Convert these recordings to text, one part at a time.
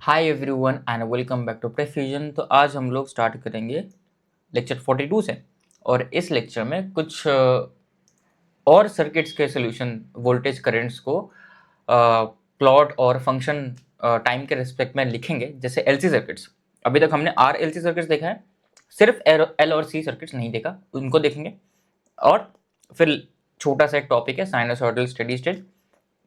Hi everyone and welcome back to prefusion. तो आज हम लोग स्टार्ट करेंगे लेक्चर 42 से। और इस लेक्चर में कुछ और सर्किट्स के सॉल्यूशन वोल्टेज करंट्स को प्लॉट और फंक्शन टाइम के रिस्पेक्ट में लिखेंगे, जैसे एलसी सर्किट्स। अभी तक हमने आर एलसी सर्किट्स देखा है, सिर्फ एल और सी सर्किट्स नहीं देखा, उनको देखेंगे। और फिर छोटा सा एक टॉपिक है साइनसॉइडल स्टेडी स्टेट,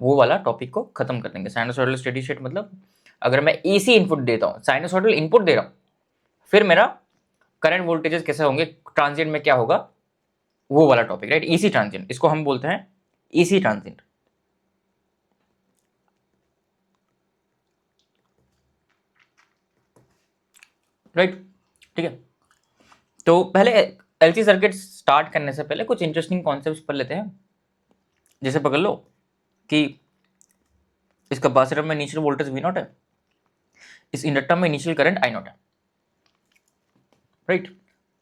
वो वाला टॉपिक को खत्म कर देंगे। साइनसॉइडल स्टेडी स्टेट मतलब अगर मैं एसी इनपुट देता हूँ, साइनसॉइडल इनपुट दे रहा हूँ, फिर मेरा करंट वोल्टेजेस कैसे होंगे, ट्रांजिएंट में क्या होगा, वो वाला टॉपिक, राइट। एसी ट्रांजिएंट, इसको हम बोलते हैं एसी ट्रांजिएंट, राइट। ठीक है, तो पहले एलसी सर्किट स्टार्ट करने से पहले कुछ इंटरेस्टिंग कॉन्सेप्ट्स पढ़ लेते हैं। जैसे पकड़ लो कि इस कैपेसिटर में इनिशियल वोल्टेज वी नॉट है, इस इंडक्टर में इनिशियल करंट आई नॉट है, राइट।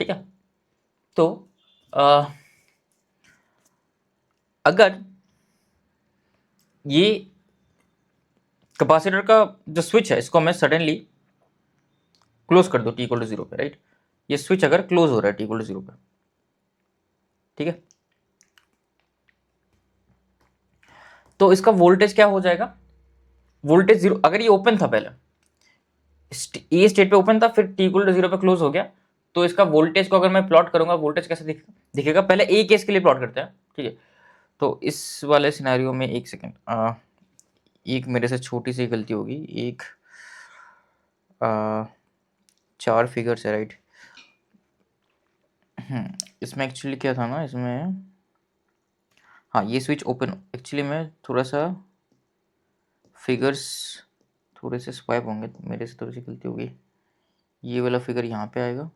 ठीक है, तो अगर ये कैपेसिटर का जो स्विच है, इसको मैं सडनली क्लोज कर दो टी इक्वल टू 0 पे, राइट। ये स्विच अगर क्लोज हो रहा है टी इक्वल टू 0 पे, ठीक है, तो इसका वोल्टेज क्या हो जाएगा, वोल्टेज 0। अगर ये ओपन था, पहले ये स्टेट पे ओपन था, फिर टी इक्वल टू 0 पे क्लोज हो गया, तो इसका वोल्टेज को अगर मैं प्लॉट करूंगा, वोल्टेज कैसे दिखेगा। पहले ए केस के लिए प्लॉट करते हैं, ठीक है। तो इस वाले सिनेरियो में एक सेकेंड, एक मेरे से छोटी सी गलती होगी, एक 4 फिगर्स है, राइट। इसमें एक्चुअली क्या था ना, इसमें हाँ, ये स्विच ओपन, एक्चुअली मैं थोड़ा सा फिगर्स थोड़े से स्वाइप होंगे, मेरे से थोड़ी सी गलती होगी। ये वाला फिगर यहाँ पे आएगा,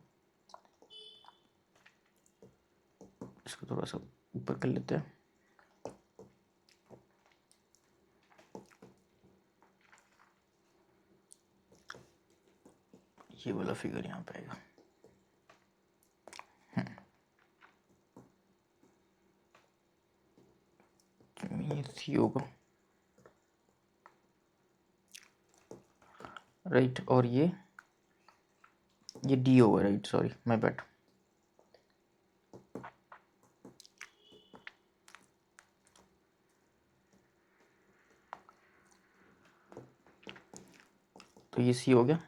इसको थोड़ा सा ऊपर कर लेते हैं। ये वाला फिगर यहाँ पे आएगा। होगा, राइट। और ये डी होगा, राइट, सॉरी माय बैड। तो ये सी हो गया,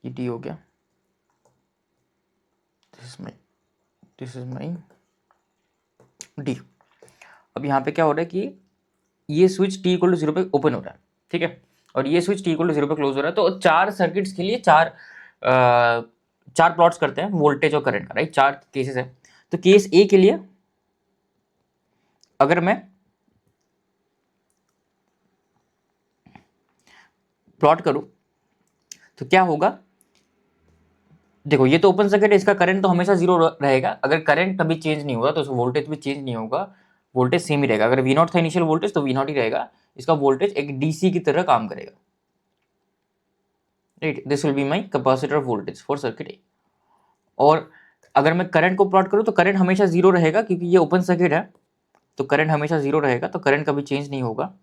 ये डी हो गया, दिस इज माई डी। अब यहाँ पे क्या हो रहा है कि ये स्विच टी इक्वल टू 0 पे ओपन हो रहा है, ठीक है, और ये स्विच टी इक्वल टू 0 पे क्लोज हो रहा है। तो 4 सर्किट्स के लिए चार प्लॉट्स करते हैं वोल्टेज और करंट का, राइट। 4 केसेस है। तो केस ए के लिए अगर मैं प्लॉट करूं तो क्या होगा, देखो ये तो ओपन सर्किट है, इसका करंट तो हमेशा 0 रहेगा। अगर करंट कभी चेंज नहीं होगा तो उसका वोल्टेज भी चेंज नहीं होगा, वोल्टेज सेम ही रहेगा। अगर वी नॉट था इनिशियल वोल्टेज तो वी नॉट ही रहेगा, इसका वोल्टेज एक डीसी की तरह काम करेगा, right. This will be my capacitor voltage for circuit A. और अगर मैं करंट को प्लॉट करूं तो करंट हमेशा 0 रहेगा, क्योंकि ये ओपन सर्किट है, तो करंट हमेशा 0 रहेगा, तो करंट कभी चेंज नहीं होगा।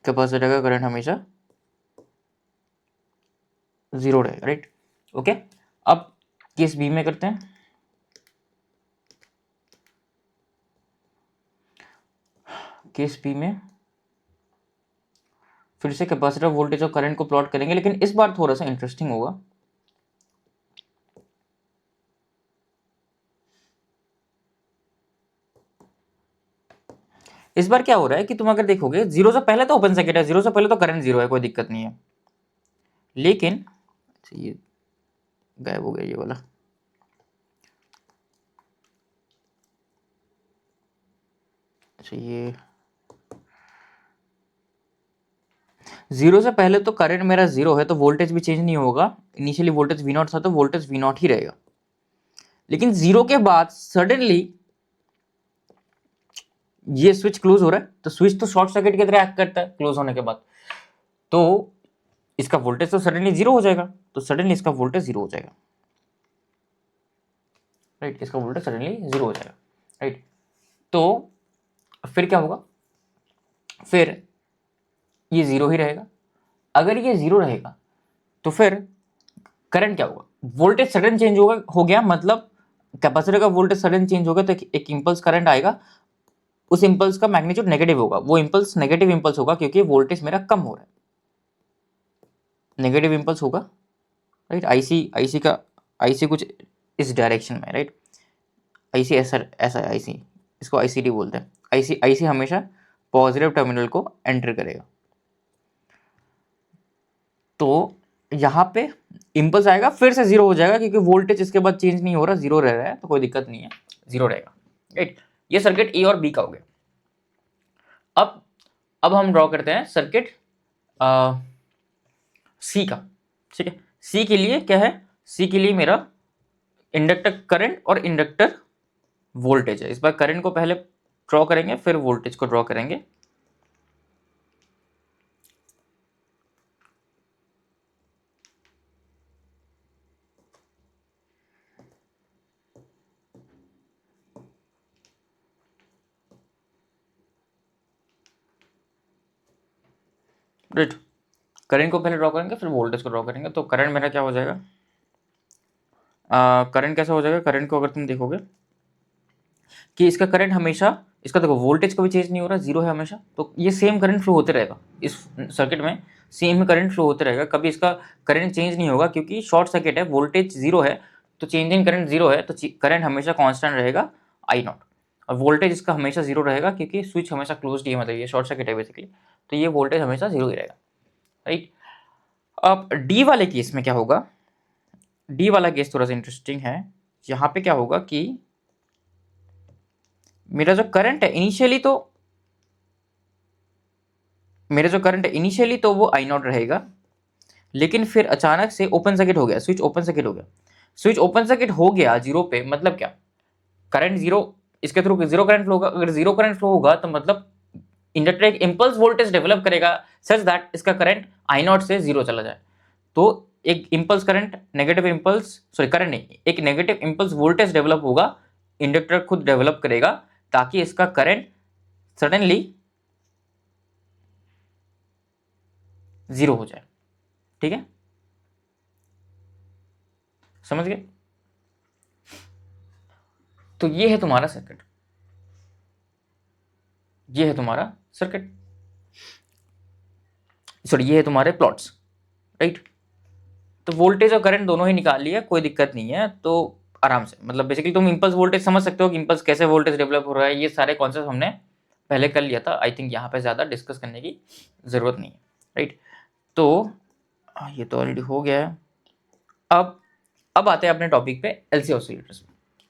कैपेसिटर का करंट हमेशा 0 रहेगा, राइट। ओके, अब केस बी में करते हैं। केस बी में फिर से कैपेसिटर वोल्टेज और करंट को प्लॉट करेंगे, लेकिन इस बार थोड़ा सा इंटरेस्टिंग होगा। इस बार क्या हो रहा है कि तुम अगर देखोगे, 0 से पहले तो ओपन सर्किट है, 0 से पहले तो करंट 0 है, कोई दिक्कत नहीं है। लेकिन ये गायब हो गया ये वाला, अच्छा ये 0 से पहले तो करंट मेरा 0 है, तो वोल्टेज भी चेंज नहीं होगा। इनिशियली वोल्टेज वी नॉट था, तो वोल्टेज वी नॉट ही रहेगा। लेकिन 0 के बाद सडनली ये स्विच क्लोज हो रहा है, तो स्विच तो शॉर्ट सर्किट की तरह एक्ट करता है क्लोज होने के बाद, तो इसका वोल्टेज तो सडनली 0 हो जाएगा, तो सडनली इसका वोल्टेज 0 हो जाएगा। राइट, इसका वोल्टेज सडनली जीरो हो जाएगा, राइट। तो फिर क्या होगा, फिर ये जीरो ही रहेगा। अगर ये जीरो रहेगा तो फिर करंट क्या होगा, वोल्टेज सडन चेंज हो गया, मतलब कैपेसिटर का वोल्टेज सडन चेंज होगा तो एक इंपल्स करंट आएगा, उस इंपल्स का मैग्नीट्यूड नेगेटिव होगा, वो इंपल्स नेगेटिव इंपल्स होगा क्योंकि वोल्टेज मेरा कम हो रहा है, नेगेटिव इंपल्स होगा, राइट। आईसी कुछ इस डायरेक्शन में, राइट। आईसी ऐसा आईसी, इसको आईसीडी बोलते हैं। आईसी हमेशा पॉजिटिव टर्मिनल को एंटर करेगा। तो यहाँ पे इंपल्स आएगा, फिर से जीरो हो जाएगा क्योंकि वोल्टेज इसके बाद चेंज नहीं हो रहा, जीरो रह रहा है, तो कोई दिक्कत नहीं है, जीरो रहेगा, राइट। ये सर्किट ए और बी का हो गया। अब हम ड्रॉ करते हैं सर्किट सी का, ठीक है। सी के लिए क्या है, सी के लिए मेरा इंडक्टर करंट और इंडक्टर वोल्टेज है। इस बार करंट को पहले ड्रॉ करेंगे, फिर वोल्टेज को ड्रॉ करेंगे। राइट, करंट को पहले ड्रॉ करेंगे, फिर वोल्टेज को ड्रॉ करेंगे। तो करंट मेरा क्या हो जाएगा, करंट कैसा हो जाएगा, करंट को अगर तुम देखोगे कि इसका करंट हमेशा, इसका देखो वोल्टेज कभी चेंज नहीं हो रहा, जीरो है हमेशा, तो ये सेम करंट फ्लो होते रहेगा इस सर्किट में, सेम करंट फ्लो होते रहेगा, कभी इसका करंट चेंज नहीं होगा क्योंकि शॉर्ट सर्किट है, वोल्टेज जीरो है, तो चेंज इन करंट जीरो है, तो करंट हमेशा कांस्टेंट रहेगा आई नॉट। और वोल्टेज इसका हमेशा जीरो रहेगा क्योंकि स्विच हमेशा क्लोज्ड ही है, मतलब ये शॉर्ट सर्किट है बेसिकली, तो ये वोल्टेज हमेशा जीरो ही रहेगा, राइट। अब डी वाले केस में क्या होगा, डी वाला केस थोड़ा सा इंटरेस्टिंग है। यहाँ पे क्या होगा कि मेरा जो करंट है इनिशियली, तो वो आई नॉट रहेगा, लेकिन फिर अचानक से ओपन सर्किट हो गया, स्विच ओपन सर्किट हो गया, स्विच ओपन सर्किट हो गया जीरो पे, मतलब क्या, करंट जीरो, इसके थ्रू जीरो करंट फ्लो होगा। अगर जीरो करंट फ्लो होगा तो मतलब इंडक्टर एक इंपल्स वोल्टेज डेवलप करेगा सच दैट इसका करंट आई नॉट से जीरो चला जाए। तो एक impulse current, negative impulse, sorry current नहीं, एक नेगेटिव इंपल्स वोल्टेज डेवलप होगा, इंडक्टर खुद डेवलप करेगा ताकि इसका करंट सडनली जीरो हो जाए, ठीक है, समझ गए। तो ये है तुम्हारा सर्किट, ये है तुम्हारा सर्किट, सॉरी ये है तुम्हारे प्लॉट्स, राइट। तो वोल्टेज और करंट दोनों ही निकाल लिया, कोई दिक्कत नहीं है, तो आराम से, मतलब बेसिकली तुम इंपल्स वोल्टेज समझ सकते हो कि इंपल्स कैसे वोल्टेज डेवलप हो रहा है, ये सारे कॉन्सेप्ट हमने पहले कर लिया था, आई थिंक यहाँ पे ज़्यादा डिस्कस करने की ज़रूरत नहीं है, राइट। तो ये तो ऑलरेडी हो गया है। अब आते हैं अपने टॉपिक पे एलसी ऑसिलेटर्स,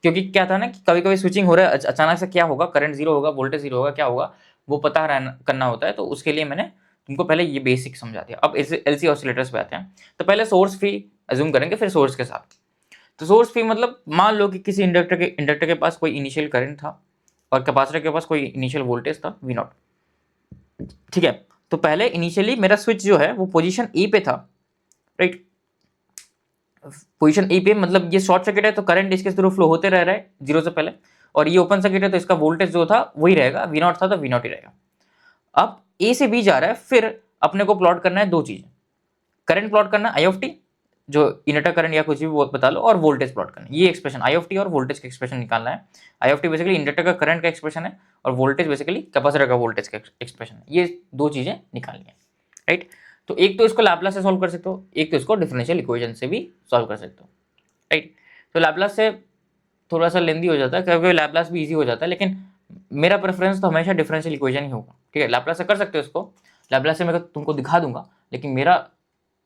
क्योंकि क्या था ना कि कभी कभी स्विचिंग हो रहा है, अचानक से क्या होगा, करंट जीरो होगा, वोल्टेज जीरो होगा, क्या होगा वो पता करना होता है, तो उसके लिए मैंने तुमको पहले ये बेसिक समझा दिया। अब एलसी ऑसिलेटर्स पे आते हैं। तो पहले सोर्स फ्री अज्यूम करेंगे, फिर सोर्स के साथ। तो सोर्स फ्री मतलब मान लो कि किसी इंडक्टर के पास कोई इनिशियल करंट था और कैपेसिटर के पास कोई इनिशियल वोल्टेज था वी नॉट, ठीक है। तो पहले इनिशियली मेरा स्विच जो है वो पोजीशन ए पे था, राइट। पोजीशन ए पे मतलब ये शॉर्ट सर्किट है, तो करंट इसके थ्रू फ्लो होते रह रहा है जीरो से पहले, और ये ओपन सर्किट है तो इसका वोल्टेज जो था वही रहेगा, वी नॉट था तो वी नॉट ही रहेगा। अब ए से बी जा रहा है, फिर अपने को प्लॉट करना है दो चीजें, करंट प्लॉट करना आई ऑफ टी, जो इंडक्टर करंट या कुछ भी वो बता लो, और वोल्टेज प्लॉट करना, ये एक्सप्रेशन आई ऑफ टी और वोल्टेज का एक्सप्रेशन निकालना है। आई ऑफ टी बेसिकली इंडक्टर का करंट का एक्सप्रेशन है, और वोल्टेज बेसिकली कैपेसिटर का वोल्टेज का एक्सप्रेशन है, ये दो चीजें निकालनी है, राइट। तो एक तो इसको लैपलास से सॉल्व कर सकते हो, एक तो इसको डिफरेंशियल इक्वेशन से भी सॉल्व कर सकते हो, राइट। तो लैपलास से थोड़ा सा लेंदी हो जाता है, कभी लैपलास भी इजी हो जाता है, लेकिन मेरा प्रेफरेंस तो हमेशा डिफरेंशियल इक्वेशन ही होगा, ठीक है। लैपलास से कर सकते हो इसको, लैपलास से मैं तुमको दिखा दूंगा, लेकिन मेरा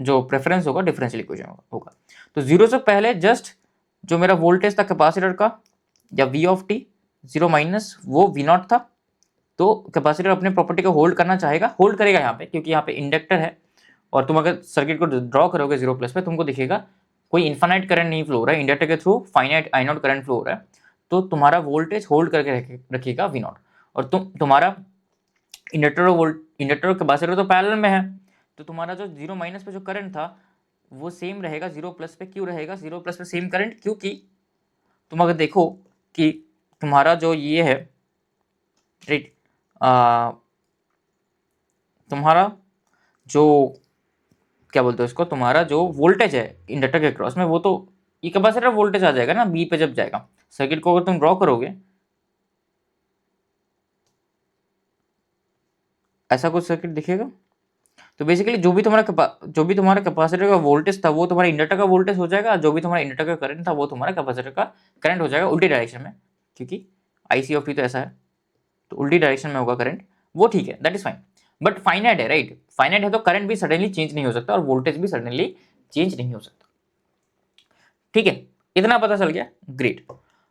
जो प्रेफरेंस होगा डिफरेंशियल इक्वेशन होगा। तो जीरो से पहले जस्ट जो मेरा वोल्टेज था कैपेसिटर का या V of T zero minus वो वी नॉट था, तो कैपेसिटर अपने प्रॉपर्टी को होल्ड करना चाहेगा, होल्ड करेगा यहाँ पे, क्योंकि यहाँ पे इंडक्टर है, और तुम अगर सर्किट को ड्रॉ करोगे जीरो प्लस पे, तुमको दिखेगा कोई इन्फाइनाइट करंट नहीं फ्लो हो रहा है, इंडक्टर के थ्रू फाइनाइट आई नॉट करंट फ्लो हो रहा है, तो तुम्हारा वोल्टेज होल्ड करके रखिएगा वी नॉट, और तुम्हारा इंडक्टर और कैपेसिटर तो पैरेलल में है, तो तुम्हारा जो जीरो माइनस पे जो करंट था वो सेम रहेगा जीरो प्लस पे। क्यों रहेगा जीरो प्लस पे सेम करंट? क्योंकि तुम अगर देखो कि तुम्हारा जो ये है, राइट, तुम्हारा जो क्या बोलते हो इसको, तुम्हारा जो वोल्टेज है इंडक्टर के क्रॉस में, वो तो ये कैपेसिटर वोल्टेज आ जाएगा ना बी पे जब जाएगा। सर्किट को अगर तुम ड्रॉ करोगे, ऐसा कुछ सर्किट दिखेगा। तो बेसिकली जो भी तुम्हारा कैपेसिटर का वोल्टेज था वो तुम्हारा इंडक्टर का वोल्टेज हो जाएगा, जो भी तुम्हारा इंडक्टर का करंट था वो तुम्हारा कैपेसिटर का करंट हो जाएगा उल्टी डायरेक्शन में, क्योंकि आईसी ऑफ टी तो ऐसा है, तो उल्टी डायरेक्शन में होगा करंट, वो ठीक है, that is fine. But finite है, राइट, फाइनाइट है तो करंट भी सडनली चेंज नहीं हो सकता और वोल्टेज भी सडनली चेंज नहीं हो सकता। ठीक है, इतना पता चल गया, ग्रेट।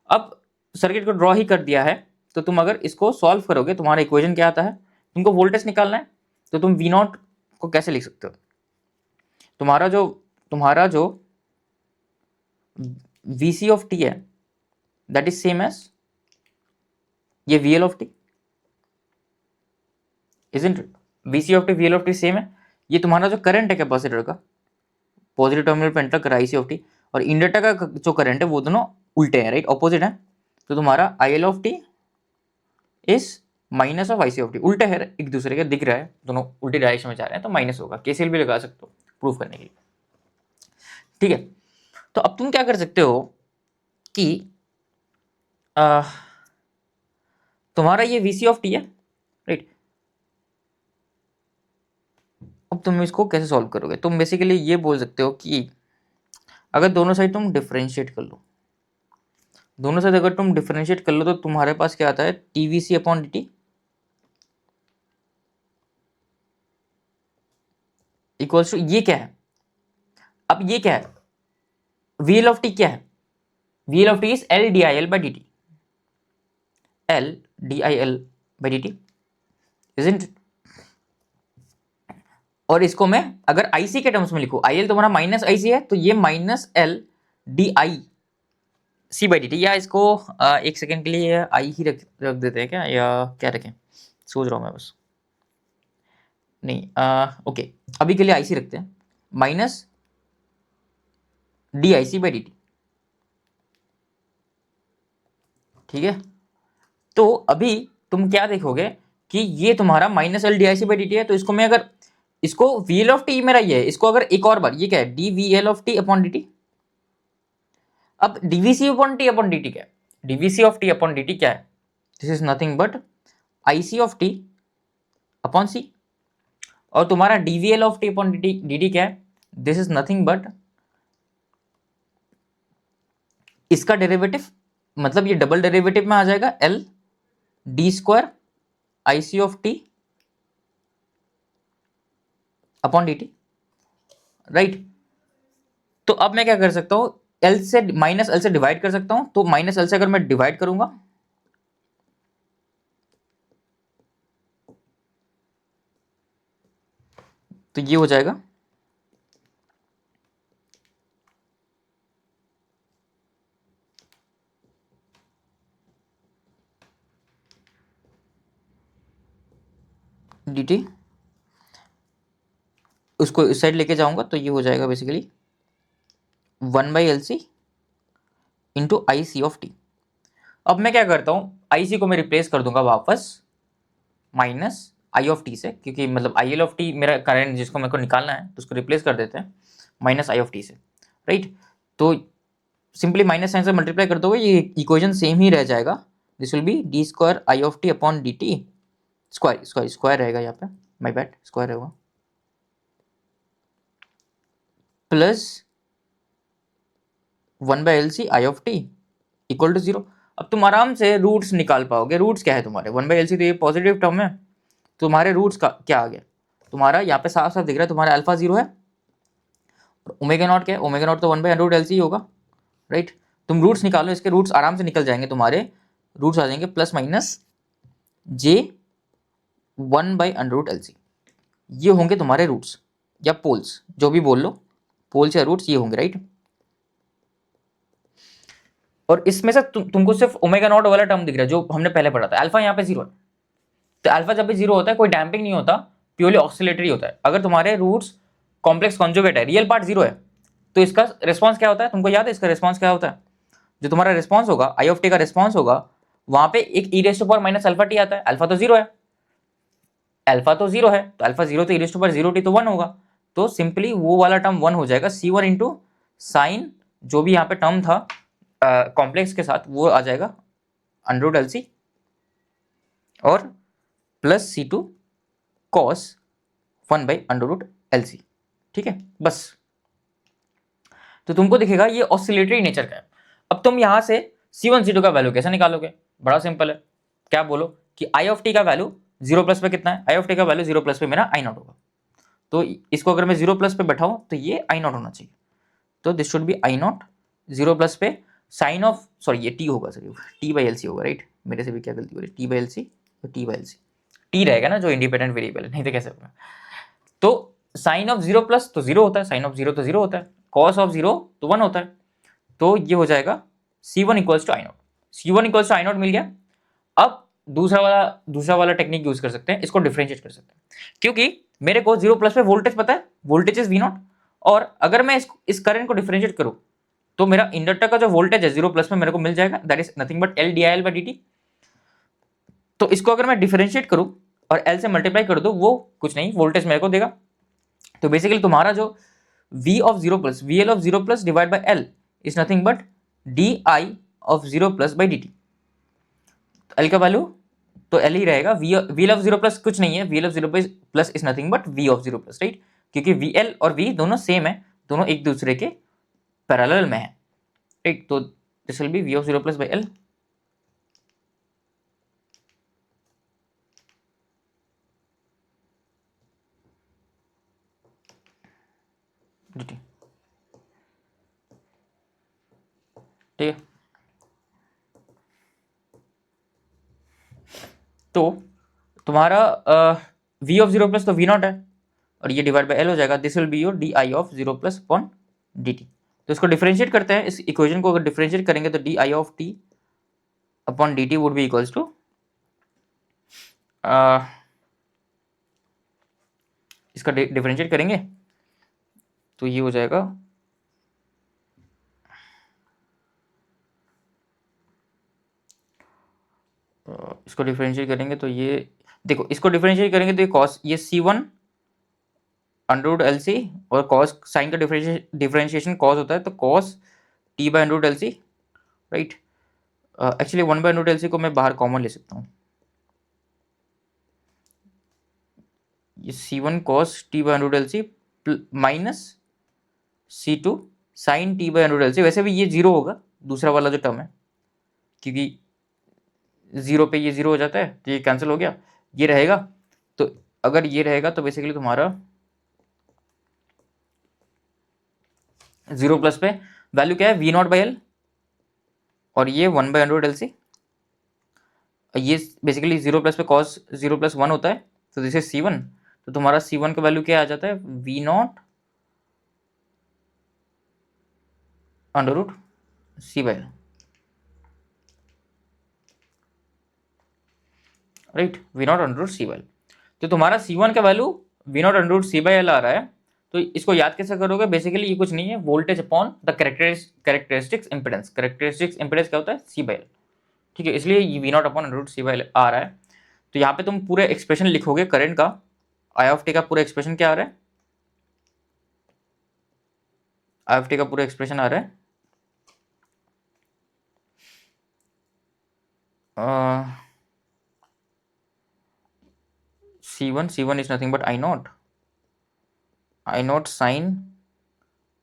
अब सर्किट को ड्रॉ ही कर दिया है, तो तुम अगर इसको सॉल्व करोगे, तुम्हारा इक्वेशन क्या आता है, तुमको वोल्टेज निकालना है, तो तुम वी नॉट को कैसे लिख सकते हो, तुम्हारा जो वीसी ऑफ टी है दैट इज सेम एज ये VL of T, isn't it? VC of T VL of T same है। ये तुम्हारा जो करंट है कैपेसिटर का, पॉजिटिव टर्मिनल पे एंटर कर आईसी ऑफ टी, और इंडक्टर का जो करंट है वो दोनों उल्टे हैं, राइट, ऑपोजिट है। तो तुम्हारा I L of T is minus of IC of T, उल्टे है एक दूसरे के, दिख रहा है दोनों उल्टी डायरेक्शन में जा रहे हैं, तो माइनस होगा। केसीएल भी लगा सकते हो प्रूफ करने के लिए, ठीक है। तो अब तुम क्या कर सकते हो कि तुम्हारा ये वीसी ऑफ टी है, राइट। अब तुम इसको कैसे सॉल्व करोगे, तुम बेसिकली ये बोल सकते हो कि अगर दोनों साइड तुम डिफरेंशिएट कर लो, दोनों साइड अगर तुम डिफरेंशिएट कर लो, तो तुम्हारे पास क्या आता है, TVC upon D equals to, ये क्या है, अब ये क्या है, वीएल ऑफ टी क्या है, VL of T is L D I L by D T, L D I L by D T, isn't it? और इसको मैं अगर आईसी के टर्म्स में लिखूं, आई एल तुम्हारा माइनस आईसी है, तो ये minus L D I C by D T, या इसको एक सेकेंड के लिए आई ही रख देते हैं क्या, या क्या रखें, सोच रहा हूं मैं बस, नहीं ओके, अभी के लिए आईसी रखते हैं, minus D I C by D T, ठीक है। तो अभी तुम क्या देखोगे कि ये तुम्हारा minus L D I C by D T है, तो इसको मैं अगर, इसको वी एल ऑफ टी मेरा ये है, इसको अगर एक और बार, ये क्या है, D V L of T upon D T. अब DVC upon T upon D T क्या है, DVC of T upon D T क्या है, this is nothing but IC of T upon C. और तुम्हारा DVL of T upon D T क्या है, this is nothing but इसका derivative, मतलब ये डबल डेरिवेटिव में आ जाएगा, L D square IC of T upon D T, right. तो अब मैं क्या कर सकता हूं, एल से माइनस एल से डिवाइड कर सकता हूं, तो माइनस एल से अगर मैं डिवाइड करूंगा तो ये हो जाएगा डी टी, उसको इस साइड लेके जाऊंगा तो ये हो जाएगा basically 1/LC into I C of T. अब मैं क्या करता हूं, आई सी को मैं रिप्लेस कर दूंगा वापस माइनस आई ऑफ टी से, क्योंकि मतलब आई एल ऑफ टी मेरा करंट जिसको मेरे को निकालना है, तो उसको रिप्लेस कर देते हैं माइनस आई ऑफ टी से, राइट। तो सिंपली माइनस साइन से मल्टीप्लाई कर दोगे, ये इक्वेशन सेम ही रह जाएगा, this will be D square I of T upon D T, square square square रहेगा यहाँ पे, माय बैड, स्क्वायर रहेगा, plus 1/LC I of T equal to 0। अब तुम आराम से रूट्स निकाल पाओगे, रूट्स क्या है तुम्हारे, 1/LC तो ये पॉजिटिव टर्म है, तुम्हारे रूट्स का क्या आ गया, तुम्हारा यहाँ पे साफ साफ दिख रहा है, तुम्हारा अल्फा 0 है, ओमेगा नॉट क्या है, ओमेगा नॉट तो 1/√LC होगा, राइट। तुम रूट्स निकालो, इसके रूट्स आराम से निकल जाएंगे, तुम्हारे रूट्स आ जाएंगे प्लस माइनस जे 1/√LC, ये होंगे तुम्हारे रूट्स या पोल्स, जो भी बोल लो, पोल्स या रूट्स ये होंगे, राइट। और इसमें से तुमको सिर्फ ओमेगा नॉट वाला टर्म दिख रहा है जो हमने पहले पढ़ा था, अल्फा यहाँ पे 0 है, तो अल्फा जब भी 0 होता है कोई डैम्पिंग नहीं होता, प्योरली ऑक्सिलेटरी होता है। अगर तुम्हारे रूट्स कॉम्प्लेक्स कॉन्जुगेट है, रियल पार्ट 0 है, तो इसका रिस्पॉन्स क्या होता है, तुमको याद है इसका रिस्पॉन्स क्या होता है, जो तुम्हारा रिस्पॉन्स होगा, आई ऑफ टी का रिस्पॉन्स होगा, वहां पे एक E raised power minus alpha T आता है। अल्फा तो जीरो है, अल्फा तो जीरो है, तो अल्फा जीरो तो ई रेस्ट पावर जीरो टी तो वन होगा। तो सिंपली वो वाला टर्म वन हो जाएगा, सी वन इंटू साइन जो भी यहाँ पे टर्म था कॉम्प्लेक्स के साथ, वो आ जाएगा अंडर रूट एल सी और plus C two cos one by under root L C. ठीक है, बस। तो तुमको दिखेगा ये ऑसिलेटरी नेचर का है। अब तुम यहां से C1 C2 का वैल्यू कैसे निकालोगे? बड़ा सिंपल है, क्या बोलो कि आई ऑफ टी का वैल्यू जीरो प्लस पे कितना है? आई ऑफ टी का वैल्यू जीरो प्लस पे मेरा आई नॉट होगा। तो इसको अगर मैं जीरो प्लस पे बैठाऊं तो ये आई नॉट होना चाहिए, तो this should be I naught zero plus पे साइन ऑफ, सॉरी ये टी होगा sir, T by L C होगा, राइट? मेरे से भी क्या गलती हो रही है, T by L C, T by L C, T रहेगा ना जो इंडिपेंडेंट वेरिएबल है, नहीं तो कैसे होगा? तो साइन ऑफ जीरो प्लस तो जीरो होता है, साइन ऑफ जीरो तो जीरो होता है, कॉस ऑफ जीरो तो वन होता है। तो ये हो जाएगा C one equals to I naught, C one equals to I naught मिल गया। अब दूसरा वाला टेक्निक यूज कर सकते हैं, इसको डिफरेंशिएट कर सकते हैं, क्योंकि मेरे को जीरो प्लस पे वोल्टेज पता है, वोल्टेज इज वी नॉट, और अगर मैं इस करंट को डिफरेंशिएट करूं तो मेरा इंडक्टर का जो वोल्टेज है जीरो प्लस में मेरे को मिल जाएगा, that is nothing but L D I L by D T. तो इसको अगर मैं डिफरेंशिएट करूं और एल से मल्टीप्लाई कर दूं, वो कुछ नहीं वोल्टेज मेरे को देगा। तो बेसिकली तुम्हारा जो v of zero plus, V L of zero plus divide by L is nothing but D I of zero plus by D T. L का वैल्यू तो एल ही रहेगा, V L of zero plus कुछ नहीं है, V L of zero plus is nothing but V of zero plus, right? क्योंकि V L और V दोनों सेम है, दोनों एक दूसरे के पैरेलल में है, राइट? तो this will be V of zero plus by L. ठीक है, तो तुम्हारा v ऑफ जीरो प्लस तो v नॉट है, और ये डिवाइड बाय l हो जाएगा, this will be your D I of zero plus upon D T. तो इसको डिफरेंशिएट करते हैं, इस इक्वेशन को अगर डिफरेंशिएट करेंगे तो D I of T upon D T would be equals to, इसका डिफरेंशिएट करेंगे तो ये हो जाएगा इसको डिफरेंशिएट करेंगे तो ये देखो, इसको डिफरेंशिएट करेंगे तो ये कॉस, ये C one under root L C, और कॉस साइन का डिफरेंशिएशन कॉस होता है, तो cos T by under root L C, right? Actually one by under root L C को मैं बाहर कॉमन ले सकता हूँ, ये C one cos T by under root L C minus C two sine T by under root L C. वैसे भी ये जीरो होगा, दूसरा वाला जो टर्म है, क्योंकि जीरो पे ये जीरो हो जाता है तो ये कैंसिल हो गया, ये रहेगा। तो अगर ये रहेगा तो बेसिकली तुम्हारा जीरो प्लस पे वैल्यू क्या है, वी नॉट बाई एल, और ये one by under root L C. ये बेसिकली जीरो प्लस पे कॉस जीरो प्लस वन होता है, तो दिस इज सी वन। तो तुम्हारा सी वन का वैल्यू क्या आ जाता है, V naught under root C by L, right? V naught under root C by L. तो तुम्हारा सी वन का value V naught under root C by L आ रहा है। तो इसको याद कैसे करोगे? बेसिकली ये कुछ नहीं है, voltage upon the characteristics impedance. Characteristics impedance क्या होता है, सी बाई एल, ठीक है? इसलिए ये V naught upon under root C by L आ रहा है। तो यहाँ पे तुम पूरे एक्सप्रेशन लिखोगे करंट का, आई ऑफ टी का पूरा एक्सप्रेशन क्या आ रहा है, आई ऑफ टी का पूरा एक्सप्रेशन आ रहा है C1 is nothing but I naught sin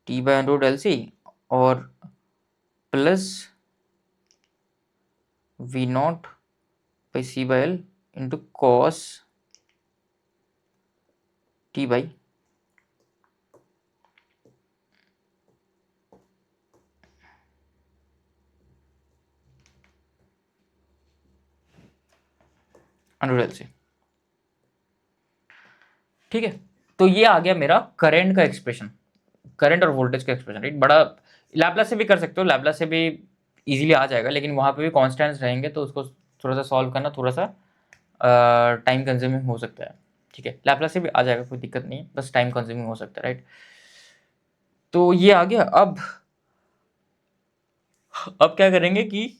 t by under root LC और plus V naught by C by L into cos t by under root LC, ठीक है? तो ये आ गया मेरा करंट का एक्सप्रेशन, करंट और वोल्टेज का एक्सप्रेशन, राइट? बड़ा लैप्लास से भी कर सकते हो, लैप्लास से भी इजीली आ जाएगा, लेकिन वहाँ पे भी कॉन्स्टेंट्स रहेंगे तो उसको थोड़ा सा सॉल्व करना थोड़ा सा टाइम कंज्यूमिंग हो सकता है, ठीक है? लैप्लास से भी आ जाएगा, कोई दिक्कत नहीं है, बस टाइम कंज्यूमिंग हो सकता है, राइट? तो ये आ गया। अब अब क्या करेंगे कि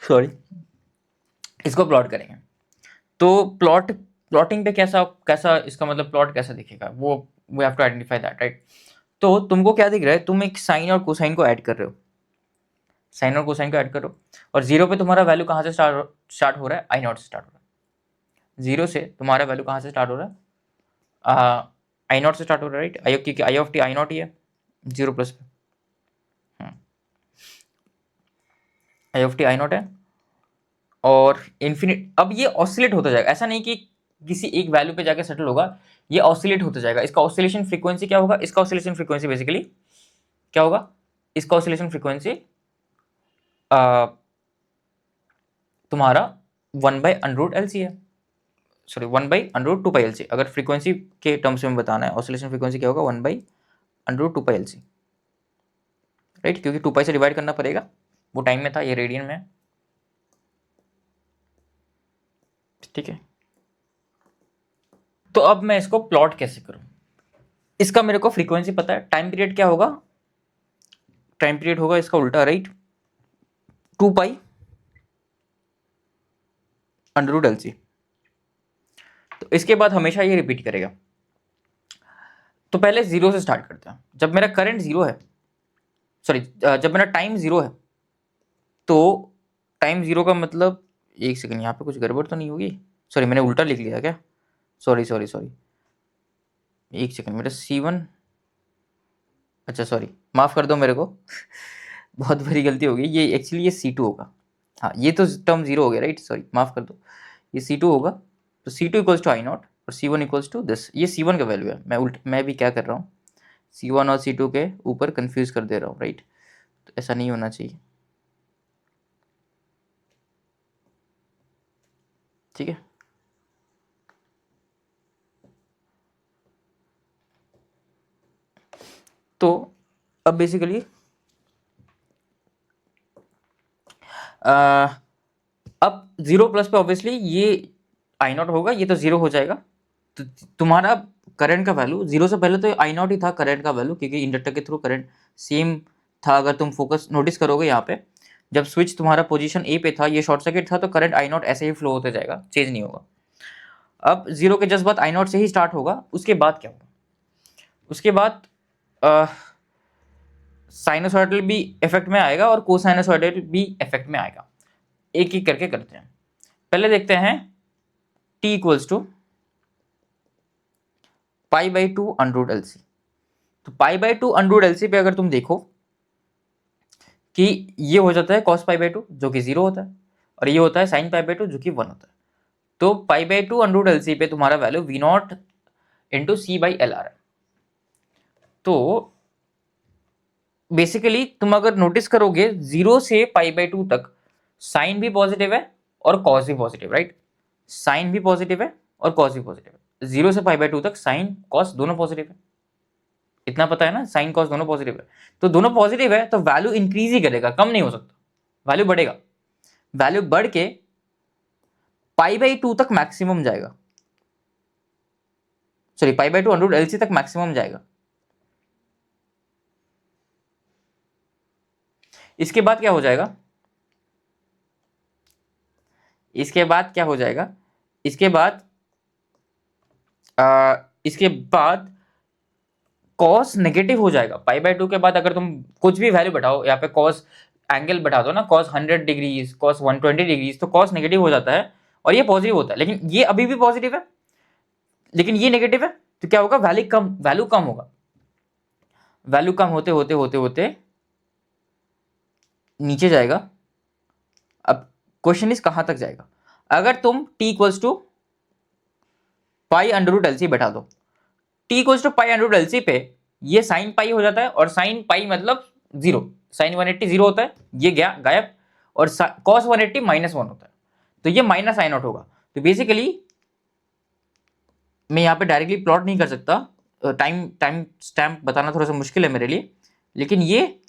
सॉरी, इसको प्लॉट करेंगे। तो प्लॉटिंग पे कैसा कैसा इसका मतलब प्लॉट कैसा दिखेगा, वो we have to identify that, right. तो तुमको क्या दिख रहा है, तुम एक साइन और कोसाइन को ऐड कर रहे हो, साइन और कोसाइन को ऐड करो, और जीरो पे तुम्हारा वैल्यू कहाँ से स्टार्ट हो रहा है, आई नॉट से स्टार्ट हो रहा है। जीरो से तुम्हारा वैल्यू कहाँ से स्टार्ट हो रहा है, आई नॉट से स्टार्ट हो रहा है, राइट। आई क्योंकि I of T I naught ही है जीरो प्लस पे, I of T I naught है, और इन्फिनिट। अब ये ऑसिलेट होता जाएगा, ऐसा नहीं कि किसी एक वैल्यू पे जाके सेटल होगा, ये ऑसिलेट होता जाएगा। इसका ऑसिलेशन फ्रीक्वेंसी क्या होगा, इसका ऑसिलेशन फ्रीक्वेंसी बेसिकली क्या होगा, इसका ऑसिलेशन फ्रीक्वेंसी तुम्हारा 1/√LC है, सॉरी 1/√2πLC। अगर फ्रीक्वेंसी के टर्म्स में बताना है, ऑसिलेशन फ्रीक्वेंसी क्या होगा, 1/√2πLC, राइट, क्योंकि 2π से डिवाइड करना पड़ेगा, वो टाइम में था, ये रेडियन में है, ठीक है। तो अब मैं इसको प्लॉट कैसे करूं, इसका मेरे को फ्रीक्वेंसी पता है, टाइम पीरियड क्या होगा, टाइम पीरियड होगा इसका उल्टा, राइट, 2π√LC। तो इसके बाद हमेशा ये रिपीट करेगा। तो पहले जीरो से स्टार्ट करते हैं। जब मेरा करंट जीरो है, सॉरी जब मेरा टाइम जीरो है, तो टाइम जीरो का मतलब, एक सेकंड, यहाँ पे कुछ गड़बड़ तो नहीं होगी, सॉरी मैंने उल्टा लिख लिया क्या, सॉरी सॉरी सॉरी, एक सेकंड, मेरा C1, अच्छा सॉरी, माफ़ कर दो मेरे को बहुत बड़ी गलती हो गई, ये एक्चुअली ये C2 होगा, हाँ ये तो टर्म जीरो हो गया, राइट, सॉरी माफ़ कर दो, ये C2 होगा। तो C2 equals to I naught और C1 इक्वल्स टू दिस, ये C1 का वैल्यू है। मैं भी क्या कर रहा हूँ, C1 और C2 के ऊपर कंफ्यूज कर दे रहा हूँ, राइट, तो ऐसा नहीं होना चाहिए, ठीक है। तो अब बेसिकली अब जीरो प्लस पे ऑब्वियसली ये आई नॉट होगा, ये तो जीरो हो जाएगा। तो तुम्हारा करंट का वैल्यू, जीरो से पहले तो आई नॉट ही था करंट का वैल्यू, क्योंकि इंडक्टर के थ्रू करंट सेम था। अगर तुम फोकस नोटिस करोगे यहाँ पे, जब स्विच तुम्हारा पोजीशन ए पे था, ये शॉर्ट सर्किट था, तो करंट आई नॉट ऐसे ही फ्लो होते जाएगा, चेंज नहीं होगा। अब जीरो के जस्ट बाद आई नॉट से ही स्टार्ट होगा, उसके बाद क्या होगा, उसके बाद साइनोसॉइडल भी इफेक्ट में आएगा और कोसाइनोसॉइडल भी इफेक्ट में आएगा। एक एक करके करते हैं। पहले देखते हैं t इक्वल्स टू π/2 √LC। तो π/2 √LC पे अगर तुम देखो कि ये हो जाता है cos π/2 जो कि 0 होता है, और ये होता है sin π/2 जो कि 1 होता है। तो π/2 √LC पे तुम्हारा वैल्यू V0 इंटू C/L है। तो बेसिकली तुम अगर नोटिस करोगे, 0 से π/2 तक साइन भी पॉजिटिव है और कॉस भी पॉजिटिव, राइट, साइन भी पॉजिटिव है और कॉस भी पॉजिटिव है। 0 से π/2 तक साइन कॉस दोनों पॉजिटिव है, इतना पता है ना, साइन कॉस दोनों पॉजिटिव है। तो दोनों पॉजिटिव है तो वैल्यू इंक्रीज ही करेगा, कम नहीं हो सकता, वैल्यू बढ़ेगा। वैल्यू बढ़ के π/2 तक मैक्सिमम जाएगा, सॉरी π/2 √LC तक मैक्सिमम जाएगा। इसके बाद क्या हो जाएगा, इसके बाद क्या हो जाएगा, इसके बाद इसके बाद कॉस नेगेटिव हो जाएगा। π/2 के बाद अगर तुम कुछ भी वैल्यू बढ़ाओ, यहाँ पे कॉस एंगल बढ़ा दो ना, कॉस 100 डिग्रीज, कॉस 120 डिग्रीज, तो कॉस नेगेटिव हो जाता है और ये पॉजिटिव होता है। लेकिन ये अभी भी पॉजिटिव है, लेकिन ये नेगेटिव है, तो क्या होगा, वैल्यू कम होगा। वैल्यू कम होते होते होते होते नीचे जाएगा। अब क्वेश्चन इज कहां तक जाएगा, अगर तुम t इक्वल्स टू π/√LC बैठा दो, t इक्वल्स टू π/√LC पे ये साइन पाई हो जाता है, और साइन पाई मतलब जीरो, साइन 180 जीरो होता है, ये गया गायब, और कॉस 180 -1 होता है, तो ये माइनस आई नॉट होगा। तो बेसिकली मैं यहाँ पे डायरेक्टली प्लॉट नहीं कर सकता, टाइम टाइम स्टैम्प बताना थोड़ा सा मुश्किल है मेरे लिए, लेकिन ये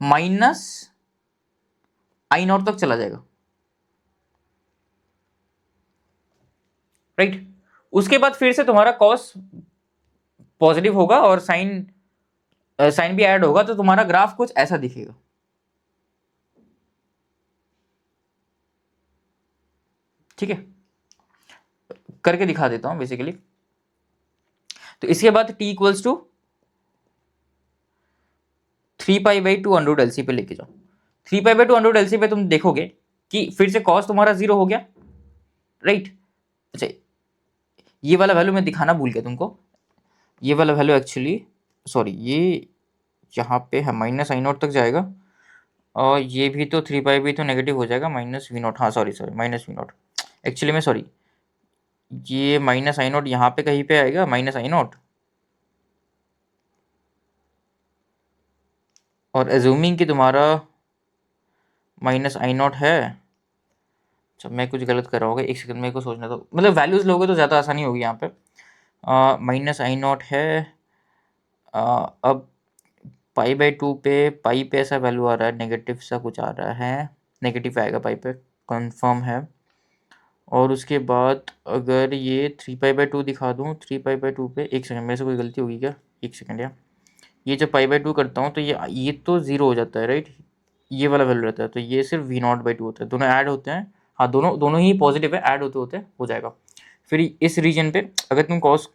माइनस आई नॉट तक चला जाएगा, राइट। उसके बाद फिर से तुम्हारा कॉस पॉजिटिव होगा और साइन साइन भी ऐड होगा तो तुम्हारा ग्राफ कुछ ऐसा दिखेगा। ठीक है, करके दिखा देता हूं बेसिकली। तो इसके बाद t equals to 3π/2 under L C पे लेके जाओ। 3π/2 अंडर एल सी पे तुम देखोगे कि फिर से कॉस तुम्हारा 0 हो गया, राइट। अच्छा, ये वाला वैल्यू मैं दिखाना भूल गया तुमको। ये वाला वैल्यू एक्चुअली, सॉरी, ये यहाँ पे है माइनस आई नॉट तक जाएगा, और ये भी तो 3π भी तो नेगेटिव हो जाएगा, माइनस वी नॉट, हाँ sorry minus V naught, actually में सॉरी, ये माइनस आई नॉट यहाँ पे कहीं पे आएगा, माइनस आई नॉट, और एज्यूमिंग कि तुम्हारा माइनस आई नॉट है। अच्छा, मैं कुछ गलत कर रहा होगा, एक सेकंड मेरे को सोचना, तो मतलब वैल्यूज लोगे तो ज़्यादा आसानी होगी यहाँ पे। माइनस आई नॉट है, अब π/2 पे, पाई पे ऐसा वैल्यू आ रहा है, नेगेटिव सा कुछ आ रहा है, नेगेटिव आएगा पाई पे, कंफर्म है। और उसके बाद अगर ये 3π/2 दिखा दूँ, 3π/2 पे, एक सेकंड मेरे से कोई गलती होगी क्या, एक सेकंड यार, ये जब π/2 करता हूँ तो ये तो ज़ीरो हो जाता है, राइट, ये वाला वैल्यू रहता है, तो ये सिर्फ V0/2 होता है, दोनों ऐड होते हैं, हाँ दोनों ही पॉजिटिव है, ऐड होते होते हो जाएगा। फिर इस रीजन पे अगर तुम कॉस,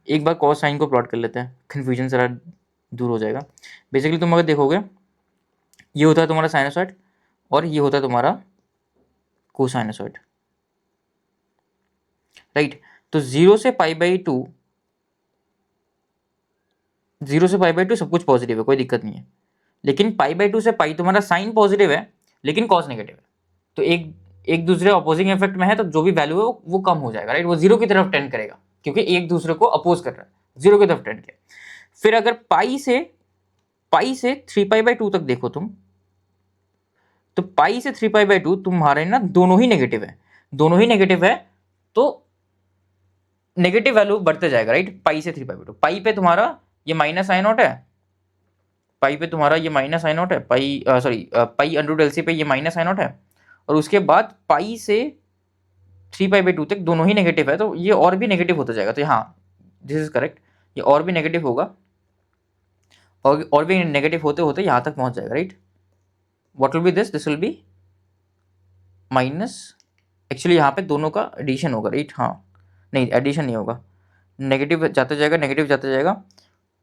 एक बार कॉस साइन को प्लॉट कर लेते हैं, कन्फ्यूजन जरा दूर हो जाएगा। बेसिकली तुम अगर देखोगे, ये होता है तुम्हारा साइनोसॉइड और ये होता है तुम्हारा कोसाइनोसॉइड, राइट। तो 0 से π/2, 0 से π/2 सब कुछ पॉजिटिव है, कोई दिक्कत नहीं है, लेकिन π/2 से पाई तुम्हारा साइन पॉजिटिव है लेकिन कॉस नेगेटिव है, तो एक एक दूसरे ऑपोजिंग इफेक्ट में है, तो जो भी वैल्यू है वो कम हो जाएगा, राइट, वो जीरो की तरफ टेंड करेगा, क्योंकि एक दूसरे को अपोज कर रहा है, जीरो की तरफ टेंड किया। फिर अगर पाई से 3π/2 तक देखो तुम, तो पाई से 3π/2 तुम्हारे ना दोनों ही नेगेटिव है, दोनों ही नेगेटिव है, तो नेगेटिव वैल्यू बढ़ते जाएगा, राइट। पाई से 3π/2, पाई पे तुम्हारा ये माइनस आई नॉट है, पाई पे तुम्हारा ये माइनस आई नॉट है, pi sorry pi under L C पे ये माइनस आई नॉट है, और उसके बाद पाई से 3π/2 तक दोनों ही नेगेटिव है, तो ये और भी नेगेटिव होता जाएगा, तो हाँ दिस इज करेक्ट, ये और भी नेगेटिव होगा, और भी नेगेटिव होते होते यहाँ तक पहुंच जाएगा, right. What will be this will B minus, actually यहाँ पे दोनों का एडिशन होगा, राइट, हाँ नहीं एडिशन नहीं होगा, नेगेटिव जाते जाएगा, नेगेटिव जाते जाएगा,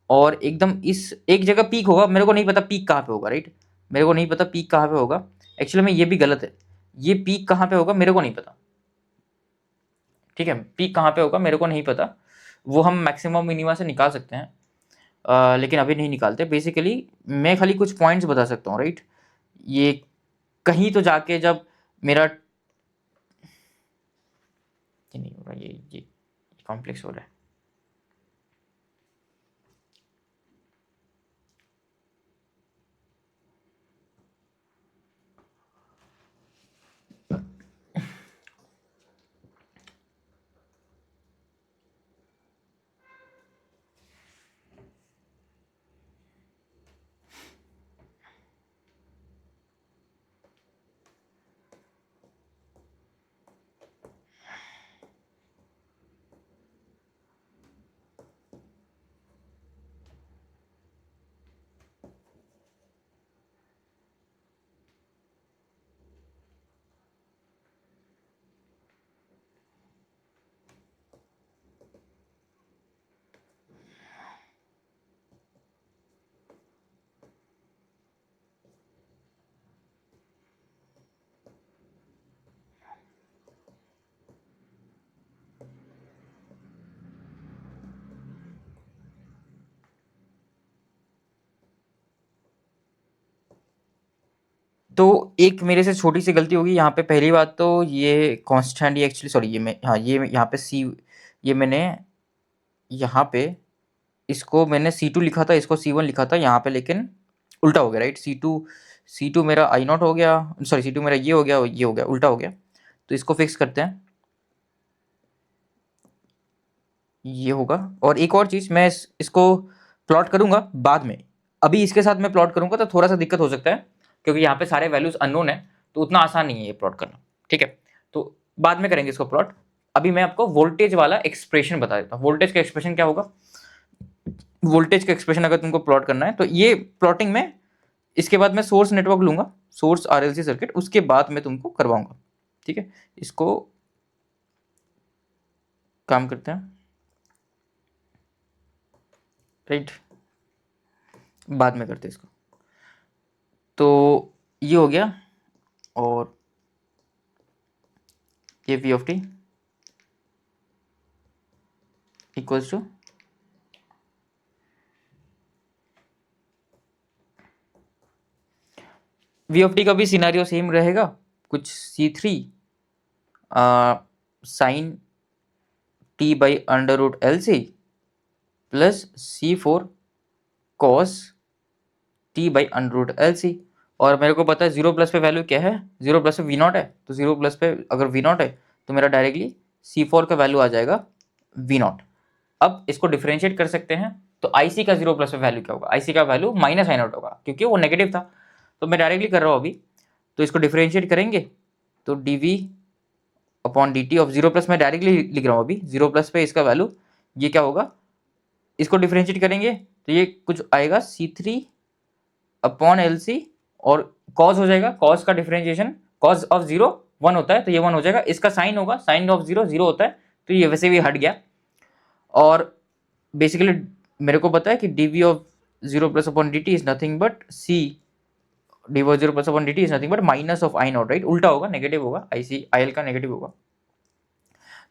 और एकदम इस एक जगह पीक होगा, मेरे को नहीं पता पीक कहाँ पे होगा, राइट, मेरे को नहीं पता पीक कहाँ पे होगा, एक्चुअली में ये भी गलत है, ये पीक कहाँ पे होगा मेरे को नहीं पता, ठीक है, पीक कहाँ पे होगा मेरे को नहीं पता, वो हम मैक्सिमम मिनिमा से निकाल सकते हैं, लेकिन अभी नहीं निकालते। बेसिकली मैं खाली कुछ पॉइंट्स बता सकता हूँ, राइट, ये कहीं तो जाके जब मेरा ये नहीं हो रहा, ये कॉम्प्लेक्स हो रहा है। तो एक मेरे से छोटी सी गलती होगी यहाँ पे, पहली बात तो ये कांस्टेंट, ये एक्चुअली सॉरी, ये मैं हाँ ये यहाँ पे सी, ये मैंने यहाँ पे इसको मैंने C2 लिखा था, इसको C1 लिखा था यहाँ पे, लेकिन उल्टा हो गया, राइट, C2 मेरा आई नॉट हो गया, सॉरी C2 मेरा ये हो गया, ये हो गया, उल्टा हो गया, तो इसको फिक्स करते हैं, ये होगा। और एक और चीज़, मैं इसको प्लॉट करूंगा बाद में, अभी इसके साथ मैं प्लॉट करूंगा तो थोड़ा सा दिक्कत हो सकता है, क्योंकि यहाँ पे सारे वैल्यूज अननोन है, तो उतना आसान नहीं है ये प्लॉट करना, ठीक है, तो बाद में करेंगे इसको प्लॉट। अभी मैं आपको वोल्टेज वाला एक्सप्रेशन बता देता हूँ। वोल्टेज का एक्सप्रेशन क्या होगा, वोल्टेज का एक्सप्रेशन अगर तुमको प्लॉट करना है तो ये प्लॉटिंग में, इसके बाद मैं सोर्स नेटवर्क लूंगा, सोर्स आरएलसी सर्किट, उसके बाद मैं तुमको करवाऊंगा। ठीक है, इसको काम करते हैं, राइट, बाद में करते हैं इसको। तो ये हो गया, और ये V of T equals to V of T का भी सिनारियो सेम रहेगा, कुछ C3 sine T by under root L C plus C4 cos T by under root L C. और मेरे को पता है जीरो प्लस पे वैल्यू क्या है, जीरो प्लस पे वी नॉट है, तो जीरो प्लस पे अगर वी नॉट है तो मेरा डायरेक्टली C4 का वैल्यू आ जाएगा वी नॉट। अब इसको डिफरेंशिएट कर सकते हैं, तो IC का जीरो प्लस पे वैल्यू क्या होगा, IC का वैल्यू माइनस आई नॉट होगा, क्योंकि वो नेगेटिव था। तो मैं डायरेक्टली कर रहा हूँ अभी, तो इसको डिफरेंशिएट करेंगे तो dv upon dt of zero plus, मैं डायरेक्टली लिख रहा हूँ अभी, जीरो प्लस पे इसका वैल्यू ये क्या होगा, इसको डिफरेंशिएट करेंगे तो ये कुछ आएगा C3 अपॉन LC, और कॉस हो जाएगा, कॉस का डिफरेंशिएशन, कॉस ऑफ जीरो 1 होता है तो ये 1 हो जाएगा, इसका साइन होगा, साइन ऑफ जीरो 0 होता है, तो ये वैसे भी हट गया। और बेसिकली मेरे को पता है कि dv of zero plus upon dt is nothing but c dv of zero plus upon dt is nothing but minus of I not, right, उल्टा होगा, नेगेटिव होगा, IL का नेगेटिव होगा,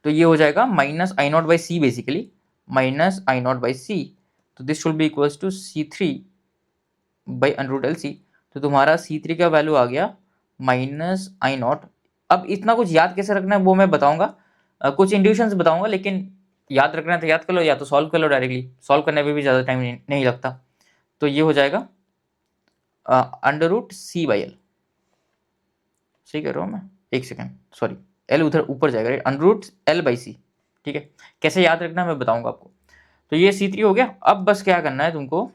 तो ये हो जाएगा minus I naught by C, basically minus I naught by C, तो this should be equals to C3 by under root L C. तो तुम्हारा C3 का वैल्यू आ गया माइनस आई नॉट। अब इतना कुछ याद कैसे रखना है वो मैं बताऊंगा, कुछ इंड्यूशंस बताऊंगा, लेकिन याद रखना है तो याद कर लो, या तो सॉल्व कर लो, डायरेक्टली सॉल्व करने में भी ज़्यादा टाइम नहीं लगता। तो ये हो जाएगा under root C by L, सही कर रहा हूँ मैं, एक सेकेंड, सॉरी, एल उधर ऊपर जाएगा, right, under root L by C. ठीक है, कैसे याद रखना है मैं बताऊंगा आपको। तो ये C3 हो गया। अब बस क्या करना है तुमको,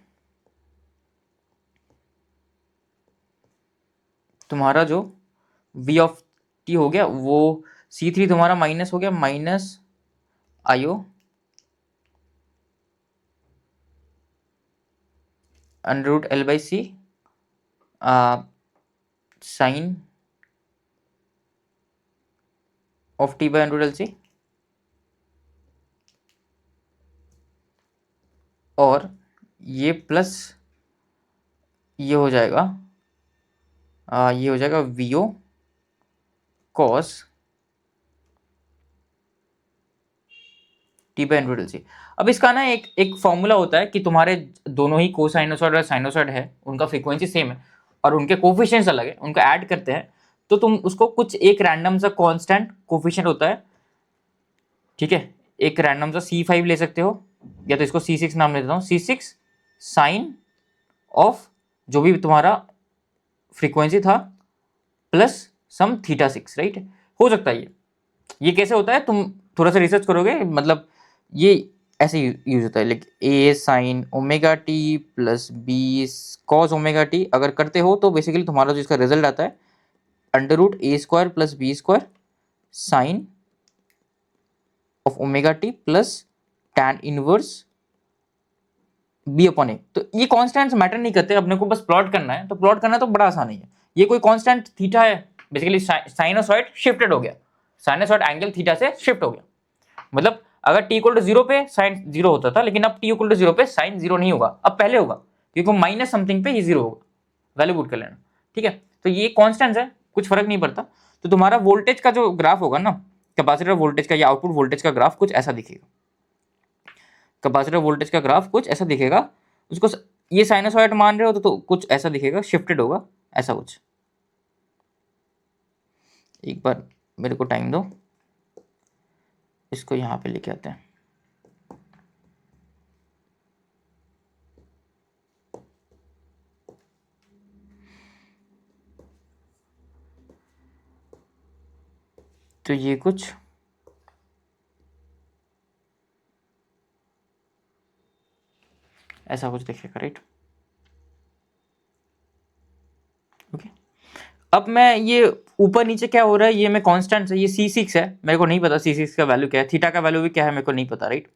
तुम्हारा जो v ऑफ टी हो गया वो C3 तुम्हारा माइनस हो गया, माइनस आयो under root L by C sine of T by under root L C, और ये प्लस ये हो जाएगा ये हो जाएगा वीओ cos T by under root L C. अब इसका ना एक फॉर्मूला होता है कि तुम्हारे दोनों ही कोसाइनोसॉइड और साइनोसॉइड है, उनका फ्रीक्वेंसी सेम है और उनके कोफिशिएंट्स अलग है, उनको ऐड करते हैं तो तुम उसको कुछ एक रैंडम सा कांस्टेंट कोफिशिएंट होता है, ठीक है, एक रैंडम सा C5 ले सकते हो, या तो इसको C6 नाम ले देता हूँ, C6 साइन ऑफ जो भी तुम्हारा फ्रीक्वेंसी था प्लस सम थीटा 6, राइट, हो सकता है ये कैसे होता है तुम थोड़ा सा रिसर्च करोगे, मतलब ये ऐसे यूज होता है, like A sine omega T plus B cos omega T, अगर करते हो तो बेसिकली तुम्हारा जो इसका रिजल्ट आता है under root A square plus B square sine of omega T plus tan inverse B upon A. तो ये कॉन्स्टेंट्स मैटर नहीं करते, अपने को बस प्लॉट करना है, तो प्लॉट करना तो बड़ा आसान ही है। ये कोई कांस्टेंट थीटा है, बेसिकली साइनोसॉइड शिफ्टेड हो गया, साइनोसॉइड एंगल थीटा से शिफ्ट हो गया, मतलब अगर t इक्वल टू 0 पे साइन 0 होता था, लेकिन अब t इक्वल टू 0 पे साइन 0 नहीं होगा, अब पहले होगा, क्योंकि माइनस समथिंग पे ये 0 होगा, वैल्यू पुट कर लेना, ठीक है। तो ये कांस्टेंट्स है, कुछ फर्क नहीं पड़ता। तो तुम्हारा वोल्टेज का जो ग्राफ होगा ना, कैपेसिटर वोल्टेज का या आउटपुट वोल्टेज का ग्राफ कुछ ऐसा दिखेगा, कैपेसिटर वोल्टेज का ग्राफ कुछ ऐसा दिखेगा, उसको ये साइनोसॉइड मान रहे हो तो कुछ ऐसा दिखेगा, शिफ्टेड होगा, ऐसा कुछ। एक बार मेरे को टाइम दो, इसको यहाँ पे लेके आते हैं। तो ये कुछ ऐसा कुछ दिखेगा, राइट, ओके। अब मैं ये ऊपर नीचे क्या हो रहा है, ये मैं कांस्टेंट है, ये C6 है, मेरे को नहीं पता C6 का वैल्यू क्या है, थीटा का वैल्यू भी क्या है मेरे को नहीं पता, राइट,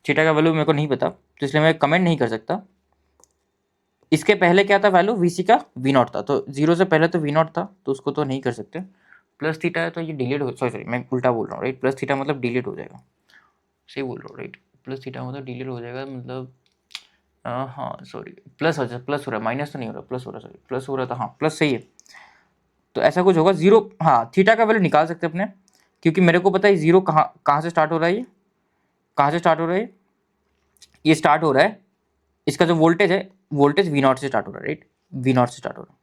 थीटा का वैल्यू मेरे को नहीं पता, तो इसलिए मैं कमेंट नहीं कर सकता। इसके पहले क्या था वैल्यू, वीसी का वी नॉट था, तो जीरो से पहले तो वी नॉट था, तो उसको तो नहीं कर सकते। प्लस थीटा है तो ये डिलीट हो, सॉरी मैं उल्टा बोल रहा हूँ, राइट। प्लस थीटा मतलब डिलीट हो जाएगा, सही बोल रहा हूँ, राइट। प्लस थीटा मतलब डिलीट हो जाएगा, मतलब हाँ सॉरी, प्लस हो जाए, प्लस हो रहा है, माइनस तो नहीं हो रहा, प्लस हो रहा है, सॉरी प्लस हो रहा था, हाँ प्लस सही है। तो ऐसा कुछ होगा जीरो, हाँ थीटा का वैल्यू निकाल सकते हैं अपने, क्योंकि मेरे को पता है जीरो कहाँ कहाँ से स्टार्ट हो रहा है, ये कहाँ से स्टार्ट हो रहा है, ये स्टार्ट हो रहा है, इसका जो वोल्टेज है, वोल्टेज वी नॉट से स्टार्ट हो रहा है, राइट, वी नॉट से स्टार्ट हो रहा है,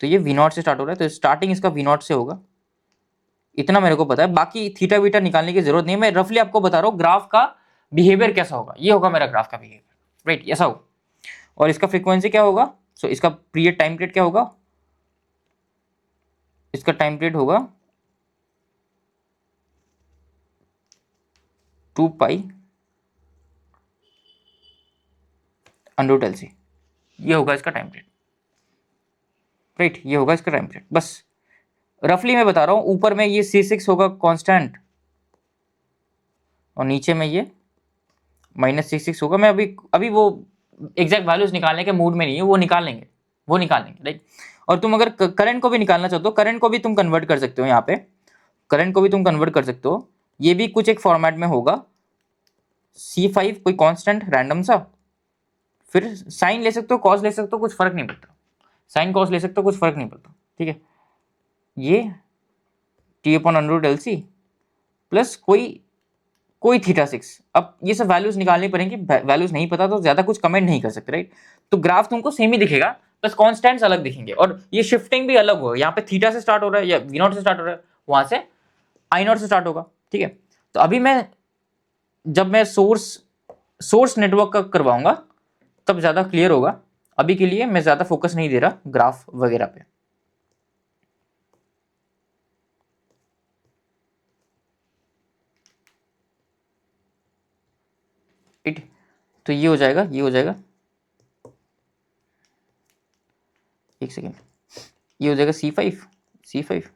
तो ये वी नॉट से स्टार्ट हो रहा है, तो स्टार्टिंग इसका वी नॉट से होगा, इतना मेरे को पता है। बाकी थीटा वीटा निकालने की जरूरत नहीं है, मैं रफली आपको बता रहा हूँ ग्राफ का बिहेवियर कैसा होगा, ये होगा मेरा ग्राफ का बिहेवियर, राइट, ऐसा होगा। और इसका फ्रीक्वेंसी क्या होगा, सो इसका पीरियड टाइम पीरियड क्या होगा, इसका टाइम पीरियड होगा 2 पाई अंडर एल सी, ये होगा इसका टाइम पीरियड, राइट, ये होगा इसका टाइम पीरियड। बस रफली मैं बता रहा हूँ, ऊपर में ये C6 होगा कांस्टेंट, और नीचे में ये -C6 होगा। मैं अभी अभी वो एग्जैक्ट वैल्यूज निकालने के मूड में नहीं है, वो निकाल लेंगे, वो निकाल लेंगे, राइट। और तुम अगर करंट को भी निकालना चाहते हो, करंट को भी तुम कन्वर्ट कर सकते हो, यहाँ पे करंट को भी तुम कन्वर्ट कर सकते हो, ये भी कुछ एक फॉर्मेट में होगा, C5 कोई कांस्टेंट रैंडम सा, फिर साइन ले सकते हो, कॉस ले सकते हो, कुछ फर्क नहीं पड़ता, साइन कॉस ले सकते हो, कुछ फर्क नहीं पड़ता, ठीक है। ये T/√LC प्लस कोई कोई θ6। अब ये सब वैल्यूज निकालनी पड़ेंगी, वैल्यूज नहीं पता तो ज्यादा कुछ कमेंट नहीं कर सकते, राइट। तो ग्राफ तुमको सेम ही दिखेगा, बस कॉन्स्टेंट्स अलग दिखेंगे, और ये शिफ्टिंग भी अलग होगा, यहाँ पे थीटा से स्टार्ट हो रहा है या वी नॉट से स्टार्ट हो रहा है, वहां से आई नॉट से स्टार्ट होगा, ठीक है। तो अभी मैं जब मैं सोर्स नेटवर्क का करवाऊंगा तब ज्यादा क्लियर होगा, अभी के लिए मैं ज्यादा फोकस नहीं दे रहा ग्राफ वगैरह पे। ठीक, तो ये हो जाएगा, ये हो जाएगा, एक सेकेंड, ये हो जाएगा C5, C5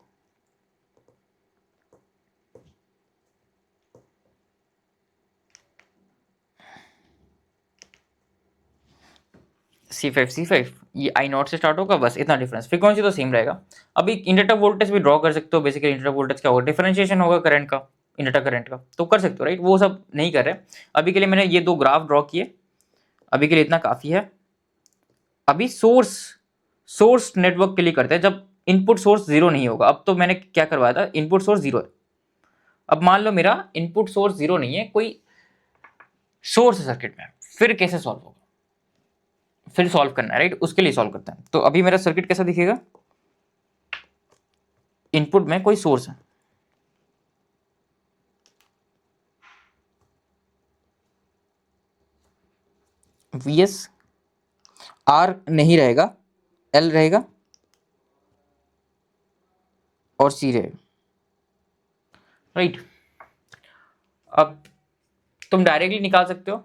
C5 ये आई नॉट से स्टार्ट होगा, बस इतना डिफरेंस, फ्रीक्वेंसी तो सेम रहेगा। अभी इंडक्टर वोल्टेज भी ड्रॉ कर सकते हो, बेसिकली इंडक्टर वोल्टेज क्या होगा, डिफरेंशिएशन होगा करंट का, इंडक्टर करंट का, तो कर सकते हो, राइट। वो सब नहीं कर रहे अभी के लिए, मैंने ये दो ग्राफ ड्रॉ किए, अभी के लिए इतना काफी है। अभी सोर्स नेटवर्क के लिए करते हैं, जब इनपुट सोर्स जीरो नहीं होगा। अब तो मैंने क्या करवाया था, इनपुट सोर्स जीरो है, अब मान लो मेरा इनपुट सोर्स जीरो नहीं है, कोई सोर्स सर्किट में, फिर कैसे सॉल्व होगा, फिर सॉल्व करना है, राइट, उसके लिए सॉल्व करते हैं। तो अभी मेरा सर्किट कैसा दिखेगा, इनपुट में कोई सोर्स है, Vs R नहीं रहेगा, L रहेगा और C रहेगा, राइट। अब तुम डायरेक्टली निकाल सकते हो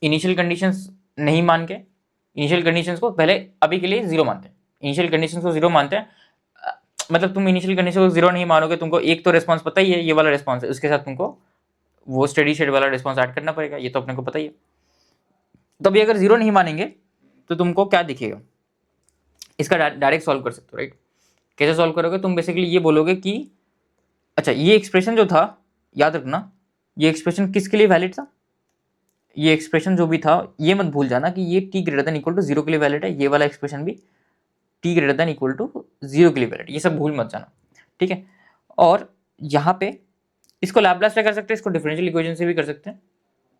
इनिशियल कंडीशंस नहीं मान के, इनिशियल कंडीशंस को पहले अभी के लिए जीरो मानते हैं, इनिशियल कंडीशंस को जीरो मानते हैं। मतलब तुम इनिशियल कंडीशन को जीरो नहीं मानोगे, तुमको एक तो रिस्पांस पता ही है, ये वाला रिस्पांस है, उसके साथ तुमको वो स्टेडी स्टेट वाला रिस्पांस ऐड करना पड़ेगा, ये तो अपने को पता ही है। तो अभी अगर जीरो नहीं मानेंगे तो तुमको क्या दिखेगा, इसका डायरेक्ट सॉल्व कर सकते हो, राइट। कैसे सॉल्व करोगे, तुम बेसिकली ये बोलोगे कि अच्छा ये एक्सप्रेशन जो था, याद रखना ये एक्सप्रेशन किसके लिए वैलिड था, ये एक्सप्रेशन जो भी था ये मत भूल जाना कि ये t greater than equal to zero के लिए वैलिड है, ये वाला एक्सप्रेशन भी t greater than equal to zero के लिए वैलिड, ये सब भूल मत जाना, ठीक है। और यहाँ पे इसको लैप्लास से कर सकते हैं, इसको डिफरेंशियल इक्वेशन से भी कर सकते हैं,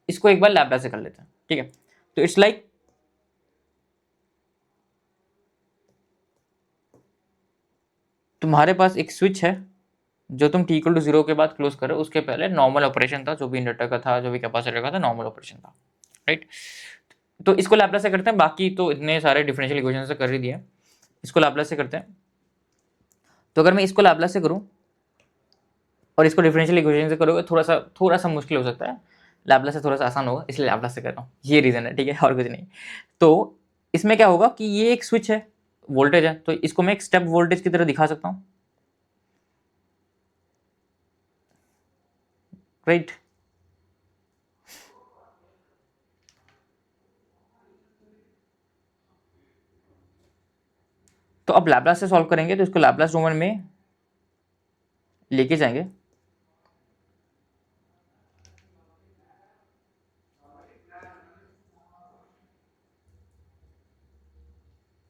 इसको एक बार लैप्लास से कर लेते हैं, ठीक है। तो इट्स लाइक तुम्हारे पास एक स्विच है जो तुम t इक्वल टू जीरो के बाद क्लोज करो, उसके पहले नॉर्मल ऑपरेशन था, जो भी इंडक्टर का था, जो भी कैपेसिटर का था, नॉर्मल ऑपरेशन था, राइट। तो इसको लैप्लास से करते हैं, बाकी तो इतने सारे डिफरेंशियल इक्वेशन से कर ही दिए, इसको लैप्लास से करते हैं। तो अगर मैं इसको लैप्लास से करूं और इसको डिफरेंशियल इक्वेशन से करोगे, थोड़ा सा मुश्किल हो सकता है, लैप्लास से थोड़ा सा आसान होगा, इसलिए लैप्लास से कर रहा हूँ, ये रीजन है, ठीक है, और कुछ नहीं। तो इसमें क्या होगा कि ये एक स्विच है, वोल्टेज है, तो इसको मैं एक स्टेप वोल्टेज की तरह दिखा सकता हूँ, राइट। तो अब लैपलास से सॉल्व करेंगे तो इसको लैपलास डोमेन में लेके जाएंगे।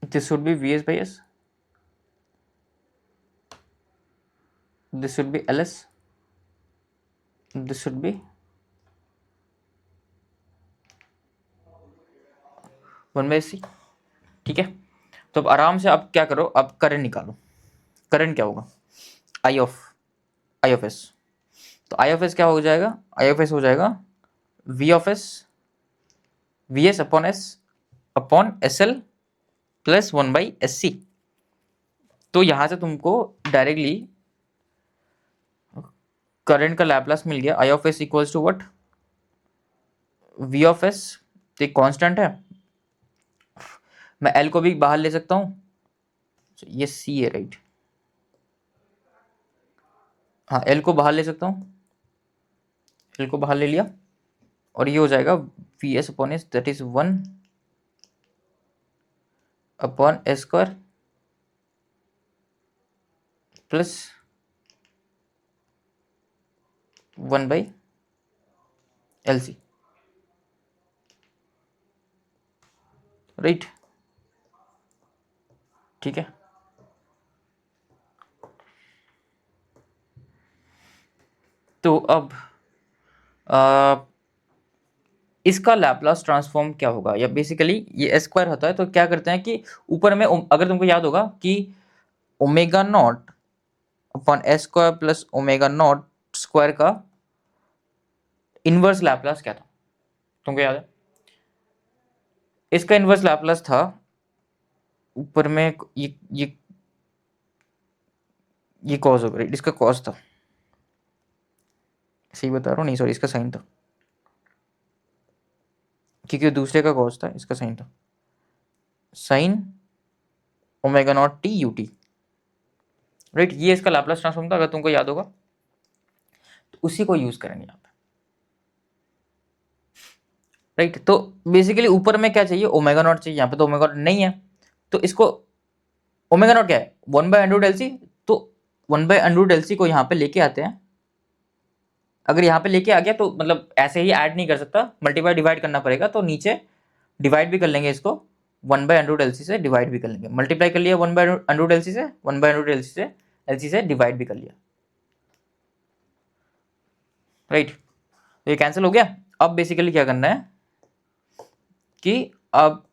This should B we S by S, this should B L S, this should B 1/c। ठीक है, तो अब आराम से अब क्या करो, अब करंट निकालो। करंट क्या होगा, आई ऑफ एस। तो आई ऑफ एस क्या हो जाएगा, आई ऑफ एस हो जाएगा V of S, V S upon S upon S L plus 1/SC। तो यहां से तुमको डायरेक्टली करंट का लैपलास मिल गया। I of S equals to what, V of S, तो एक कांस्टेंट है, मैं एल को भी बाहर ले सकता हूं, ये सी है राइट, हाँ एल को बाहर ले सकता हूं, एल को बाहर ले लिया, और ये हो जाएगा V S upon S, that is 1 upon S square plus 1/LC, right. ठीक है, तो अब इसका लैपलास ट्रांसफॉर्म क्या होगा, या बेसिकली ये एस स्क्वायर होता है, तो क्या करते हैं कि ऊपर में अगर तुमको याद होगा कि omega naught upon S square plus omega naught square का इनवर्स लैपलास क्या था, तुमको याद है? इसका इनवर्स लैपलास था ऊपर में ये कॉस होगा, इसका कॉस था, सही बता रहा हूँ, नहीं सॉरी इसका साइन था, क्योंकि दूसरे का कॉस था, इसका साइन था, sign omega naught T U T, right. ये इसका लैपलास ट्रांसफॉर्म था, अगर तुमको याद होगा, तो उसी को यूज करेंगे यहाँ पे, राइट। तो बेसिकली ऊपर में क्या चाहिए, ओमेगा नॉट चाहिए, यहाँ पे तो ओमेगा नॉट नहीं है, तो इसको ओमेगा नॉट क्या है, 1/√LC, तो 1/√LC को यहाँ पे लेके आते हैं। अगर यहाँ पे लेके आ गया तो मतलब ऐसे ही ऐड नहीं कर सकता, मल्टीप्लाई डिवाइड करना पड़ेगा, तो नीचे डिवाइड भी कर लेंगे इसको, 1/√LC से डिवाइड भी कर लेंगे, मल्टीप्लाई कर लिया 1/√LC से, 1/√LC से LC से डिवाइड भी कर लिया, राइट। तो ये कैंसिल हो गया। अब बेसिकली क्या करना है कि अब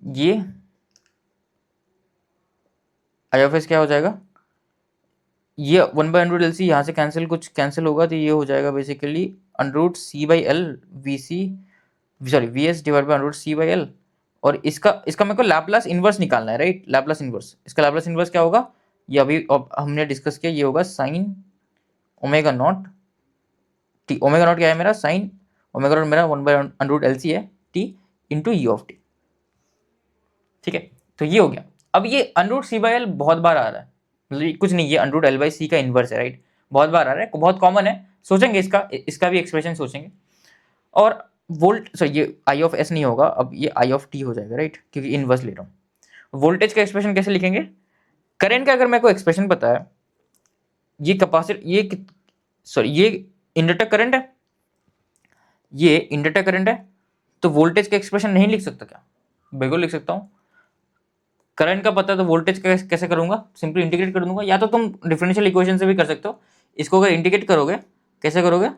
ये आई ऑफ एस क्या हो जाएगा, ये 1/√LC यहाँ से कैंसिल, कुछ कैंसिल होगा, तो ये हो जाएगा basically √C/L VC, sorry VS divide by √C/L, और इसका मेरे को लैपलास इनवर्स निकालना है, राइट। लैपलास इनवर्स, इसका लैपलास इनवर्स क्या होगा, ये अभी अब हमने डिस्कस किया, ये होगा sign omega naught T, omega naught क्या है मेरा, साइन ओमेगा नॉट मेरा 1/√LC है T into U of T, ठीक है। तो ये हो गया। अब ये √C/L बहुत बार आ रहा है, मतलब कुछ नहीं, ये √L/C का इनवर्स है, राइट, बहुत बार आ रहा है, बहुत कॉमन है, सोचेंगे इसका भी एक्सप्रेशन सोचेंगे। और वोल्ट, सॉरी ये आई ऑफ एस नहीं होगा, अब ये आई ऑफ टी हो जाएगा, राइट, क्योंकि इनवर्स ले रहा हूँ। वोल्टेज का एक्सप्रेशन कैसे लिखेंगे, करंट का अगर मेरे को एक्सप्रेशन पता है, ये कैपेसिटर, ये सॉरी ये इंडक्टर करंट है, ये इंडक्टर करंट है, तो वोल्टेज का एक्सप्रेशन नहीं लिख सकता क्या, बिल्कुल लिख सकता हूँ। करंट का पता है तो वोल्टेज का कैसे करूंगा, सिंपली इंटीग्रेट कर दूंगा, या तो तुम डिफरेंशियल इक्वेशन से भी कर सकते हो। इसको अगर इंटीग्रेट करोगे, कैसे करोगे,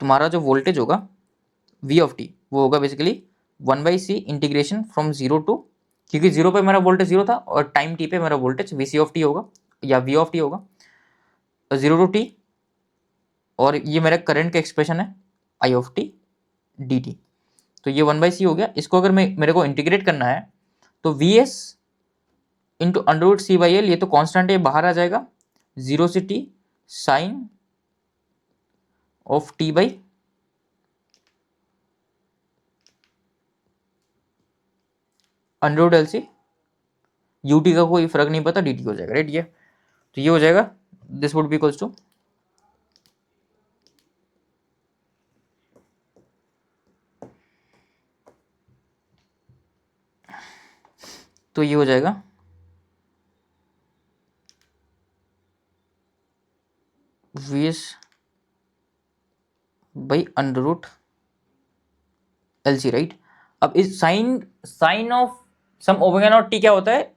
तुम्हारा जो वोल्टेज होगा वी ऑफ टी, वो होगा basically 1/C integration from zero to, क्योंकि जीरो पे मेरा वोल्टेज जीरो था, और टाइम टी पे मेरा वोल्टेज VC ऑफ टी होगा या V ऑफ टी होगा, जीरो टू टी, और ये मेरा करंट का एक्सप्रेशन है आई ऑफ टी डी टी। तो ये 1/C हो गया। इसको अगर मेरे को इंटीग्रेट करना है, तो VS इंटू √C/L, ये तो कांस्टेंट है, बाहर आ जाएगा, जीरो से T sine of T by √LC, UT का कोई फर्क नहीं पता, dt हो जाएगा, राइट। ये तो ये हो जाएगा, this would be equals to, तो ये हो जाएगा V S by under root L C, right. अब इस sine of some omega naught T क्या होता है?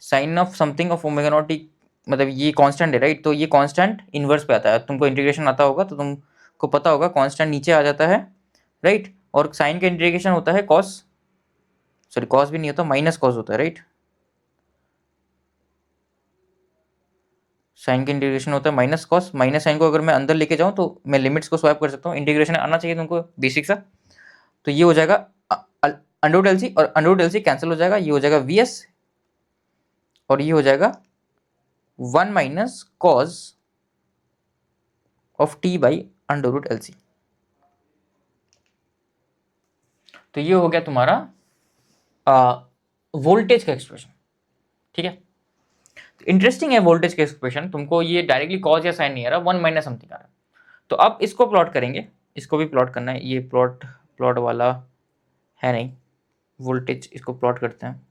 Sine of something of omega naught T मतलब ये कांस्टेंट है, राइट। तो ये कांस्टेंट इनवर्स पे आता है। तुमको इंटीग्रेशन आता होगा तो तुमको पता होगा कांस्टेंट नीचे आ जाता है, राइट। और साइन का इंटीग्रेशन होता है कॉस, सॉरी कॉस भी नहीं होता, माइनस कॉस होता है, राइट। साइन का इंटीग्रेशन होता है माइनस कॉस। माइनस साइन को अगर मैं अंदर लेके जाऊं तो मैं लिमिट्स को स्वैप कर सकता हूँ। इंटीग्रेशन आना चाहिए तुमको बेसिक सा। तो ये हो जाएगा अंडर रूट एल सी, और under root L C cancel हो जाएगा, ये हो जाएगा वी एस, और ये हो जाएगा 1 minus cos of T by under root L C. तो ये हो गया तुम्हारा वोल्टेज का एक्सप्रेशन, ठीक है। इंटरेस्टिंग है वोल्टेज का एक्सप्रेशन, तुमको ये डायरेक्टली कॉज या साइन नहीं आ रहा, 1 माइनस समथिंग आ रहा है। तो अब इसको प्लॉट करेंगे, इसको भी प्लॉट करना है। ये प्लॉट वाला है नहीं, वोल्टेज इसको प्लॉट करते हैं।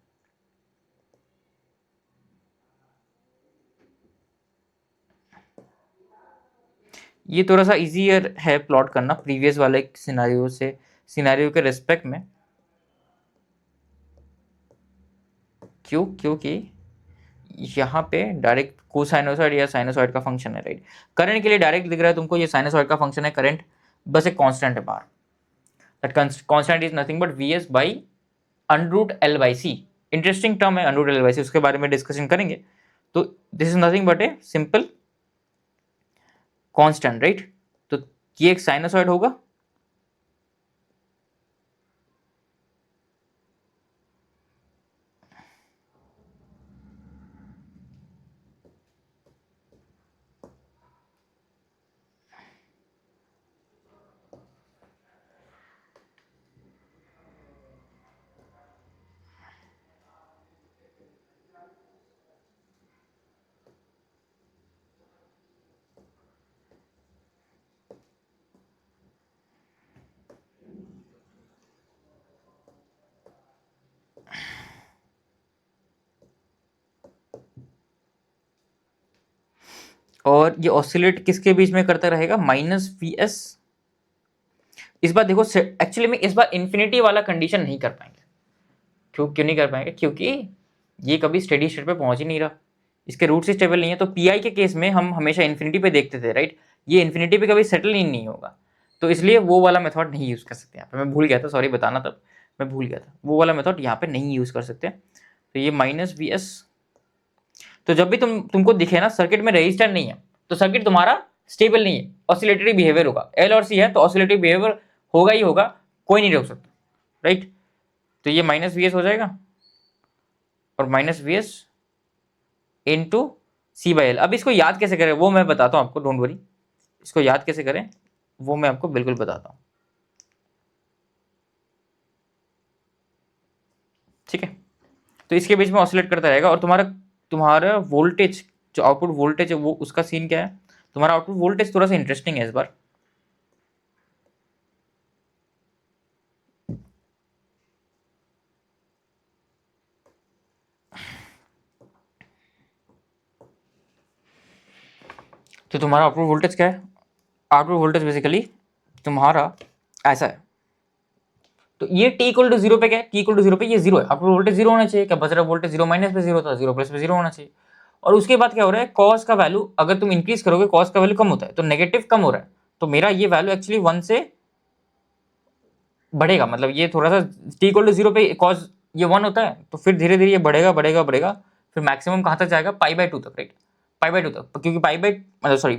ये थोड़ा सा इजियर है प्लॉट करना प्रीवियस वाले सिनेरियो के रिस्पेक्ट में। क्योंकि यहाँ पे डायरेक्ट कोसाइनोसॉइड या साइनोसॉइड का फंक्शन है, राइट। करंट के लिए डायरेक्ट दिख रहा है तुमको, ये साइनोसॉइड का फंक्शन है करंट, बस एक कांस्टेंट है बाहर। That constant is nothing but V S by under root L by C. Interesting term है under root L by C, उसके बारे में डिस्कशन करेंगे। तो this is nothing but a simple constant, right. तो ये एक साइनोसॉइड होगा, और ये ऑसिलेट किसके बीच में करता रहेगा? Minus V S. इस बार देखो एक्चुअली में इस बार इन्फिनिटी वाला कंडीशन नहीं कर पाएंगे। क्यों नहीं कर पाएंगे? क्योंकि ये कभी स्टेडी स्टेट पे पहुंच ही नहीं रहा, इसके रूट से स्टेबल नहीं है। तो पीआई के केस में हम हमेशा इन्फिनिटी पे देखते थे, राइट। ये इन्फिनिटी पे कभी सेटल ही नहीं होगा, तो इसलिए वो वाला मेथड नहीं यूज कर सकते। यहाँ पे मैं भूल गया था, सॉरी बताना, तब मैं भूल गया था, वो वाला मेथड यहाँ पे नहीं यूज कर सकते। तो ये माइनस वी एस। तो जब भी तुमको दिखे ना सर्किट में रेजिस्टेंस नहीं है, तो सर्किट तुम्हारा स्टेबल नहीं है, ऑसिलेटरी बिहेवियर होगा। एल और सी है तो ऑसिलेटरी बिहेवियर होगा ही होगा, कोई नहीं रोक सकता, राइट। तो ये माइनस वी एस हो जाएगा और minus V S into C by L. अब इसको याद कैसे करें वो मैं बताता हूँ आपको, डोंट वरी। इसको याद कैसे करें वो मैं आपको बिल्कुल बताता हूँ, ठीक है। तो इसके बीच में ऑसिलेट करता रहेगा, और तुम्हारा वोल्टेज, जो आउटपुट वोल्टेज है वो उसका सीन क्या है? तुम्हारा आउटपुट वोल्टेज थोड़ा सा इंटरेस्टिंग है इस बार। तो तुम्हारा आउटपुट वोल्टेज क्या है? आउटपुट वोल्टेज बेसिकली तुम्हारा ऐसा है। तो ये टी इक्वल टू जीरो पे क्या है? टी इक्वल टू जीरो पे ये जीरो है, आउटपुट वोल्टेज जीरो होना चाहिए। क्या बच रहा है? वोल्टेज जीरो माइनस पे जीरो था, जीरो प्लस पे जीरो होना चाहिए। और उसके बाद क्या हो रहा है? कॉस का वैल्यू अगर तुम इंक्रीज करोगे कॉस का वैल्यू कम होता है, तो नेगेटिव कम हो रहा है। तो मेरा ये वैल्यू एक्चुअली 1 से बढ़ेगा, मतलब ये थोड़ा सा टी इक्वल टू जीरो पे कॉस ये 1 होता है, तो फिर धीरे धीरे ये बढ़ेगा बढ़ेगा बढ़ेगा, फिर मैक्सिमम कहाँ तक जाएगा? पाई बाई 2 तक, राइट। पाई बाई 2 तक, क्योंकि पाई बाई मतलब sorry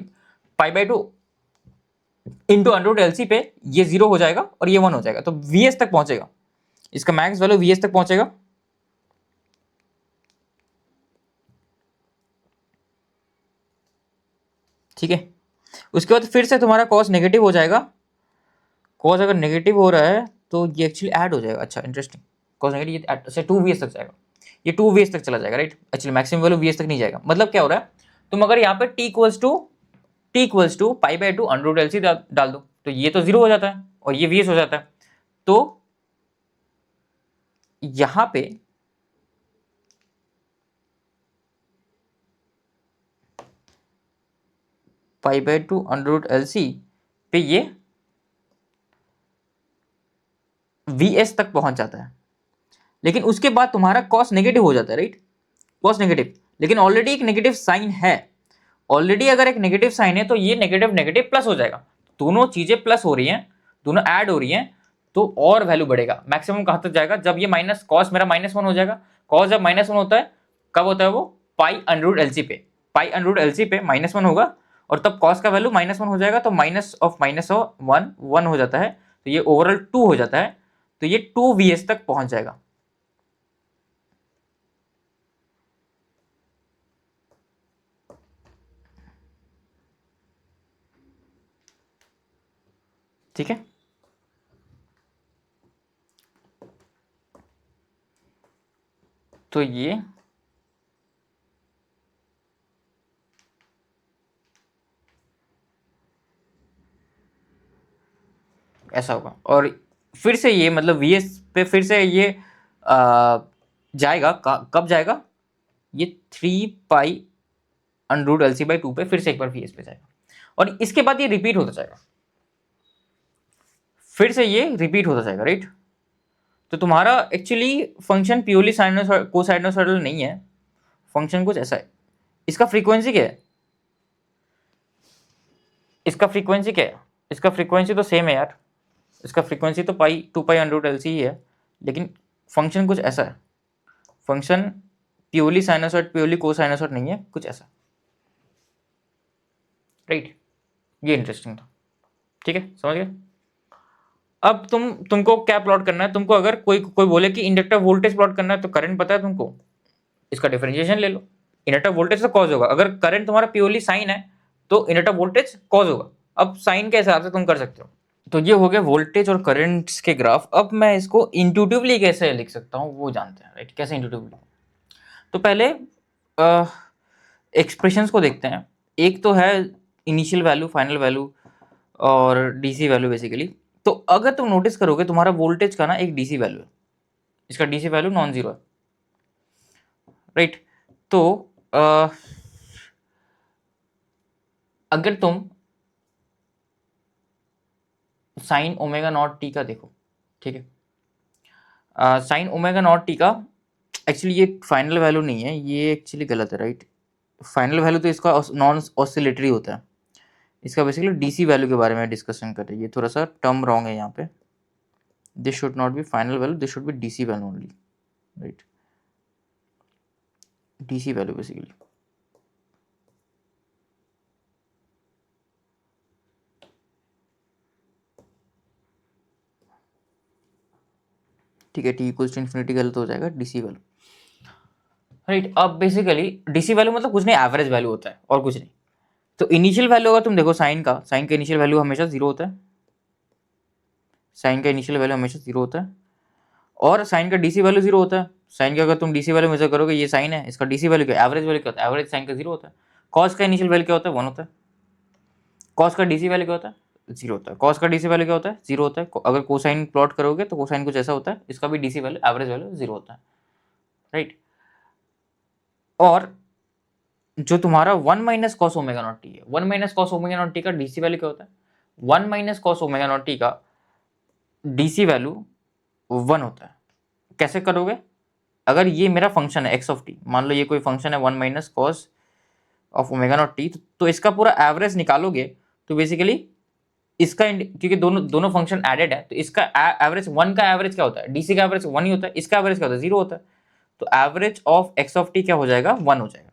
pi by 2 into under root LC पे ये जीरो हो जाएगा और ये 1 हो जाएगा, तो वीएस तक पहुंचेगा, इसका मैक्स वैल्यू वीएस तक पहुंचेगा। ठीक है, उसके बाद फिर से तुम्हारा कॉस नेगेटिव हो जाएगा। कॉस अगर नेगेटिव हो रहा है तो ये एक्चुअली ऐड हो जाएगा। अच्छा इंटरेस्टिंग, कॉस नेगेटिव से 2vs तक जाएगा, ये 2vs तक चला जाएगा, right. Actually maximum value vs तक नहीं जाएगा। मतलब क्या हो रहा है? तुम अगर यहाँ पे t equals to pi by 2 under root LC डाल दो, तो ये तो जीरो हो जाता है और ये vs हो जाता है। तो यहां पे π/2 अंडर रूट एल सी पे ये Vs तक पहुंच जाता है, लेकिन उसके बाद तुम्हारा कॉस नेगेटिव हो जाता है, राइट, कॉस नेगेटिव, लेकिन ऑलरेडी एक नेगेटिव साइन है। ऑलरेडी अगर एक नेगेटिव साइन है तो ये नेगेटिव नेगेटिव प्लस हो जाएगा, दोनों चीजें प्लस हो रही हैं, दोनों ऐड हो रही हैं, तो और वैल्यू बढ़ेगा। मैक्सिमम कहां तक जाएगा, जब ये माइनस कॉस मेरा -1 हो जाएगा। कॉस जब -1 होता है, कब होता है वो, pi under root L C पे, pi under root L C पे -1 होगा, और तब कॉस का वैल्यू -1 हो जाएगा, तो माइनस ऑफ -1 1 हो जाता है, तो ये ओवरऑल 2 हो जाता है, तो ये 2 Vs तक पहुंच जाएगा। ठीक है, तो ये ऐसा होगा, और फिर से ये मतलब Vs पे फिर से ये जाएगा, कब जाएगा, ये 3 pi under root L C by 2 पे फिर से एक बार Vs पे जाएगा, और इसके बाद ये रिपीट होता जाएगा, फिर से ये रिपीट होता जाएगा, राइट। तो तुम्हारा एक्चुअली फंक्शन प्योरली कोसाइनोसॉइडल नहीं है, फंक्शन कुछ ऐसा है। इसका फ्रीक्वेंसी क्या है, इसका फ्रीक्वेंसी क्या है, इसका फ्रीक्वेंसी तो सेम है यार, इसका फ्रीक्वेंसी तो 2 pi under root L C ही है, लेकिन फंक्शन कुछ ऐसा है, function purely sinusoid purely cosinusoid नहीं है, कुछ ऐसा, राइट। ये इंटरेस्टिंग था, ठीक है, समझ गए। अब तुमको क्या प्लॉट करना है, तुमको अगर कोई कोई बोले कि इंडक्टर वोल्टेज प्लॉट करना है, तो करंट पता है तुमको, इसका डिफरेंशिएशन ले लो। इंडक्टर वोल्टेज तो कॉज होगा, अगर करंट तुम्हारा प्योरली साइन है तो इंडक्टर वोल्टेज कॉज होगा। अब साइन के हिसाब से तुम कर सकते हो। तो ये हो गया वोल्टेज और करंट्स के ग्राफ। अब मैं इसको इंट्यूटिवली कैसे लिख सकता हूँ वो जानते हैं, राइट, कैसे इंट्यूटिवली। तो पहले एक्सप्रेशंस को देखते हैं। एक तो है इनिशियल वैल्यू, फाइनल वैल्यू और डीसी वैल्यू बेसिकली। तो अगर तुम नोटिस करोगे तुम्हारा वोल्टेज का ना एक डीसी वैल्यू है, इसका डीसी वैल्यू नॉन जीरो है, राइट। तो अगर तुम साइन ओमेगा नॉट टी का देखो, ठीक है, साइन ओमेगा नॉट टी का एक्चुअली ये फाइनल वैल्यू नहीं है, ये एक्चुअली गलत है, राइट। फाइनल वैल्यू तो इसका नॉन ऑसिलेटरी होता है, इसका बेसिकली डीसी वैल्यू के बारे में डिस्कशन कर रहे हैं। ये थोड़ा सा टर्म रॉन्ग है यहाँ पे, this should not be final value, this should B DC value only, right, DC value basically. ठीक है, टी इक्वल्स टू इन्फिनिटी गलत हो जाएगा, डीसी वैल्यू, राइट। अब बेसिकली डीसी वैल्यू मतलब कुछ नहीं, एवरेज वैल्यू होता है और कुछ नहीं। तो इनिशियल वैल्यू अगर तुम देखो साइन का, साइन का इनिशियल वैल्यू हमेशा जीरो होता है, साइन का इनिशियल वैल्यू हमेशा जीरो होता है, और साइन का डीसी वैल्यू जीरो होता है। साइन का अगर तुम डीसी वैल्यू मेजर करोगे, ये साइन है, इसका डीसी वैल्यू क्या, एवरेज वैल्यू क्या होता है, एवरेज साइन का जीरो होता है। कॉस का इनिशियल वैल्यू क्या होता है, 1 होता है। कॉस का डीसी वैल्यू क्या होता है, जीरो होता है। कॉस का डीसी वैल्यू क्या होता है, जीरो होता है। अगर कोसाइन प्लॉट करोगे तो कोसाइन कुछ ऐसा होता है, इसका भी DC value average value zero होता है, राइट। और जो तुम्हारा 1 minus cos omega naught T है, 1 minus cos omega naught T का डीसी वैल्यू क्या होता है, 1 minus cos omega naught T का डीसी वैल्यू 1 होता है। कैसे करोगे, अगर ये मेरा फंक्शन है एक्स ऑफ टी, मान लो ये कोई फंक्शन है 1 minus cos of omega naught T, तो इसका पूरा एवरेज निकालोगे तो बेसिकली इसका क्योंकि दोनों दोनों फंक्शन एडेड है, तो इसका एवरेज 1 का एवरेज क्या होता है, डीसी का एवरेज 1 ही होता है, इसका एवरेज क्या होता है, 0 होता है। तो average of x of T क्या हो जाएगा, 1 हो जाएगा।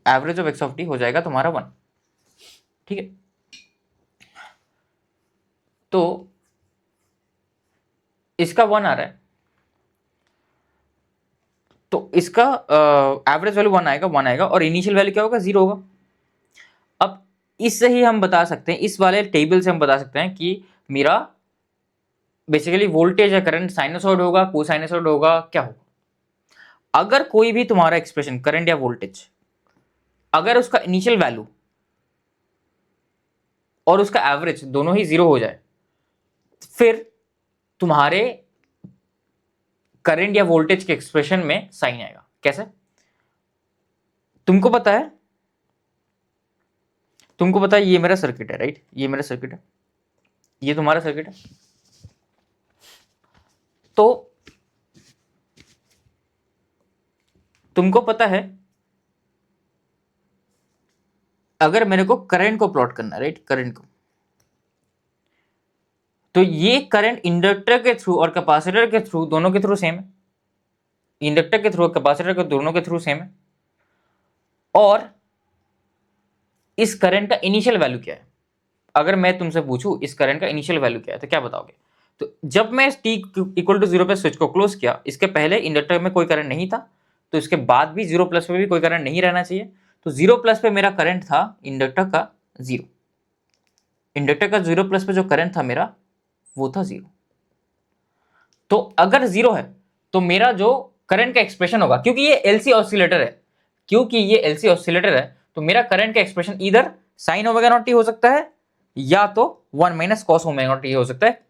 Average of x of T हो जाएगा तुम्हारा 1, ठीक है। तो इसका 1 आ रहा है, तो इसका एवरेज वैल्यू 1 आएगा, 1 आएगा, और इनिशियल वैल्यू क्या होगा, 0 होगा। अब इससे ही हम बता सकते हैं, इस वाले टेबल से हम बता सकते हैं कि मेरा बेसिकली वोल्टेज या करंट साइनोसॉइड होगा, कोसाइनोसॉइड होगा, क्या होगा। अगर कोई भी तुम्हारा एक्सप्रेशन करंट या वोल्टेज अगर उसका इनिशियल वैल्यू और उसका एवरेज दोनों ही 0 हो जाए, फिर तुम्हारे करंट या वोल्टेज के एक्सप्रेशन में साइन आएगा। कैसे? तुमको पता है, ये मेरा सर्किट है, राइट? ये मेरा सर्किट है, ये तुम्हारा सर्किट है। तो तुमको पता है, अगर मेरे को करंट को प्लॉट करना है, राइट, करंट को, तो ये करंट इंडक्टर के थ्रू और कैपेसिटर के थ्रू, दोनों के थ्रू सेम है। इंडक्टर के थ्रू और कैपेसिटर के दोनों के थ्रू सेम है। और इस करंट का इनिशियल वैल्यू क्या है? अगर मैं तुमसे पूछूं इस करंट का इनिशियल वैल्यू क्या है, तो क्या बताओगे? तो जब मैं t इक्वल टू 0 पे स्विच को क्लोज किया, इसके पहले इंडक्टर में कोई करंट नहीं था, तो इसके बाद भी 0 प्लस पे भी कोई करंट नहीं रहना चाहिए। तो 0 प्लस पे मेरा करंट था इंडक्टर का 0, इंडक्टर का 0 प्लस पे जो करंट था मेरा, वो था 0। तो अगर 0 है तो मेरा जो करंट का एक्सप्रेशन होगा, क्योंकि ये एलसी ऑसिलेटर है, तो मेरा करंट का एक्सप्रेशन इधर साइन ओमेगा नॉट टी हो सकता है, या तो 1 minus cos omega naught T हो सकता है।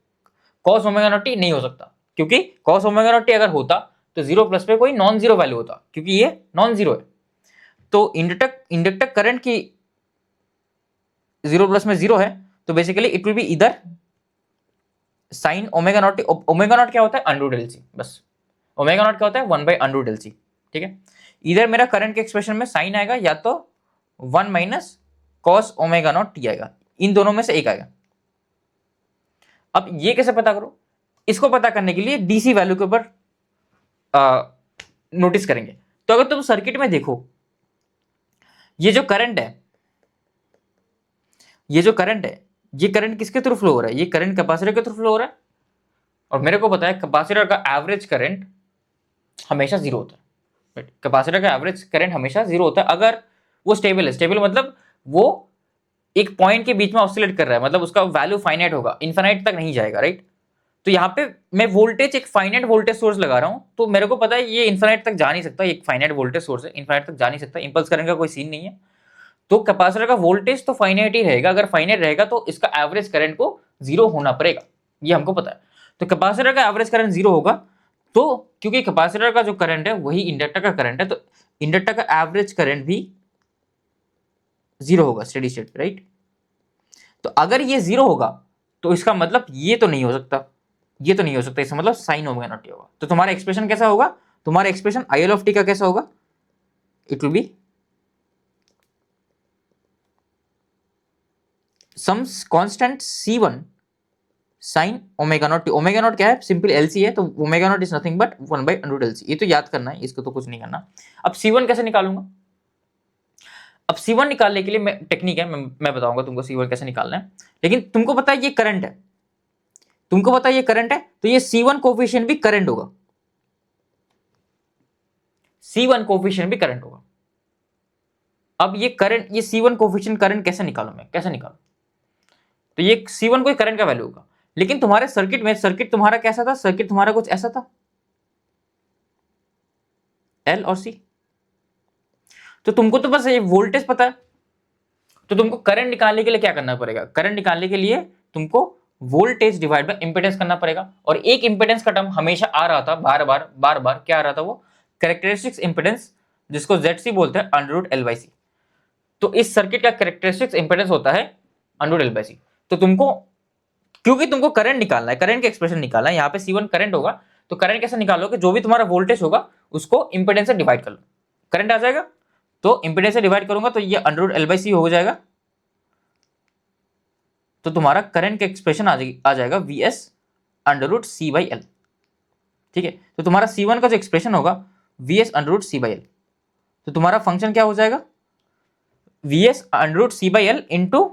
कॉस ओमेगा नॉट टी नहीं हो सकता, क्योंकि कॉस ओमेगा नॉट टी अगर होता तो 0 प्लस पे कोई नॉन जीरो वैल्यू होता, क्योंकि ये नॉन जीरो है। तो इंडक्टर करंट की 0 प्लस में 0 है, तो बेसिकली इट विल बी इधर sine omega naught T. Omega naught क्या होता है? Under root LC. बस ओमेगा नॉट क्या होता है? 1 बाई अंडर रूट एलसी। ठीक है, इधर मेरा करंट के एक्सप्रेशन में साइन आएगा, या तो 1 minus cos omega naught T आएगा, इन दोनों में से एक आएगा। अब ये कैसे पता करो? इसको पता करने के लिए डीसी वैल्यू के ऊपर नोटिस करेंगे। तो अगर तुम सर्किट में देखो, ये जो करंट है, ये करंट किसके थ्रू फ्लो हो रहा है? ये करंट कैपेसिटर के थ्रू फ्लो हो रहा है। और मेरे को पता है कैपेसिटर का एवरेज करंट हमेशा 0 होता है। कैपेसिटर का एवरेज करंट हमेशा 0 होता है अगर वो स्टेबल है। स्टेबल मतलब वो एक पॉइंट के बीच में ऑसिलेट कर रहा है, मतलब उसका वैल्यू फाइनाइट होगा, इनफाइनाइट तक नहीं जाएगा, राइट? तो यहाँ पे मैं वोल्टेज, एक फाइनाइट वोल्टेज सोर्स लगा रहा हूं, तो मेरे को पता है ये इनफाइनाइट तक जा नहीं सकता, एक फाइनाइट वोल्टेज सोर्स है, इनफाइनाइट तक जा नहीं सकता, इंपल्स करंट का कोई सीन नहीं है। तो कैपेसिटर का वोल्टेज तो फाइनाइट ही रहेगा। अगर फाइनाइट रहेगा तो इसका एवरेज करंट को 0 होना पड़ेगा, ये हमको पता है। तो कैपेसिटर का एवरेज करंट 0 होगा, तो क्योंकि कैपेसिटर का जो करंट है वही इंडक्टर का करंट है, तो इंडक्टर का एवरेज करंट भी 0 होगा स्टेडी स्टेट, राइट? तो अगर ये 0 होगा तो इसका मतलब ये तो नहीं हो सकता, इसका मतलब साइन ओमेगा नॉट टी होगा। तो तुम्हारा एक्सप्रेशन कैसा होगा? तुम्हारा एक्सप्रेशन IL ऑफ टी का कैसा होगा? It will be some constant C1 sine omega naught T. Omega naught क्या है? सिंपल एलसी है, तो omega naught is nothing but 1 by under root LC. ये तो याद करना है, इसको तो कुछ नहीं करना। अब C1 कैसे निकालूंगा? अब C1 निकालने के लिए मैं टेक्निक है, मैं बताऊंगा तुमको C1 कैसे निकालना है। लेकिन तुमको पता है ये करंट है, तो ये C1 कोफिशिएंट भी करंट होगा, अब ये करंट, ये C1 कोफिशिएंट करंट कैसे निकालूं मैं? तो ये C1 कोई करंट का वैल्यू होगा। लेकिन तुम्हारे सर्किट में, सर्किट तुम्हारा कैसा था? सर्किट तुम्हारा कुछ ऐसा था, L और C। तो तुमको तो बस ये वोल्टेज पता है, तो तुमको करंट निकालने के लिए क्या करना पड़ेगा? करंट निकालने के लिए तुमको वोल्टेज डिवाइड बाय इंपेडेंस करना पड़ेगा। और एक इंपेडेंस का टर्म हमेशा आ रहा था बार बार, क्या आ रहा था? वो कैरेक्टरिस्टिक्स इंपेडेंस, जिसको ZC बोलते हैं, अंडर रूट L/C। तो इस सर्किट का कैरेक्टरिस्टिक्स इंपेडेंस होता है अंडर रूट L/C। तो तुमको, क्योंकि तुमको करंट निकालना है, करंट का एक्सप्रेशन निकालना है, यहाँ पे C1 करंट होगा, तो करंट कैसे निकालोगे? जो भी तुम्हारा वोल्टेज होगा उसको इंपेडेंस से डिवाइड कर लो, करंट आ जाएगा। तो इंपेडेंस से डिवाइड करूंगा तो ये अंडर रूट L/C हो जाएगा, तो तुम्हारा करंट का एक्सप्रेशन आ जाएगा VS अंडर रूट C/L। ठीक है, तो तुम्हारा C1 का जो एक्सप्रेशन होगा VS अंडर रूट C/L, तो तुम्हारा फंक्शन क्या हो जाएगा? VS under root C/L into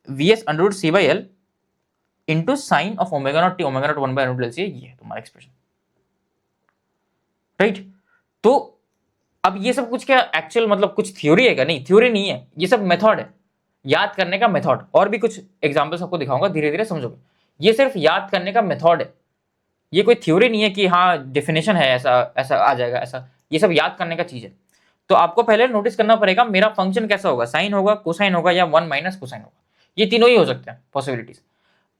VS under root C/L into sine of omega naught T, omega naught 1 by under root L/C। ये है तुम्हारा एक्सप्रेशन, राइट? तो अब ये सब कुछ क्या एक्चुअल मतलब कुछ थ्योरी है क्या? नहीं, थ्योरी नहीं है, ये सब मेथड है, याद करने का मेथड। और भी कुछ एग्जांपल्स आपको दिखाऊंगा, धीरे धीरे समझोगे। ये सिर्फ याद करने का मेथड है, ये कोई थ्योरी नहीं है कि हाँ डेफिनेशन है ऐसा ऐसा आ जाएगा ऐसा, ये सब याद करने का चीज है। तो आपको पहले नोटिस करना पड़ेगा मेरा फंक्शन कैसा होगा, साइन होगा, कोसाइन होगा या 1 माइनस कोसाइन होगा, ये तीनों ही हो सकते हैं पॉसिबिलिटीज।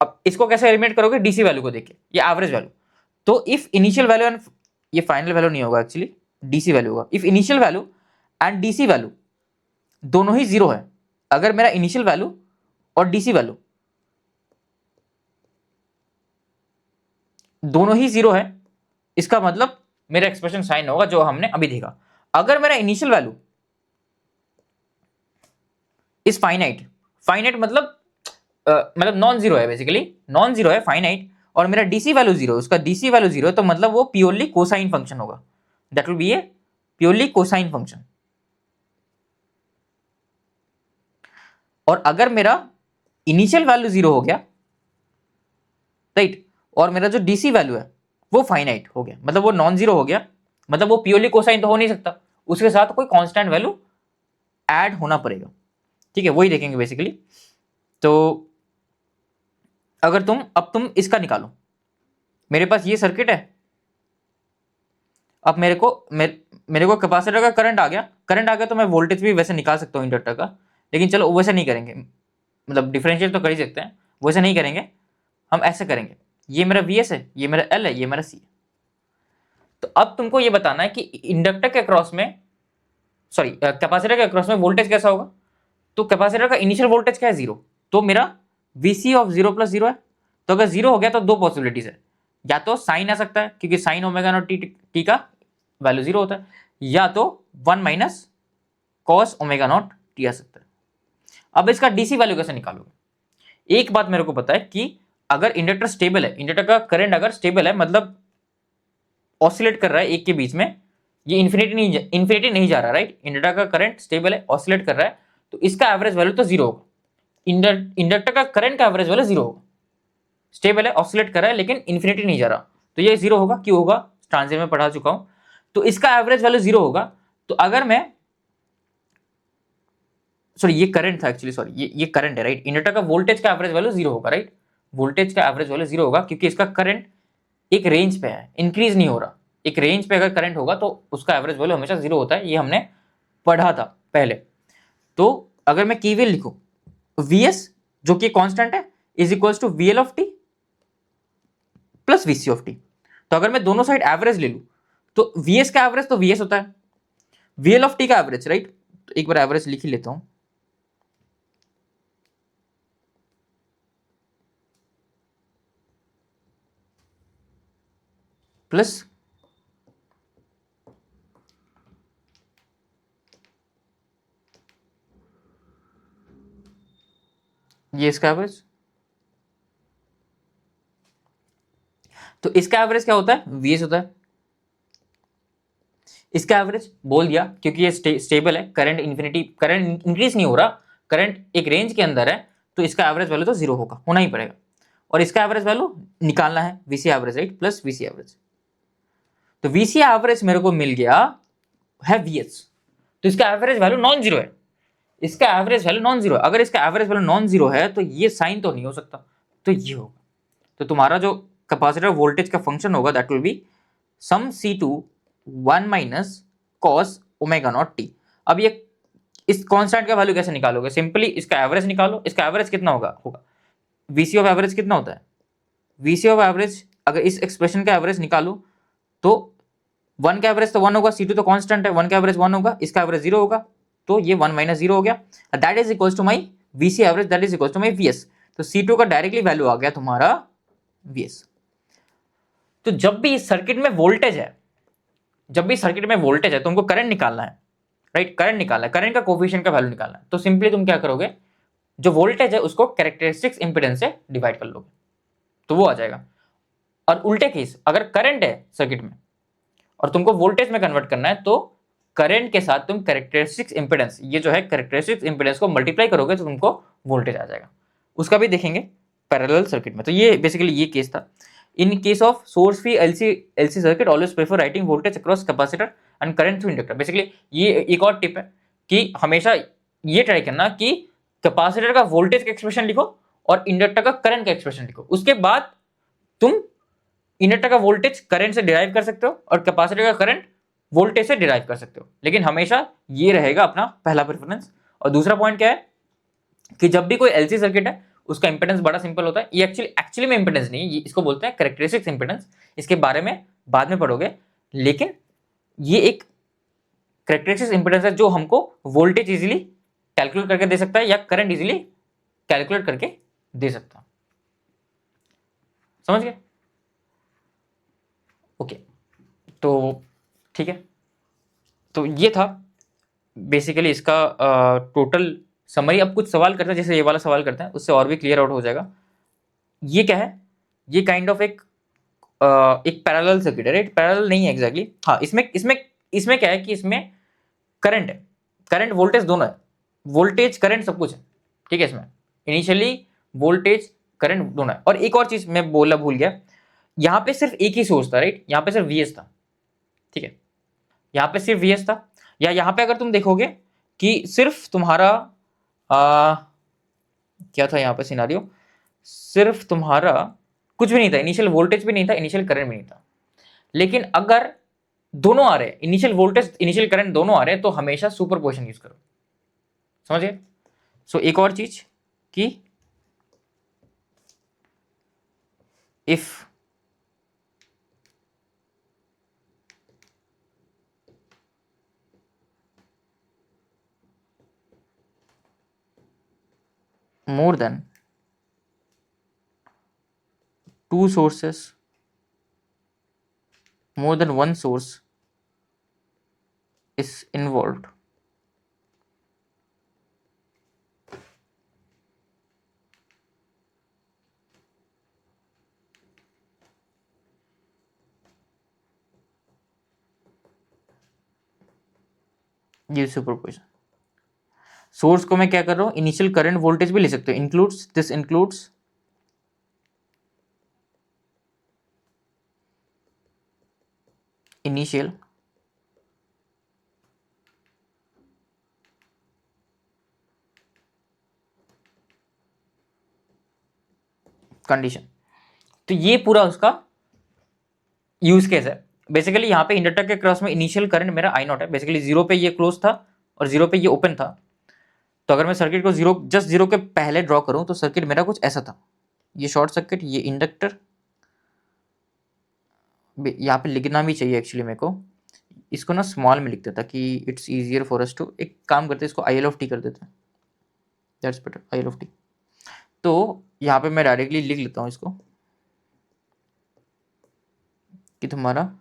अब इसको कैसे एलिमिनेट करोगे, डीसी वैल्यू को देखे, ये एवरेज वैल्यू। तो इफ इनिशियल वैल्यू एंड, ये फाइनल वैल्यू नहीं होगा एक्चुअली, डीसी वैल्यू होगा। If initial value and DC value दोनों ही जीरो है, अगर मेरा इनिशियल वैल्यू और डीसी वैल्यू दोनों ही जीरो है, इसका मतलब मेरा एक्सप्रेशन साइन होगा जो हमने अभी देखा। अगर मेरा initial value is finite, finite मतलब नॉन जीरो है, बेसिकली नॉन जीरो है, फाइनाइट, और मेरा डीसी वैल्यू जीरो, उसका डीसी वैल्यू जीरो है, तो मतलब वो प्योरली कोसाइन फंक्शन होगा, that will B A purely cosine function. और अगर मेरा इनिशियल वैल्यू जीरो हो गया, राइट, और मेरा जो डीसी वैल्यू है वो फाइनाइट हो गया, मतलब वो नॉन जीरो हो गया, मतलब वो प्योरली कोसाइन तो हो नहीं सकता, उसके साथ कोई कांस्टेंट वैल्यू ऐड होना पड़ेगा, ठीक है, वही देखेंगे बेसिकली। तो अगर तुम इसका निकालो, मेरे पास ये सर्किट है, अब मेरे को कैपेसिटर का करंट आ गया तो मैं वोल्टेज भी वैसे निकाल सकता हूँ इंडक्टर का, लेकिन चलो वैसे नहीं करेंगे, मतलब डिफरेंशिएट तो कर ही सकते हैं, वैसे नहीं करेंगे, हम ऐसे करेंगे, ये मेरा VS है, ये मेरा L है, ये मेरा C है। तो अब तुमको ये बताना है कि इंडक्टर के अक्रॉस में, सॉरी कैपेसिटर के अक्रॉस में वोल्टेज कैसा होगा। तो कैपेसिटर का इनिशियल वोल्टेज क्या है, जीरो, तो मेरा VC of zero plus zero है। तो अगर जीरो हो गया तो दो पॉसिबिलिटीज है, या तो साइन आ सकता है क्योंकि साइन ओमेगा नॉट टी का वैल्यू जीरो होता है, या तो 1 minus cos omega naught T आ सकता है। अब इसका डीसी वैल्यू कैसे निकालोगे। एक बात मेरे को पता है कि अगर इंडक्टर स्टेबल है, इंडक्टर का करंट अगर स्टेबल है, मतलब ऑसिलेट कर रहा है एक के बीच में, ये इन्फिनिटी नहीं जा रहा, राइट, इंडक्टर का करंट स्टेबल है, ऑसिलेट कर रहा है, तो इसका एवरेज वैल्यू तो जीरो होगा। इंडक्टर का करंट का एवरेज वैल्यू जीरो होगा, स्टेबल है, ऑसिलेट कर रहा है, लेकिन इन्फिनिटी नहीं जा रहा, तो ये जीरो होगा। क्यों होगा, ट्रांजिट में पढ़ा चुका हूं। तो इसका एवरेज वैल्यू जीरो होगा। तो अगर मैं, सॉरी ये करंट था एक्चुअली, सॉरी ये करंट है, राइट, इंडक्टर का वोल्टेज का एवरेज वैल्यू जीरो होगा, राइट, वोल्टेज का एवरेज वैल्यू जीरो होगा क्योंकि इसका करंट एक रेंज पे है, इंक्रीज नहीं हो रहा। एक रेंज पे अगर करंट होगा तो उसका एवरेज वैल्यू हमेशा जीरो होता है, ये हमने पढ़ा था पहले। तो अगर मैं KVL लिखूं, VS जो कि कांस्टेंट है is equals to VL of T plus VC of T. तो अगर मैं दोनों साइड एवरेज ले लूं तो VS का एवरेज तो VS होता है, VL ऑफ टी का एवरेज, राइट, तो एक बार एवरेज लिख ही लेता हूं, प्लस ये इसका एवरेज। तो इसका एवरेज क्या होता है, VS होता है। इसका एवरेज बोल दिया क्योंकि ये स्टेबल है, करंट इन्फिनिटी, करंट इंक्रीज नहीं हो रहा, करंट एक रेंज के अंदर है, तो इसका एवरेज वैल्यू तो जीरो होगा, होना ही पड़ेगा। और इसका एवरेज वैल्यू निकालना है, VC average, right, plus VC average. तो VC एवरेज मेरे को मिल गया है VS, तो इसका एवरेज वैल्यू नॉन जीरो है, इसका एवरेज वैल्यू नॉन जीरो है। अगर इसका एवरेज वैल्यू नॉन जीरो है तो ये साइन तो नहीं हो सकता, तो ये होगा। तो तुम्हारा जो कैपेसिटर वोल्टेज का फंक्शन होगा that will be some C2 1 minus cos omega naught T. अब ये इस कांस्टेंट का वैल्यू कैसे निकालोगे, सिंपली इसका एवरेज निकालो। इसका एवरेज कितना होगा VC ऑफ एवरेज कितना होता है, VC ऑफ एवरेज अगर इस एक्सप्रेशन का एवरेज निकालो तो 1 का एवरेज तो 1 होगा, C2 तो कांस्टेंट है, 1 का एवरेज 1 होगा, इसका एवरेज 0 होगा, तो ये 1 माइनस 0 हो गया, that is equals to my VC average, that is equals to my VS। तो C2 का डायरेक्टली वैल्यू आ गया तुम्हारा VS। तो जब भी इस सर्किट में वोल्टेज है, तुमको करंट निकालना है, राइट, करंट निकालना है, करंट का कोफिशिएंट का वैल्यू निकालना है, तो सिंपली तुम क्या करोगे, जो वोल्टेज है उसको कैरेक्टरिस्टिक्स इंपेडेंस से डिवाइड कर लोगे, तो वो आ जाएगा। और उल्टे केस अगर करंट है सर्किट में और तुमको वोल्टेज में कन्वर्ट करना है, तो करंट के साथ तुम कैरेक्टरिस्टिक्स इंपेडेंस, ये जो है कैरेक्टरिस्टिक्स इंपेडेंस को मल्टीप्लाई करोगे तो तुमको वोल्टेज आ जाएगा। उसका भी देखेंगे पैरेलल सर्किट में। तो ये बेसिकली ये केस था। In case of source free LC circuit always prefer writing voltage across capacitor and current through inductor. Basically ये एक और टिप है कि हमेशा ये ट्राई करना कि कैपेसिटर का वोल्टेज का एक्सप्रेशन लिखो और इंडक्टर का करंट का एक्सप्रेशन लिखो, उसके बाद तुम इंडक्टर का वोल्टेज करंट से डिराइव कर सकते हो और कैपेसिटर का करंट वोल्टेज से डिराइव कर सकते हो, लेकिन हमेशा ये रहेगा अपना पहला प्रेफरेंस। और दूसरा पॉइंट क्या है कि जब भी कोई एलसी सर्किट है उसका इंपेडेंस बड़ा सिंपल होता है। ये एक्चुअली में इंपेडेंस नहीं है, इसको बोलते हैं कैरेक्टरिस्टिक्स इंपेडेंस, इसके बारे में बाद में पढ़ोगे। लेकिन ये एक कैरेक्टरिस्टिक्स इंपेडेंस है जो हमको वोल्टेज इजीली कैलकुलेट करके दे सकता है या करंट इजीली कैलकुलेट करके दे सकता है। समझ गए? ओके, तो ठीक है, तो ये था बेसिकली इसका टोटल समरी। अब कुछ सवाल करते हैं, जैसे ये वाला सवाल करते हैं, उससे और भी क्लियर आउट हो जाएगा। ये क्या है? ये काइंड ऑफ एक पैरेलल सर्किट है, राइट? पैरेलल नहीं है एग्जैक्टली, हाँ। इसमें इसमें इसमें क्या है कि इसमें करंट है, करंट वोल्टेज दोनों है, वोल्टेज करंट सब कुछ है, ठीक है। इसमें इनिशियली वोल्टेज करंट दोनों है। और एक और चीज मैं बोला भूल गया, यहाँ पे सिर्फ एक ही सोर्स था, राइट? यहाँ पे सिर्फ वीएस था, ठीक है, यहाँ पे सिर्फ वीएस था। या यहाँ पे अगर तुम देखोगे कि सिर्फ तुम्हारा क्या था यहाँ पे सिनारियो, सिर्फ तुम्हारा कुछ भी नहीं था, इनिशियल वोल्टेज भी नहीं था, इनिशियल करंट भी नहीं था। लेकिन अगर दोनों आ रहे हैं, इनिशियल वोल्टेज इनिशियल करंट दोनों आ रहे हैं, तो हमेशा सुपरपोजिशन यूज करो। समझिए? सो एक और चीज कि if more than two sources, more than one source is involved, ये सुपरपोजिशन। सोर्स को मैं क्या कर रहा हूं, इनिशियल करंट वोल्टेज भी ले सकते हो, includes this, includes initial condition. तो ये पूरा उसका यूज केस है। बेसिकली यहाँ पे इंडक्टर के क्रॉस में इनिशियल करंट मेरा आई नॉट है, बेसिकली जीरो पे ये क्लोज था और जीरो पे ये ओपन था। तो अगर मैं सर्किट को जीरो, जस्ट जीरो के पहले ड्रॉ करूं तो सर्किट मेरा कुछ ऐसा था, ये शॉर्ट सर्किट, ये इंडक्टर। यहाँ पे लिखना भी चाहिए एक्चुअली मेरे को, इसको ना स्मॉल में लिखते ताकि it's easier for us to, एक काम करते हैं इसको आई एल ऑफ टी कर देते हैं, that's better, I L of T. तो यहाँ पे मैं डायरेक्टली लिख लेता हूँ इसको कि तुम्हारा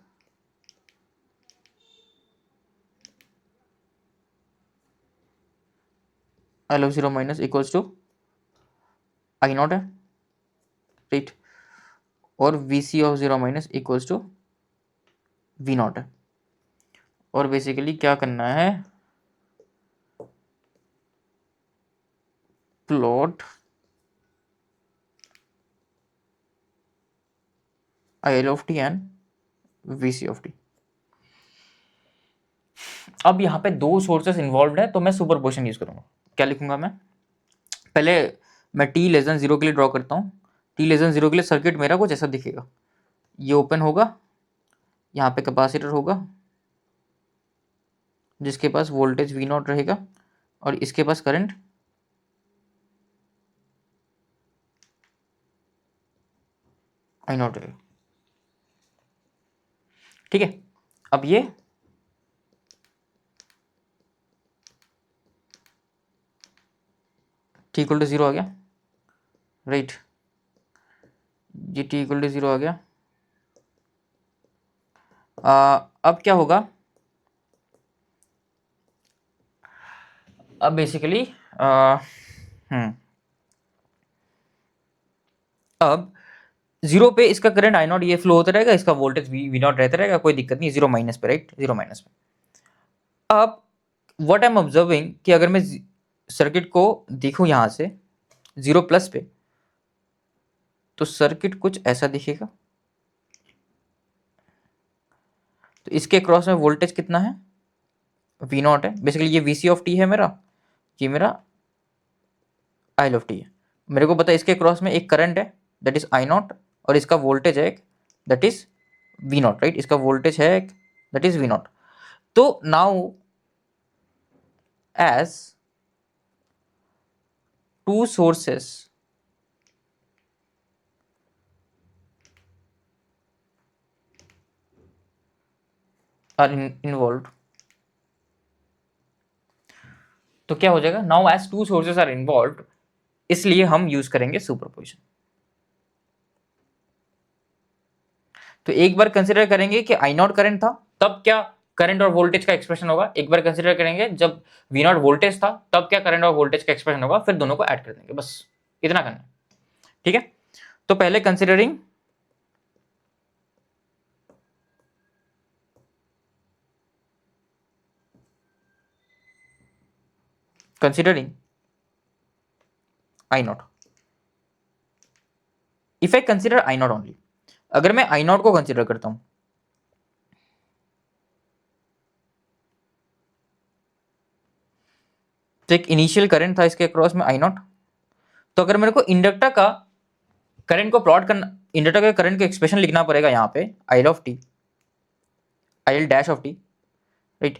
I of zero minus equals to I naught है, राइट? और V C of zero minus equals to V naught है। और बेसिकली क्या करना है, plot I L of T and V C of T. अब यहाँ पे दो सोर्सेस इन्वॉल्व है, तो मैं सुपरपोजिशन यूज करूंगा। क्या लिखूंगा मैं? पहले मैं टी लेस देन जीरो के लिए ड्रॉ करता हूँ। टी लेस देन जीरो के लिए सर्किट मेरा कुछ ऐसा दिखेगा, ये ओपन होगा, यहाँ पे कैपेसिटर होगा जिसके पास वोल्टेज वी नॉट रहेगा और इसके पास करंट आई नॉट रहेगा, ठीक है। अब ये टी इक्वल टू जीरो आ गया, राइट? ये टी इक्वल टू जीरो आ गया। अब क्या होगा, अब बेसिकली अब जीरो पे इसका करंट आई नॉट ये फ्लो होता रहेगा, इसका वोल्टेज वी नॉट रहता रहेगा, कोई दिक्कत नहीं, जीरो माइनस पे, राइट? जीरो माइनस पे। अब व्हाट आई एम ऑब्जर्विंग कि अगर मैं सर्किट को देखूं यहां से जीरो प्लस पे, तो सर्किट कुछ ऐसा दिखेगा। तो इसके क्रॉस में वोल्टेज कितना है, वी नॉट है, बेसिकली ये वी सी ऑफ टी है मेरा, ये मेरा आई एल ऑफ टी है। मेरे को पता है इसके क्रॉस में एक करंट है दैट इज आई नॉट, और इसका वोल्टेज है एक that is V naught, right? इसका वोल्टेज है एक दैट इज वी नॉट। तो now as two sources are involve, तो क्या हो जाएगा, now as two sources are involve, इसलिए हम यूज करेंगे सुपरपोजिशन। तो एक बार कंसिडर करेंगे कि आई नॉट करंट था, तब क्या करंट और वोल्टेज का एक्सप्रेशन होगा। एक बार कंसिडर करेंगे जब वी नॉट वोल्टेज था, तब क्या करंट और वोल्टेज का एक्सप्रेशन होगा, फिर दोनों को ऐड कर देंगे, बस इतना करना है। ठीक है, तो पहले considering I not, if I consider I not only, अगर मैं आई नॉट को कंसिडर करता हूं, तो एक इनिशियल करंट था इसके अक्रॉस में आई नॉट, तो अगर मेरे को इंडक्टर का करंट को प्लॉट करना, इंडक्टर के करंट का एक्सप्रेशन लिखना पड़ेगा यहाँ पे I of T, I L dash of T, right.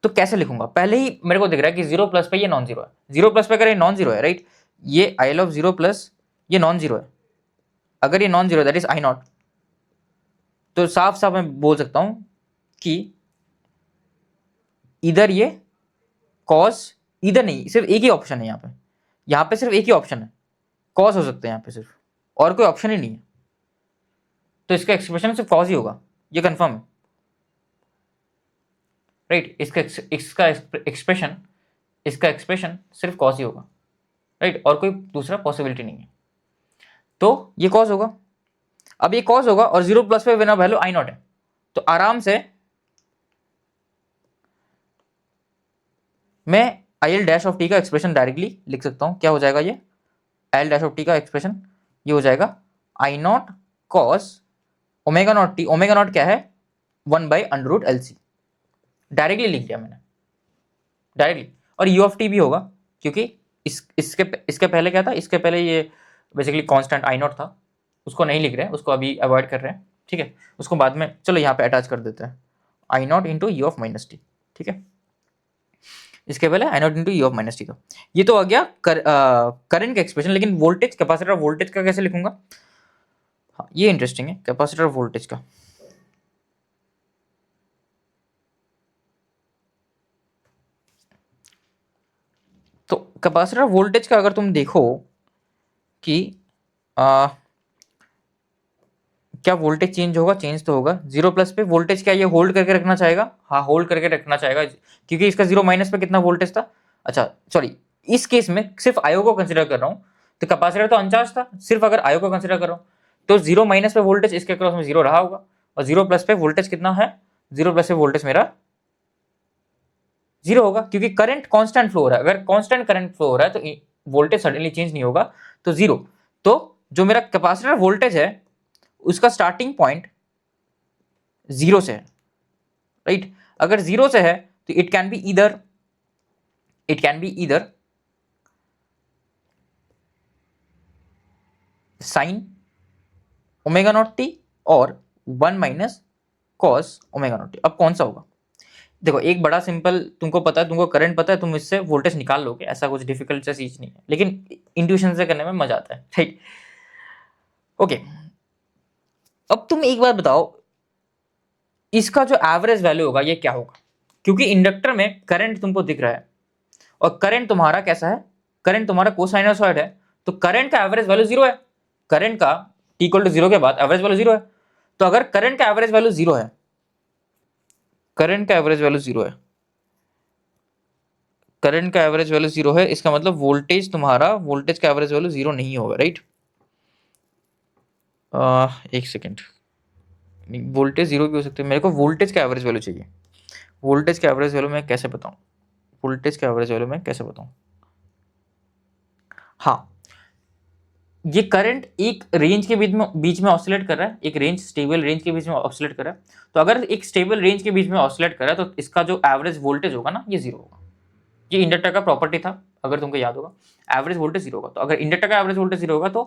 तो कैसे लिखूंगा, पहले ही मेरे को दिख रहा है कि जीरो प्लस पे ये नॉन जीरो है, जीरो प्लस पे अगर ये नॉन जीरो है, राइट, ये I L of zero plus ये नॉन जीरो है, अगर ये non zero that is I not, तो साफ साफ मैं बोल सकता हूं कि इधर ये कॉस, इधर नहीं, सिर्फ एक ही ऑप्शन है यहाँ पे सिर्फ एक ही ऑप्शन है, कॉस हो सकते हैं यहाँ पे सिर्फ, और कोई ऑप्शन ही नहीं है, तो इसका एक्सप्रेशन सिर्फ कॉस ही होगा, ये कंफर्म है, राइट। इसका एक्सप्रेशन सिर्फ कॉस ही होगा, राइट, और कोई दूसरा पॉसिबिलिटी नहीं है, तो ये कॉस होगा। अब ये कॉस होगा और जीरो प्लस पे बिना वैल्यू आई नॉट है, तो आराम से मैं I L dash of T का एक्सप्रेशन डायरेक्टली लिख सकता हूं, क्या हो जाएगा ये I L dash of T का एक्सप्रेशन, ये हो जाएगा I naught cos omega naught T, omega naught क्या है 1/√LC, डायरेक्टली लिख दिया मैंने डायरेक्टली, और यू ऑफ टी भी होगा, क्योंकि इसके पहले क्या था, इसके पहले ये बेसिकली कांस्टेंट आई नॉट था, उसको नहीं लिख रहे हैं, उसको अभी अवॉइड कर रहे हैं, ठीक है, उसको बाद में चलो यहाँ पे अटैच कर देते हैं, I naught into U of minus T, ठीक है, इसके पहले I naught into U of minus T था। ये तो आ गया करंट का एक्सप्रेशन, लेकिन वोल्टेज, कैपेसिटर वोल्टेज का कैसे लिखूंगा, हाँ ये इंटरेस्टिंग है, कैपेसिटर वोल्टेज का, तो कैपेसिटर वोल्टेज का अगर तुम देखो कि क्या वोल्टेज चेंज होगा, चेंज तो होगा, जीरो प्लस पे वोल्टेज क्या ये होल्ड करके रखना चाहेगा, हाँ होल्ड करके रखना चाहेगा, क्योंकि इसका जीरो माइनस पे कितना वोल्टेज था, अच्छा सॉरी, इस केस में सिर्फ आयो को कंसिडर कर रहा हूँ, तो कैपेसिटर तो अनचार्ज था, सिर्फ अगर आयो को कंसिडर कर रहा हूँ, तो जीरो माइनस पे वोल्टेज इसके क्रॉस में जीरो रहा होगा, और जीरो प्लस पे वोल्टेज कितना है, जीरो प्लस पे वोल्टेज मेरा जीरो होगा, क्योंकि करंट कांस्टेंट फ्लो हो रहा है, अगर कांस्टेंट करंट फ्लो हो रहा है तो वोल्टेज सडनली चेंज नहीं होगा, तो जीरो, तो जो मेरा कैपेसिटर वोल्टेज है उसका स्टार्टिंग पॉइंट जीरो से है, राइट, अगर जीरो से है तो it can be either sign omega naught T और 1 - कॉस ओमेगा नॉट टी। अब कौन सा होगा, देखो एक बड़ा सिंपल, तुमको पता है, तुमको करंट पता है, तुम इससे वोल्टेज निकाल लोगे, ऐसा कुछ डिफिकल्ट सा चीज नहीं है, लेकिन इंट्यूशन से करने में मजा आता है, राइट। ओके, अब तुम एक बार बताओ इसका जो एवरेज वैल्यू होगा ये क्या होगा, क्योंकि इंडक्टर में करंट तुमको दिख रहा है, और करंट तुम्हारा कैसा है, करंट तुम्हारा कोसाइनसॉइड है, तो करंट का एवरेज वैल्यू जीरो है, करंट का t इक्वल टू जीरो के बाद एवरेज वैल्यू जीरो है, तो अगर करंट का एवरेज वैल्यू जीरो है, करंट का एवरेज वैल्यू जीरो है, करंट का एवरेज वैल्यू जीरो है, इसका मतलब वोल्टेज तुम्हारा, वोल्टेज का एवरेज वैल्यू जीरो नहीं होगा, राइट। एक सेकेंड, वोल्टेज जीरो भी हो सकते हैं, मेरे को वोल्टेज का एवरेज वैल्यू चाहिए, वोल्टेज का एवरेज वैल्यू मैं कैसे बताऊं, वोल्टेज का एवरेज वैल्यू मैं कैसे बताऊं, हाँ ये करंट एक रेंज के बीच में ऑसिलेट कर रहा है, एक रेंज स्टेबल रेंज के बीच में ऑसिलेट कर रहा है, तो अगर एक स्टेबल रेंज के बीच में ऑसिलेट कर रहा है तो इसका जो एवरेज वोल्टेज होगा ना ये जीरो होगा, ये इंडक्टर का प्रॉपर्टी था, अगर तुमको याद होगा, एवरेज वोल्टेज जीरो होगा, तो अगर इंडक्टर का एवरेज वोल्टेज जीरो होगा तो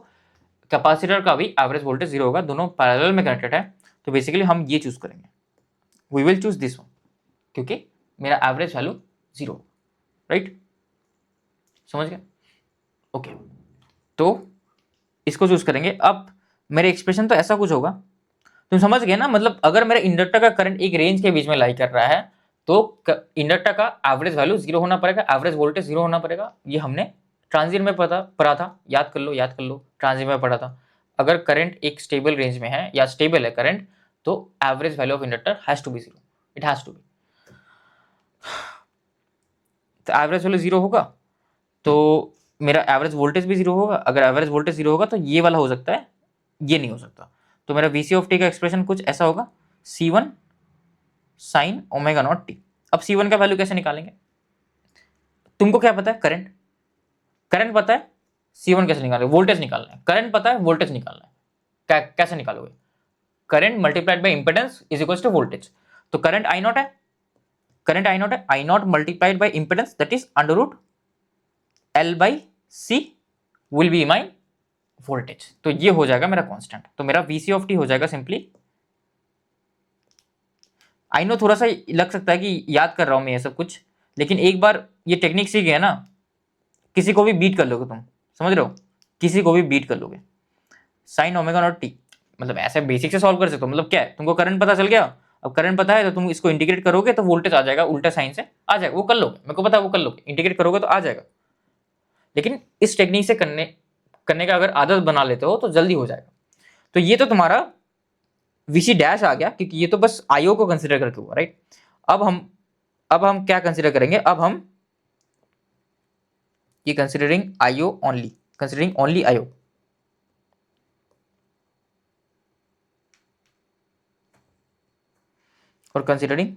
कैपेसिटर का भी एवरेज वोल्टेज जीरो होगा, दोनों पैरेलल में कनेक्टेड है, तो बेसिकली हम ये चूज करेंगे, we will choose this one, क्योंकि मेरा एवरेज वैल्यू 0, राइट, समझ गए? ओके, तो इसको चूज करेंगे। अब मेरे एक्सप्रेशन तो ऐसा कुछ होगा, तुम समझ गए ना, मतलब अगर मेरा इंडक्टर का करंट एक रेंज के बीच में लाई कर रहा है तो इंडक्टर का एवरेज वैल्यू 0 होना पड़ेगा, एवरेज वोल्टेज 0 होना पड़ेगा। ये हमने ट्रांजिएंट में पढ़ा था, याद कर लो, ट्रांजिएंट में पढ़ा था। अगर करंट एक स्टेबल रेंज में है या स्टेबल है करंट, तो average value of inductor has to be 0, it has to be. तो एवरेज वैल्यू 0 होगा तो मेरा एवरेज वोल्टेज भी 0 होगा। अगर एवरेज वोल्टेज 0 होगा तो ये वाला हो सकता है, ये नहीं हो सकता। तो मेरा VC ऑफ टी का एक्सप्रेशन कुछ ऐसा होगा, C1 sine omega naught T. अब C1 का वैल्यू कैसे निकालेंगे? तुमको क्या पता है? करंट पता है, C1 कैसे निकालोगे? वोल्टेज निकालना है। करंट पता है, वोल्टेज निकालना है। कैसे निकालोगे? Current multiplied by impedance is equal to voltage. तो करंट आई नॉट है, I naught multiplied by impedance, that is under root L by C will be my voltage. तो ये हो जाएगा मेरा कांस्टेंट। तो मेरा VC ऑफ टी हो जाएगा सिंपली, आई नो थोड़ा सा लग सकता है कि याद कर रहा हूं मैं ये सब कुछ, लेकिन एक बार ये टेक्निक सीख गए ना, किसी को भी बीट कर लोगे तुम, समझ रहे हो? किसी को भी बीट कर लोगे। साइन ओमेगा नॉट टी, मतलब ऐसे बेसिक से सॉल्व कर सकते हो। मतलब क्या है, तुमको करंट पता चल गया, अब करंट पता है तो तुम इसको इंटीग्रेट करोगे तो वोल्टेज आ जाएगा, उल्टा साइन से आ जाएगा। वो कर लोगे, मेरे को पता है वो कर लोगे, इंटीग्रेट करोगे तो आ जाएगा। लेकिन इस टेक्निक से करने का अगर आदत बना लेते हो तो जल्दी हो जाएगा। तो ये तो तुम्हारा VC डैश आ गया, क्योंकि ये तो बस IO को कंसिडर करके हुआ, राइट। अब हम क्या कंसिडर करेंगे? अब हम ये considering IO only, considering only IO। और कंसिडरिंग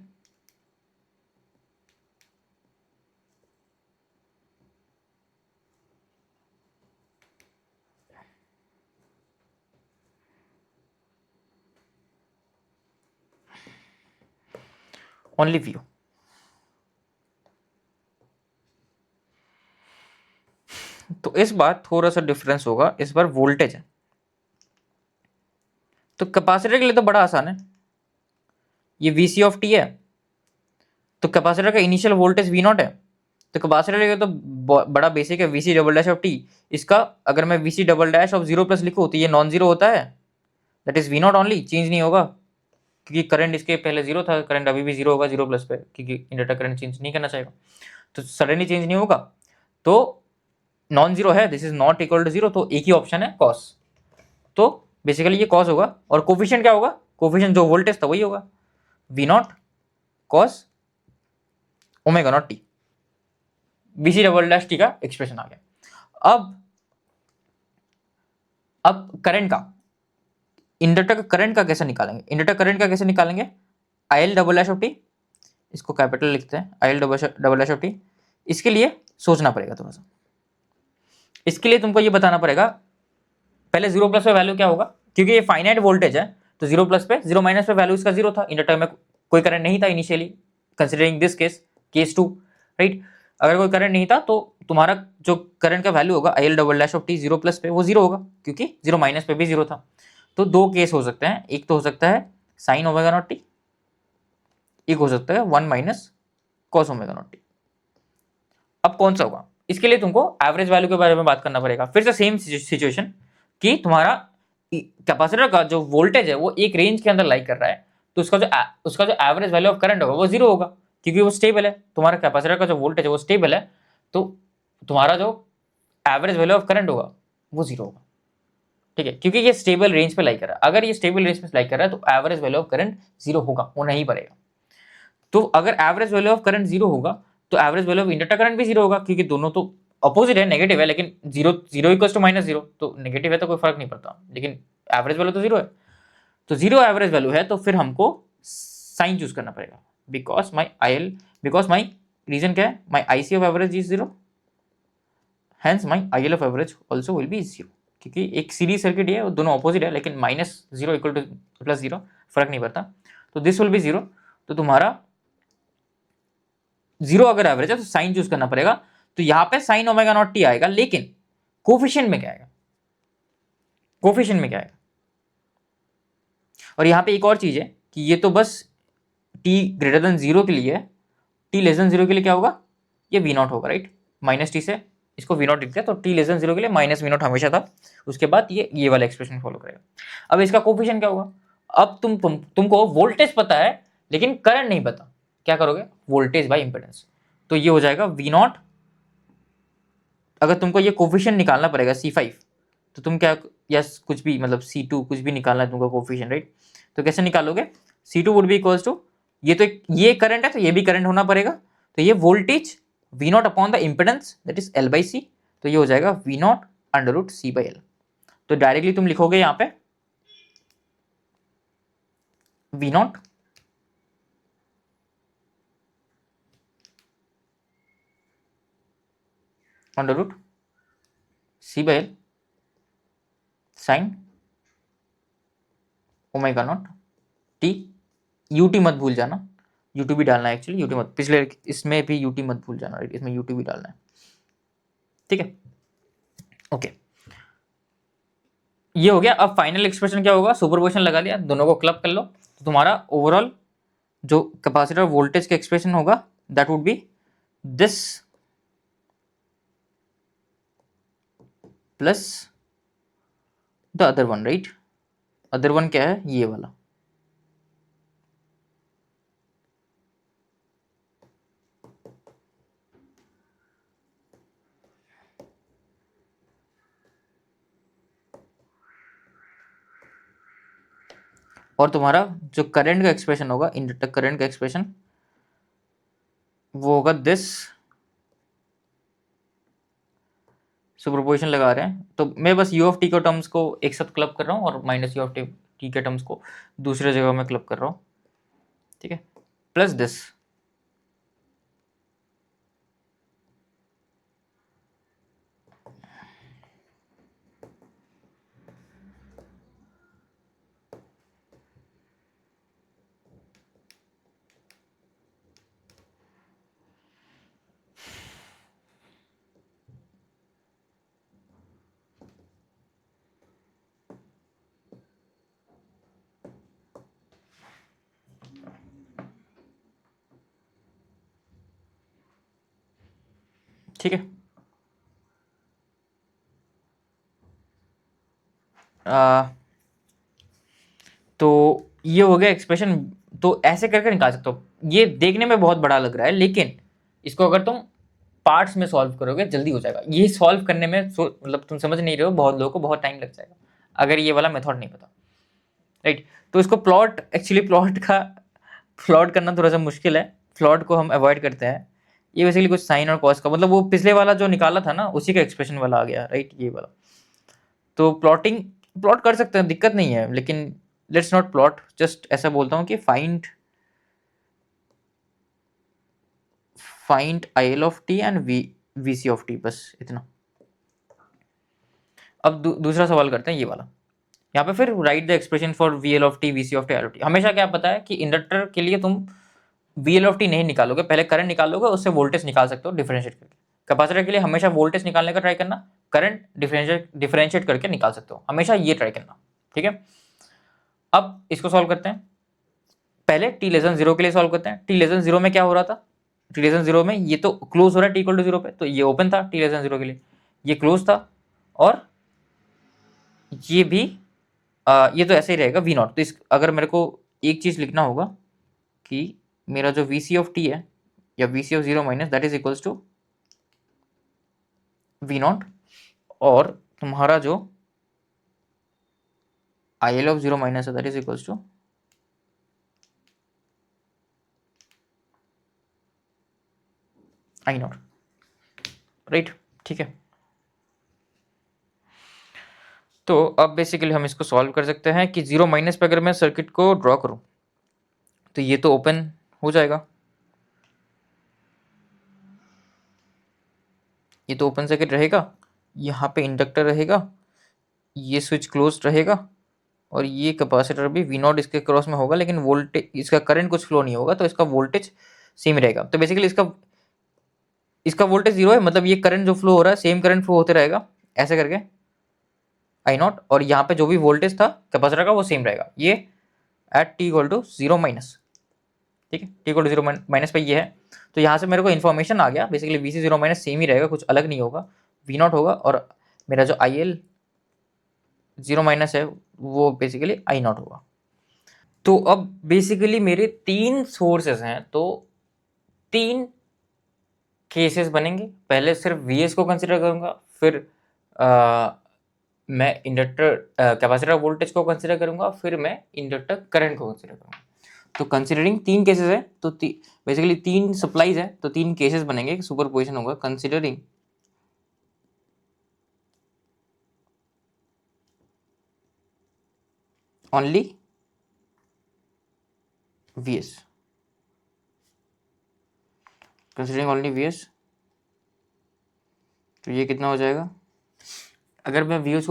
ओनली VO। तो इस बार थोड़ा सा डिफरेंस होगा, इस बार वोल्टेज है। तो कैपेसिटर के लिए तो बड़ा आसान है, ये VC ऑफ टी है, तो कैपेसिटर का इनिशियल वोल्टेज V0 है। तो कैपेसिटर के लिए तो बड़ा बेसिक है, VC double dash of T. इसका अगर मैं VC double dash of 0 plus लिखूँ तो ये नॉन जीरो होता है, that is V0 only, change नहीं होगा, क्योंकि करंट इसके पहले 0 था, करंट अभी भी 0 होगा 0 प्लस पे, क्योंकि इंडक्टर करंट चेंज नहीं करना चाहेगा, तो सडनली चेंज नहीं होगा। तो नॉन जीरो है, this is not equal to 0, तो एक ही ऑप्शन है कॉस। तो बेसिकली ये कॉस होगा, और कोफिशिएंट क्या होगा? कोफिशिएंट जो वोल्टेज था वही होगा, V0 cos omega naught T. VC double dash T का एक्सप्रेशन आ गया। अब करंट का, इंडक्टर का करंट का कैसे निकालेंगे? इंडक्टर करंट का कैसे निकालेंगे? IL double dash of T, इसको कैपिटल लिखते हैं, IL double dash of T. इसके लिए सोचना पड़ेगा थोड़ा सा, इसके लिए तुमको ये बताना पड़ेगा पहले 0 प्लस पे वैल्यू क्या होगा, क्योंकि ये फाइनाइट वोल्टेज है, तो 0 प्लस पे 0 माइनस पे वैल्यू इसका 0 था। इंडक्टर में कोई करंट नहीं था initially, considering this case 2, right. अगर कोई करंट नहीं था तो तुम्हारा जो करंट का वैल्यू होगा IL double dash of T 0 plus पे वो 0 होगा, क्योंकि 0 माइनस पे भी 0 था। तो दो केस हो सकते हैं, एक तो हो सकता है साइन ओमेगा नॉट टी, एक हो सकता है 1 minus cos omega naught T. अब कौन सा होगा? इसके लिए तुमको एवरेज वैल्यू के बारे में बात करना पड़ेगा। फिर से सेम सिचुएशन कि तुम्हारा कैपेसिटर का जो वोल्टेज है वो एक रेंज के अंदर लाई कर रहा है, तो उसका जो एवरेज वैल्यू ऑफ करंट होगा वो 0 होगा, क्योंकि वो स्टेबल है। तुम्हारा कैपेसिटर का जो वोल्टेज है वो स्टेबल है, तो तुम्हारा जो एवरेज वैल्यू ऑफ करंट होगा वो 0 होगा, ठीक है, क्योंकि ये स्टेबल रेंज पे लाई कर रहा है। अगर ये स्टेबल रेंज पे लाई कर रहा है तो एवरेज वैल्यू ऑफ करंट 0 होगा, वो नहीं पड़ेगा। तो अगर एवरेज वैल्यू ऑफ करंट 0 होगा तो average value of inductor current भी 0 होगा, क्योंकि दोनों तो अपोजिट है, नेगेटिव है, लेकिन 0 इक्वल्स टू -0, तो नेगेटिव है तो कोई फर्क नहीं पड़ता, लेकिन एवरेज वैल्यू तो 0 है। तो 0 एवरेज वैल्यू है तो फिर हमको साइन चूज करना पड़ेगा, बिकॉज माई रीजन क्या है, माई IC of average is 0, hence my IL of average also will be 0, क्योंकि एक सीरीज सर्किट है, दोनों अपोजिट है, लेकिन -0 इक्वल टू +0 फर्क नहीं पड़ता, तो दिस विल बी 0। तो तुम्हारा 0 अगर एवरेज है तो साइन चूज करना पड़ेगा, तो यहां पे साइन ओमेगा नॉट टी आएगा, लेकिन कोफिशिएंट में क्या आएगा? कोफिशिएंट में क्या आएगा? और यहां पे एक और चीज है कि ये तो बस टी ग्रेटर देन जीरो के लिए, टी लेस देन जीरो के लिए क्या होगा, ये वी नॉट होगा, राइट। माइनस टी से इसको वी नॉट दिखता है, तो टी लेस देन जीरो के लिए माइनस वी नॉट हमेशा था। उसके बाद ये वाला एक्सप्रेशन फॉलो करेगा। अब इसका कोफिशिएंट क्या होगा, अब तुमको वोल्टेज पता है लेकिन करंट नहीं पता, क्या करोगे, वोल्टेज बाय इंपेडेंस, तो ये हो जाएगा वी नॉट। अगर तुमको ये कोफिशिएंट निकालना पड़ेगा C5, तो तुम क्या, या कुछ भी मतलब C2 कुछ भी निकालना है तुमको कोफिशिएंट, राइट। तो कैसे निकालोगे, C2 would be equals to, ये तो ये करंट है तो ये भी करंट होना पड़ेगा, तो ये voltage V naught upon the impedance that is L by C, तो ये हो जाएगा V naught under root C by L। तो डायरेक्टली तुम लिखोगे यहाँ पे V naught under root C by L sine omega naught T, UT मत भूल जाना, यूटी भी डालना है एक्चुअली, यूटी मत, पिछले इसमें भी यूटी मत भूल जाना, राइट, इसमें यूटी भी डालना है, ठीक है, ओके। ये हो गया। अब फाइनल एक्सप्रेशन क्या होगा, सुपरपोजिशन लगा लिया, दोनों को क्लब कर लो, तो तुम्हारा ओवरऑल जो कैपेसिटर वोल्टेज का एक्सप्रेशन होगा that would be this plus the other one, right. Other one क्या है, ये वाला, और तुम्हारा जो करंट का एक्सप्रेशन होगा, इंडक्टर करंट का एक्सप्रेशन, वो होगा दिस, सुपरपोजिशन लगा रहे हैं तो मैं बस यू ऑफ टी के टर्म्स को एक साथ क्लब कर रहा हूँ और माइनस यू ऑफ टी के टर्म्स को दूसरे जगह में क्लब कर रहा हूँ, ठीक है, प्लस दिस, ठीक है। तो ये हो गया एक्सप्रेशन। तो ऐसे करके निकाल सकते हो, ये देखने में बहुत बड़ा लग रहा है लेकिन इसको अगर तुम पार्ट्स में सॉल्व करोगे जल्दी हो जाएगा। ये सॉल्व करने में मतलब तुम समझ नहीं रहे हो, बहुत लोगों को बहुत टाइम लग जाएगा अगर ये वाला मेथड नहीं पता, राइट। तो इसको प्लॉट, एक्चुअली प्लॉट करना थोड़ा सा मुश्किल है, प्लॉट को हम अवॉइड करते हैं। ये बेसिकली कुछ साइन और कॉस का, मतलब वो पिछले वाला जो निकाला था ना उसी का एक्सप्रेशन वाला आ गया, राइट, ये वाला। तो प्लॉट कर सकते हैं, दिक्कत नहीं है, लेकिन लेट्स नॉट प्लॉट, जस्ट ऐसा बोलता हूँ कि find IL of T and VC of T, बस इतना। अब दूसरा सवाल करते हैं, ये वाला। यहाँ पे फिर right the expression for VL of T, VC of T, IL of T. हमेशा क्या पता है कि इंडक्टर के लिए तुम VL ऑफ टी नहीं निकालोगे, पहले करंट निकालोगे, उससे वोल्टेज निकाल सकते हो डिफरेंशिएट करके। कैपेसिटर के लिए हमेशा वोल्टेज निकालने का ट्राई करना, करंट डिफरेंशिएट करके निकाल सकते हो, हमेशा ये ट्राई करना, ठीक है। अब इसको सॉल्व करते हैं, पहले t लेस देन 0 के लिए सॉल्व करते हैं। t लेस देन 0 में क्या हो रहा था, t लेस देन 0 में ये तो क्लोज हो रहा है t इक्वल टू 0 पे, तो ये ओपन था, t लेस देन 0 के लिए ये क्लोज था, और ये भी ये तो ऐसे ही रहेगा v नॉट। तो इस अगर मेरे को एक चीज लिखना होगा कि मेरा जो VC ऑफ t है या VC of 0 minus that is equals to v naught, और तुम्हारा जो IL ऑफ 0 माइनस है that is equals to I naught, right, ठीक है। तो अब बेसिकली हम इसको सॉल्व कर सकते हैं कि 0 माइनस पे अगर मैं सर्किट को ड्रॉ करूं तो ये तो ओपन हो जाएगा, ये तो ओपन सर्किट रहेगा, यहाँ पे इंडक्टर रहेगा, ये स्विच क्लोज रहेगा, और ये कैपेसिटर भी V नॉट इसके क्रॉस में होगा, लेकिन वोल्टेज, इसका करंट कुछ फ्लो नहीं होगा, तो इसका वोल्टेज सेम रहेगा। तो बेसिकली इसका वोल्टेज 0 है, मतलब ये करंट जो फ्लो हो रहा है सेम करंट फ्लो होते रहेगा ऐसे करके I नॉट, और यहाँ पे जो भी वोल्टेज था कैपेसिटर का वो सेम रहेगा, ये at t equal to 0 minus, ठीक है, T equal to zero minus पे ये है, तो यहाँ से मेरे को इन्फॉर्मेशन आ गया basically V C zero minus same ही रहेगा, कुछ अलग नहीं होगा, वी नॉट होगा, और मेरा जो आई एल जीरो माइनस है वो बेसिकली आई नॉट होगा। तो अब बेसिकली मेरे तीन सोर्सेस हैं, तो तीन केसेस बनेंगे। पहले सिर्फ वी एस को कंसिडर करूंगा, फिर मैं इंडक्टर कैपेसिटर वोल्टेज को कंसिडर करूंगा, फिर मैं इंडक्टर करंट को कंसिडर करूंगा। तो कंसिडरिंग तीन केसेस है, तो बेसिकली तीन सप्लाईज है, तो तीन केसेस बनेंगे, सुपरपोजिशन होगा। Considering only VS, considering only VS, तो ये कितना हो जाएगा? अगर मैं वीएस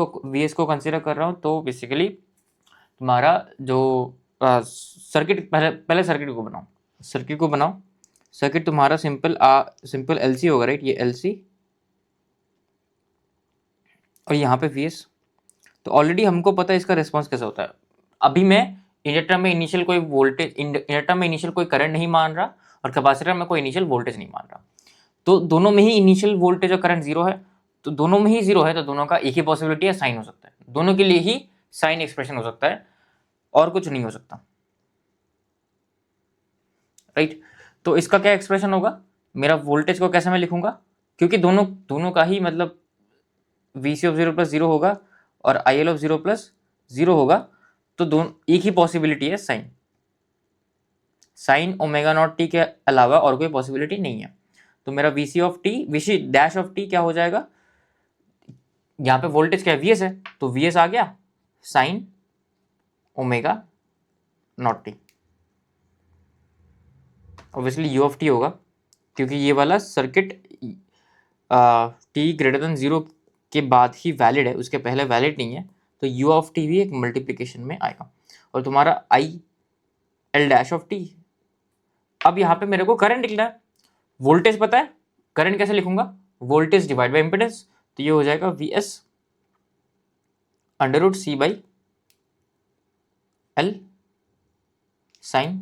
को कंसिडर कर रहा हूँ तो बेसिकली तुम्हारा जो सर्किट, पहले सर्किट को बनाओ। सर्किट तुम्हारा सिंपल एलसी होगा, राइट? ये एलसी और यहाँ पे वीएस। तो ऑलरेडी हमको पता है इसका रिस्पॉन्स कैसा होता है। अभी मैं इंडक्टर में इनिशियल कोई वोल्टेज, इंडक्टर में इनिशियल कोई करंट नहीं मान रहा, और कैपेसिटर में कोई इनिशियल वोल्टेज नहीं मान रहा, तो दोनों में ही इनिशियल वोल्टेज और करंट जीरो है। तो दोनों में ही जीरो है, तो दोनों का एक ही पॉसिबिलिटी है, साइन हो सकता है। दोनों के लिए ही साइन एक्सप्रेशन हो सकता है, और कुछ नहीं हो सकता, राइट? तो इसका क्या एक्सप्रेशन होगा? मेरा वोल्टेज को कैसे मैं लिखूंगा, क्योंकि दोनों का ही मतलब V C of zero plus zero होगा और I L of zero plus zero होगा, तो दोनों एक ही पॉसिबिलिटी है, साइन ओमेगा नॉट टी के अलावा और कोई पॉसिबिलिटी नहीं है। तो मेरा V C dash of T क्या हो जाएगा? यहाँ पे वोल्टेज क्या है? वी एस है, तो वी एस आ गया sign omega naught T. Obviously you of T होगा, क्योंकि ये वाला circuit T greater than zero के बाद ही वैलिड है, उसके पहले वैलिड नहीं है, तो यू ऑफ टी भी एक मल्टीप्लिकेशन में आएगा। और तुम्हारा I L dash of T, अब यहाँ पे मेरे को करंट लिखना है, वोल्टेज पता है, करंट कैसे लिखूंगा? वोल्टेज डिवाइड बाई इम्पिडेंस, तो ये हो जाएगा V S under root C by L sine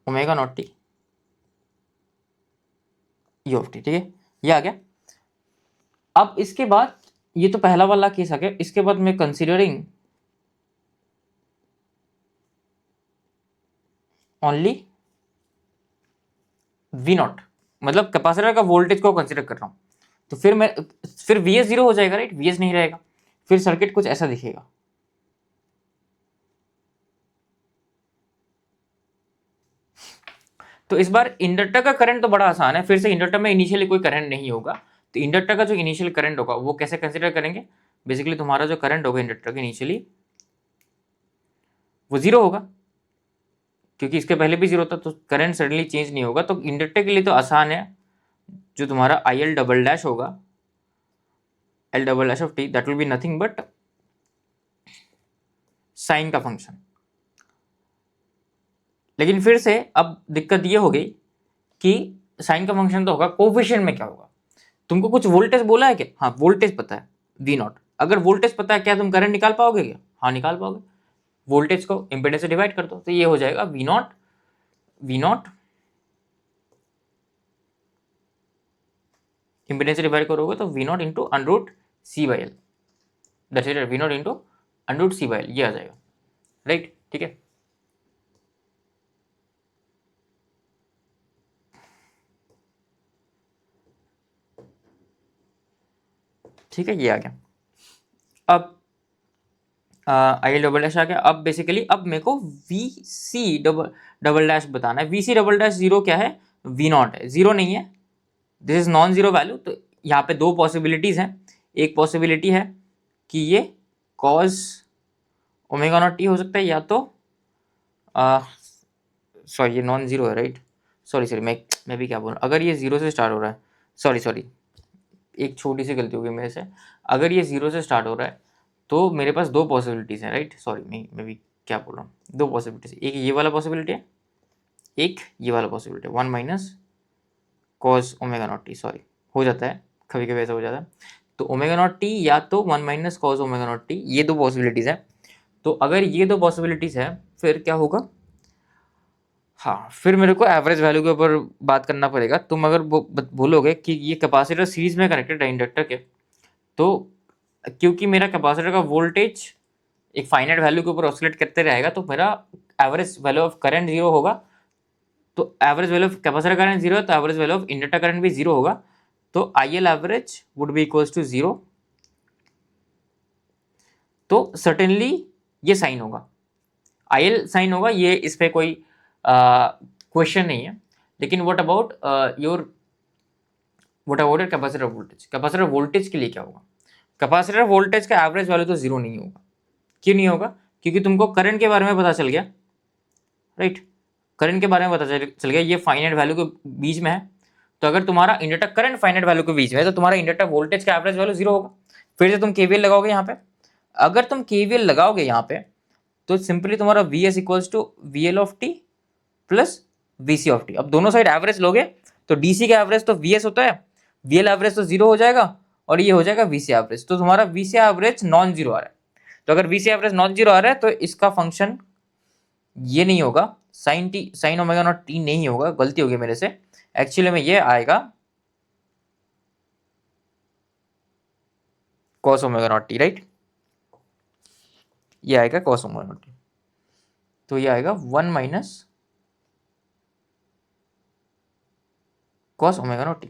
omega naught T U of T. ठीक है, ये आ गया। अब इसके बाद ये तो पहला वाला केस आ गया, इसके बाद मैं कंसिडरिंग ओनली वी नॉट, मतलब कैपेसिटर का वोल्टेज को कंसिडर कर रहा हूं, तो फिर वी एस जीरो हो जाएगा, राइट? वी एस नहीं रहेगा, फिर सर्किट कुछ ऐसा दिखेगा। तो इस बार इंडक्टर का करंट तो बड़ा आसान है, फिर से इंडक्टर में इनिशियली कोई करंट नहीं होगा, तो इंडक्टर का जो इनिशियल करंट होगा वो कैसे कंसिडर करेंगे? बेसिकली तुम्हारा जो करंट होगा इंडक्टर का इनिशियली वो जीरो होगा, क्योंकि इसके पहले भी जीरो था, तो करंट सडनली चेंज नहीं होगा। तो इंडक्टर के लिए तो आसान है, जो तुम्हारा आई एल डबल डैश होगा, L double dash of T, that will be nothing but sine का फंक्शन। लेकिन फिर से अब दिक्कत ये हो गई कि साइन का फंक्शन तो होगा, कोफिशिएंट में क्या होगा? तुमको कुछ वोल्टेज बोला है क्या? हाँ, वोल्टेज पता है वी नॉट। अगर वोल्टेज पता है, क्या तुम करंट निकाल पाओगे क्या? हाँ, निकाल पाओगे। वोल्टेज को इम्पीडेंस से डिवाइड कर दो, तो ये हो जाएगा वी नॉट इम्पीडेंस से डिवाइड करोगे तो V naught into under root C by L, that's it, V naught into under root C by L, ये आ जाएगा, राइट? ठीक है, ठीक है, ये आ गया। अब आई एल डबल डैश आ गया। अब बेसिकली अब मेरे को वी सी डबल डैश बताना है। V C double dash zero क्या है? वी नॉट है, जीरो नहीं है, this is non zero value. तो यहाँ पे दो पॉसिबिलिटीज हैं। एक पॉसिबिलिटी है कि ये कॉज ओमेगा नॉट टी हो सकता है, या तो सॉरी ये नॉन जीरो है, राइट? सॉरी मैं भी क्या बोल रहा हूँ, अगर ये जीरो से स्टार्ट हो रहा है, सॉरी एक छोटी सी गलती होगी मेरे से, अगर ये जीरो से स्टार्ट हो रहा है तो मेरे पास दो पॉसिबिलिटीज़ हैं, राइट? सॉरी मैं भी क्या बोल रहा हूँ, दो पॉसिबिलिटीज, एक ये वाला पॉसिबिलिटी है, एक ये वाला पॉसिबिलिटी है, one minus cos omega naught T, sorry हो जाता है कभी ऐसा हो जाता है। तो ओमेगा नॉट टी या तो one minus cos omega naught T, ये दो पॉसिबिलिटीज़ हैं। तो अगर ये दो पॉसिबिलिटीज है फिर क्या होगा, हाँ फिर मेरे को एवरेज वैल्यू के ऊपर बात करना पड़ेगा। तुम अगर बोलोगे कि ये कैपेसिटर सीरीज में कनेक्टेड है इंडक्टर के, तो क्योंकि मेरा कैपेसिटर का वोल्टेज एक फाइनाइट वैल्यू के ऊपर ऑसिलेट करते रहेगा, तो मेरा average value of current zero होगा। तो average value of capacitor current zero है, तो average value of inductor current भी जीरो होगा। तो I L average would be equals to zero. तो सर्टेनली ये साइन होगा, आई एल साइन होगा, ये इस पे कोई क्वेश्चन नहीं है। लेकिन what about your capacitor voltage, capacitor voltage के लिए क्या होगा? कैपेसिटर वोल्टेज का एवरेज वैल्यू तो जीरो नहीं होगा। क्यों नहीं होगा? क्योंकि तुमको करंट के बारे में पता चल गया, राइट? करंट के बारे में पता चल गया, ये फाइनाइट वैल्यू के बीच में है। तो अगर तुम्हारा इंडक्टर करंट फाइनाइट वैल्यू के बीच में है, तो तुम्हारा इंडक्टर वोल्टेज का एवरेज वैल्यू जीरो होगा। फिर से तुम केवीएल लगाओगे यहाँ पे, अगर तुम केवीएल लगाओगे यहाँ पे, तो सिंपली तुम्हारा V S equals to V L of T plus V C of T. अब दोनों साइड एवरेज लोगे तो डीसी का एवरेज तो वी एस होता है, वी एल एवरेज तो जीरो हो जाएगा, और ये हो जाएगा वी सी एवरेज। तो तुम्हारा V C average non zero आ रहा है। तो अगर V C average non zero आ रहा है, तो इसका फंक्शन ये नहीं होगा, sine T sine omega naught T नहीं होगा, गलती होगी मेरे से। एक्चुअली में ये आएगा cos omega naught T, right? ये आएगा कॉस ओमेगा नॉट टी। तो ये आएगा 1 minus cos omega naught T.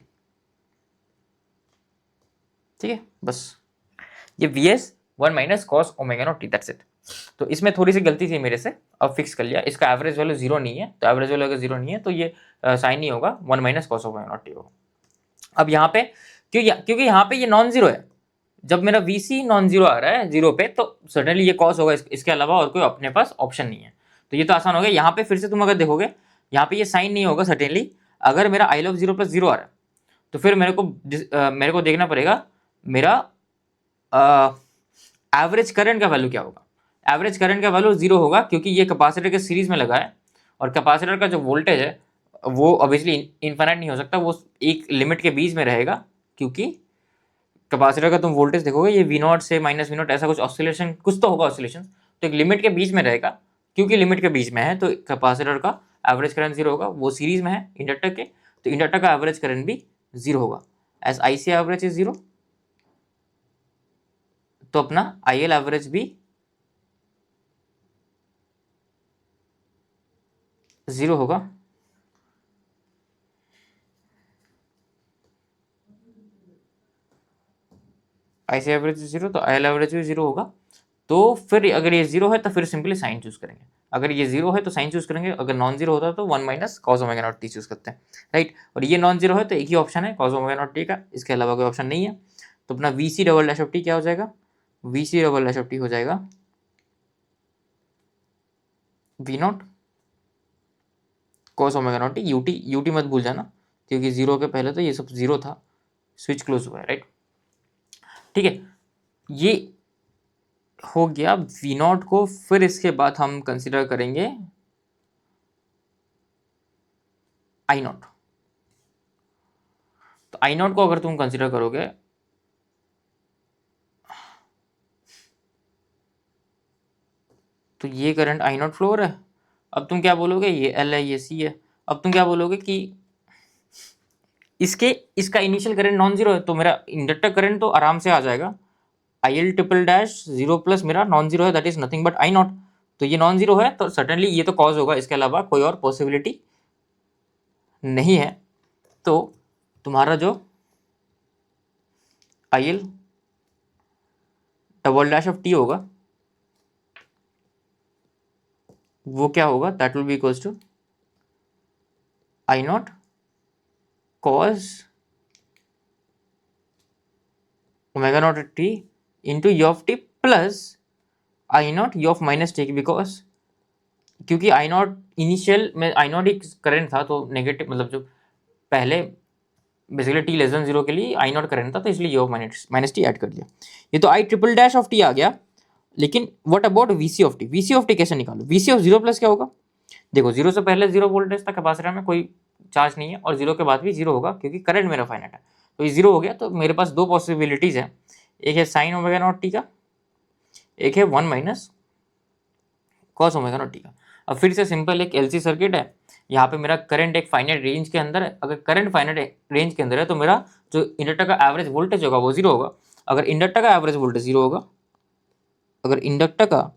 ठीक है, बस ये V S 1 minus cos omega naught T, that's it. तो इसमें थोड़ी सी गलती थी मेरे से, अब फिक्स कर लिया। इसका एवरेज वैल्यू जीरो नहीं है, तो एवरेज वैल्यू अगर जीरो नहीं है तो ये साइन नहीं होगा, 1 minus cos omega naught T होगा। अब यहाँ पे क्योंकि यहाँ पे ये नॉन जीरो है, जब मेरा वीसी नॉन जीरो आ रहा है जीरो पे, तो सडनली ये कॉस होगा, इसके अलावा और कोई अपने पास ऑप्शन नहीं है। तो ये तो आसान हो गया। यहाँ पे फिर से तुम अगर देखोगे, यहाँ पे ये साइन नहीं होगा सडनली। अगर मेरा I L zero plus zero आ रहा है, तो फिर मेरे को देखना पड़ेगा मेरा एवरेज करंट का वैल्यू क्या होगा। एवरेज करंट का वैल्यू जीरो होगा, क्योंकि ये कैपेसिटर के सीरीज में लगा है, और कैपेसिटर का जो वोल्टेज है वो ऑब्वियसली इनफाइनाइट नहीं हो सकता, वो एक लिमिट के बीच में रहेगा। क्योंकि कैपेसिटर का तुम वोल्टेज देखोगे, ये वी नॉट से माइनस वी नॉट ऐसा कुछ ऑसिलेशन, कुछ तो होगा ऑसिलेशन, तो एक लिमिट के बीच में रहेगा। क्योंकि लिमिट के बीच में है, तो कैपेसिटर का एवरेज करंट जीरो होगा, वो सीरीज में है इंडक्टर के, तो इंडक्टर का एवरेज करंट भी जीरो होगा। As I C average is zero, तो अपना आई एल एवरेज भी जीरो होगा। आई सी एवरेज जीरो, तो आई एल एवरेज भी जीरो होगा। तो फिर अगर ये जीरो है तो फिर सिंपली साइन चूज करेंगे। अगर ये जीरो है तो साइन चूज करेंगे, अगर नॉन जीरो होता है तो 1 minus cos omega naught T choose करते हैं, राइट? और ये नॉन जीरो है तो एक ही ऑप्शन है कॉस ओमेगा नॉट टी का, इसके अलावा कोई ऑप्शन नहीं है। तो अपना V C double dash of T क्या हो जाएगा? V C double dash of T हो जाएगा V naught cos omega naught T. UT UT मत भूल जाना, क्योंकि जीरो के पहले तो ये सब जीरो था, स्विच क्लोज हुआ है, राइट? ठीक है, ये हो गया वी नॉट को। फिर इसके बाद हम कंसिडर करेंगे आई नॉट। तो आई नॉट को अगर तुम कंसिडर करोगे, तो ये करंट आई नॉट फ्लो हो रहा है। अब तुम क्या बोलोगे, ये एल है ये सी है। अब तुम क्या बोलोगे कि इसका इनिशियल करंट नॉन जीरो है, तो मेरा इंडक्टर करंट तो आराम से आ जाएगा। I L triple dash zero plus मेरा नॉन जीरो है, that is nothing but I not. तो ये नॉन जीरो है, तो सर्टेनली ये तो कॉज होगा, इसके अलावा कोई और पॉसिबिलिटी नहीं है। तो तुम्हारा जो I L double dash of T होगा, वो क्या होगा? That will be equals to I naught cos omega naught T into U of T plus I naught U of minus T, because क्योंकि आई नॉट इनिशियल में आई not एक current था, तो negative मतलब जो पहले basically T less than zero के लिए आई नॉट करंट था, तो इसलिए U of minus T add कर दिया। ये तो I triple dash of T आ गया। लेकिन what about V C of T? V C of T कैसे निकालो? V C of zero plus क्या होगा? देखो, जीरो से पहले जीरो वोल्टेज था, कैपेसिटर में कोई चार्ज नहीं है, और जीरो के बाद भी जीरो होगा, क्योंकि करंट मेरा फाइनाइट है। तो ये जीरो हो गया, तो मेरे पास दो पॉसिबिलिटीज है, एक है साइन ओमेगा नॉट टी का, एक है 1 minus cos omega naught T का। अब फिर से सिंपल एक एलसी सर्किट है, यहाँ पे मेरा करंट एक फाइनाइट रेंज के अंदर है। अगर करंट फाइनाइट रेंज के अंदर है तो मेरा जो इंडक्टर का एवरेज वोल्टेज होगा वो जीरो होगा। अगर इंडक्टर का एवरेज वोल्टेज जीरो होगा, अगर इंडक्टर का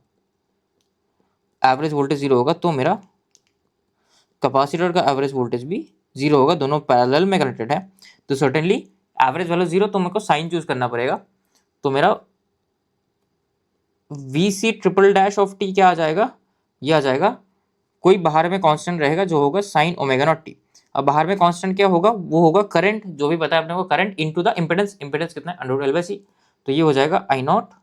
एवरेज वोल्टेज जीरो होगा तो मेरा कैपेसिटर का एवरेज वोल्टेज भी जीरो होगा, दोनों पैरेलल में कनेक्टेड है। तो सर्टेनली एवरेज वाला जीरो, तो मेरे को साइन चूज करना पड़ेगा। तो मेरा V C triple dash of T क्या आ जाएगा, ये आ जाएगा, कोई बाहर में कांस्टेंट रहेगा जो होगा साइन ओमेगा नॉट टी। अब बाहर में कांस्टेंट क्या होगा, वो होगा करंट, जो भी पता है अपने को, current into the impedance. Impedance कितना है, under root L by C. तो ये हो जाएगा I naught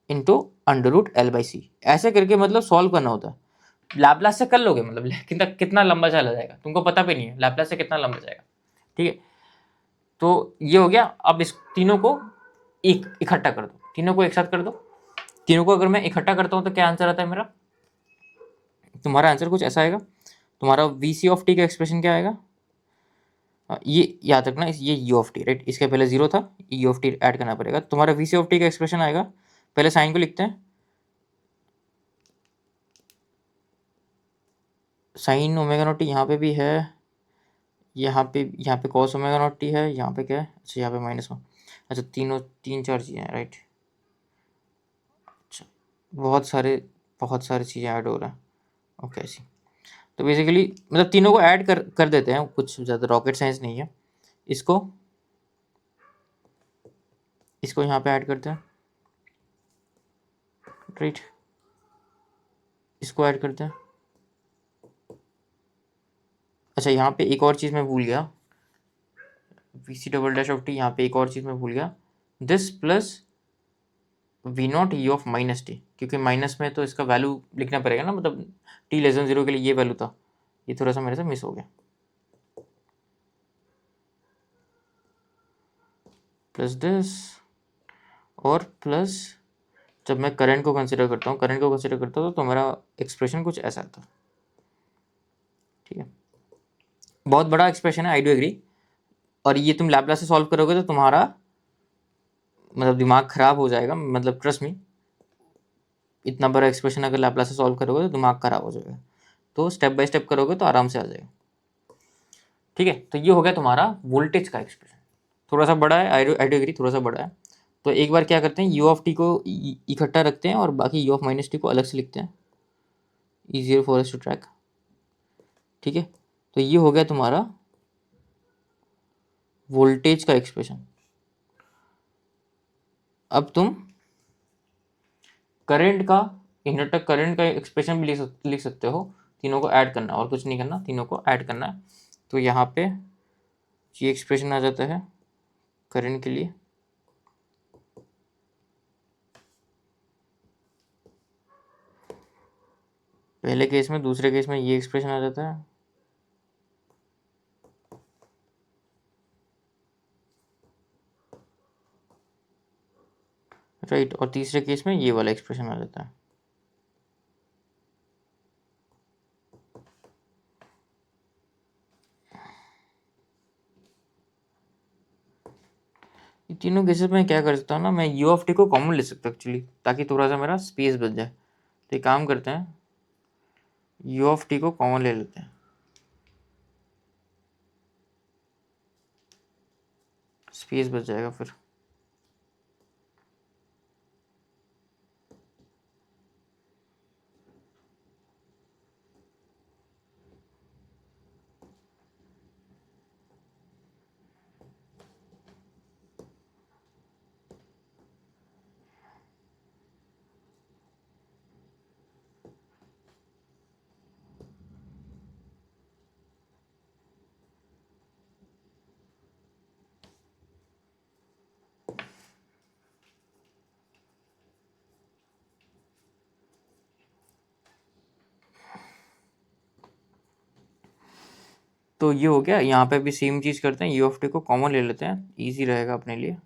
into under root L by C. ऐसे करके मतलब सॉल्व करना होता है। लैपलास से कर लोगे मतलब कितना लंबा चला जाएगा तुमको पता भी नहीं है लैपलास से कितना लंबा जाएगा। ठीक है, तो ये हो गया। अब इस तीनों को इकट्ठा कर दो, तीनों को एक साथ कर दो। तीनों को अगर मैं इकट्ठा करता हूं तो क्या आंसर आता है मेरा, तुम्हारा आंसर कुछ ऐसा आएगा। तुम्हारा वी सी ऑफ टी का एक्सप्रेशन क्या आएगा, ये याद रखना, ये यू ऑफ टी, राइट, इसके पहले जीरो था, यू ऑफ टी ऐड करना पड़ेगा। तुम्हारा वी सी ऑफ टी का एक्सप्रेशन आएगा, पहले साइन को लिखते हैं, साइन ओमेगा नॉट टी यहाँ पे भी है, यहाँ पे कॉस ओमेगा नॉट टी है, यहाँ पे क्या है, अच्छा यहाँ पे माइनस वन। अच्छा तीन चार चीज़ें हैं, राइट। अच्छा बहुत सारे चीज़ें ऐड हो रहा है, ओके ऐसी। तो बेसिकली मतलब तीनों को ऐड कर देते हैं, कुछ ज़्यादा रॉकेट साइंस नहीं है। इसको इसको यहाँ पे ऐड करते हैं, राइट, इसको ऐड करते हैं। अच्छा यहाँ पे एक और चीज़ मैं भूल गया, V C double dash of T, यहाँ पे एक और चीज़ मैं भूल गया, this plus V naught E of minus T, क्योंकि माइनस में तो इसका वैल्यू लिखना पड़ेगा ना, मतलब टी लेस देन जीरो के लिए ये वैल्यू था, ये थोड़ा सा मेरे से मिस हो गया। प्लस दिस और प्लस, जब मैं करंट को कंसिडर करता हूँ तो मेरा एक्सप्रेशन कुछ ऐसा था। ठीक है, बहुत बड़ा एक्सप्रेशन है, आई डू एग्री। और ये तुम लैपलास से सॉल्व करोगे तो तुम्हारा मतलब दिमाग खराब हो जाएगा, मतलब ट्रस्ट मी, इतना बड़ा एक्सप्रेशन अगर लैपलास से सॉल्व करोगे तो दिमाग खराब हो जाएगा। तो स्टेप बाय स्टेप करोगे तो आराम से आ जाएगा। ठीक है, तो ये हो गया तुम्हारा वोल्टेज का एक्सप्रेशन। थोड़ा सा बड़ा है, आई डू एग्री, थोड़ा सा बड़ा है। तो एक बार क्या करते हैं, यू ऑफ टी को इकट्ठा रखते हैं और बाकी यू ऑफ माइनस टी को अलग से लिखते हैं, easier for us to track. ठीक है, तो ये हो गया तुम्हारा वोल्टेज का एक्सप्रेशन। अब तुम करंट का, इंडक्टर करंट का एक्सप्रेशन भी लिख सकते हो। तीनों को ऐड करना और कुछ नहीं करना, तीनों को ऐड करना है। तो यहाँ पे ये एक्सप्रेशन आ जाता है करंट के लिए, पहले केस में, दूसरे केस में ये एक्सप्रेशन आ जाता है, राइट, और तीसरे केस में ये वाला एक्सप्रेशन आ जाता है। ये तीनों केसेस में क्या कर सकता हूँ ना, मैं यू ऑफ टी को कॉमन ले सकता हूँ एक्चुअली, ताकि थोड़ा सा मेरा स्पेस बच जाए। तो एक काम करते हैं, यू ऑफ टी को कॉमन ले लेते हैं, स्पेस बच जाएगा फिर। तो ये हो गया, यहाँ पे भी सेम चीज़ करते हैं, यू ऑफ टी को कॉमन ले लेते हैं, ईजी रहेगा अपने लिए।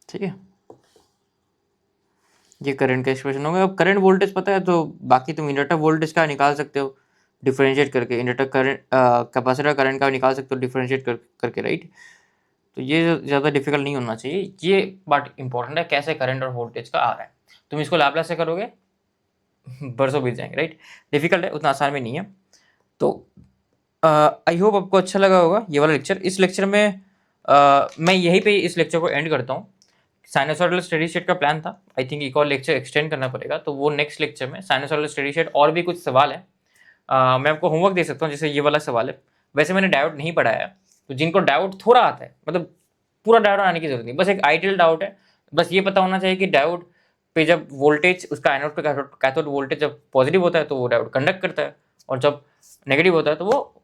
ठीक है, ये करंट का एक्सप्रेशन होगा। अब करंट वोल्टेज पता है तो बाकी तुम इंडक्टर वोल्टेज का निकाल सकते हो डिफरेंशिएट करके, इंडक्टर करंट कैपेसिटर करंट का निकाल सकते हो डिफरेंशिएट करके, राइट। तो ये ज़्यादा डिफिकल्ट नहीं होना चाहिए, ये पार्ट इंपॉर्टेंट है कैसे करंट और वोल्टेज का आ रहा है। तुम इसको लैपलेस से करोगे बरसों बीत जाएंगे, राइट। डिफिकल्ट है, उतना आसान भी नहीं है। तो आई होप आपको अच्छा लगा होगा ये वाला लेक्चर। इस लेक्चर में मैं यहीं पे इस लेक्चर को एंड करता हूँ। साइनसॉइडल स्टेडी स्टेट का प्लान था, आई थिंक एक और लेक्चर एक्सटेंड करना पड़ेगा, तो वो नेक्स्ट लेक्चर में साइनसॉइडल स्टेडी स्टेट और भी कुछ सवाल है। मैं आपको होमवर्क दे सकता हूँ, जैसे ये वाला सवाल है। वैसे मैंने डायोड नहीं पढ़ाया है, तो जिनको डायोड थोड़ा आता है, मतलब पूरा डायोड आने की जरूरत नहीं, बस एक आइडियल डाउट है, बस ये पता होना चाहिए कि डायोड पे जब वोल्टेज उसका एनोड पे कैथोड वोल्टेज जब पॉजिटिव होता है तो वो डायोड कंडक्ट करता है, और जब नेगेटिव होता है तो वो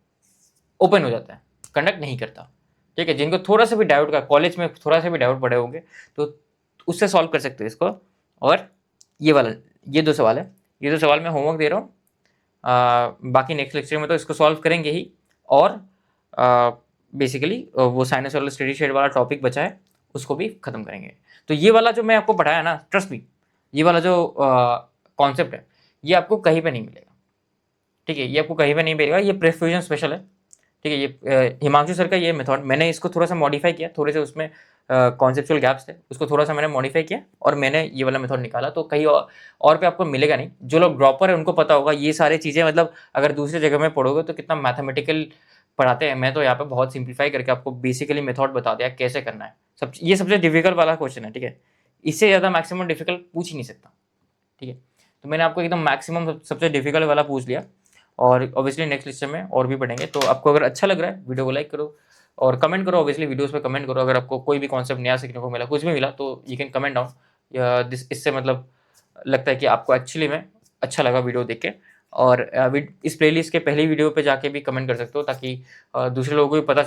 ओपन हो जाता है, कंडक्ट नहीं करता। ठीक है, जिनको थोड़ा सा भी डायोड का कॉलेज में थोड़ा सा भी डायोड पढ़े होंगे तो उससे सॉल्व कर सकते हो इसको। और ये वाला, ये दो सवाल है, ये दो सवाल मैं होमवर्क दे रहा हूँ। बाकी नेक्स्ट लेक्चर में तो इसको सॉल्व करेंगे ही, और बेसिकली वो साइनसॉइडल स्टेडी स्टेट वाला टॉपिक बचा है उसको भी खत्म करेंगे। तो ये वाला जो मैं आपको पढ़ाया ना, ट्रस्ट मी, ये वाला जो कॉन्सेप्ट है ये आपको कहीं पे नहीं मिलेगा। ठीक है, ये आपको कहीं पे नहीं मिलेगा, ये प्रेफ्यूजन स्पेशल है। ठीक है, ये हिमांशु सर का ये मेथड, मैंने इसको थोड़ा सा मॉडिफाई किया, थोड़े से उसमें कॉन्सेप्चुअल गैप्स थे, उसको थोड़ा सा मैंने मॉडिफाई किया और मैंने ये वाला मेथड निकाला। तो कहीं और पे आपको मिलेगा नहीं। जो लोग ड्रॉपर है उनको पता होगा ये सारी चीज़ें, मतलब अगर दूसरी जगह में पढ़ोगे तो कितना मैथमेटिकल पढ़ाते हैं। मैं तो यहाँ पे बहुत सिंप्लीफाई करके आपको बेसिकली मेथड बता दिया कैसे करना है। ये सबसे डिफिकल्ट वाला क्वेश्चन है, ठीक है, इससे ज़्यादा मैक्सिमम डिफिकल्ट पूछ ही नहीं सकता। ठीक है, तो मैंने आपको एकदम मैक्सिमम सबसे डिफिकल्ट वाला पूछ लिया, और ऑब्वियसली नेक्स्ट लेक्चर में और भी पढ़ेंगे। तो आपको अगर अच्छा लग रहा है वीडियो को लाइक करो और कमेंट करो, ऑब्वियसली वीडियोस पे कमेंट करो। अगर आपको कोई भी कॉन्सेप्ट नया सीखने को मिला, कुछ भी मिला, तो यू कैन कमेंट डाउन। इससे मतलब लगता है कि आपको एक्चुअली में अच्छा लगा वीडियो देख के। और इस प्लेलिस्ट के पहली वीडियो पे जाके भी कमेंट कर सकते हो, ताकि दूसरे लोगों को भी पता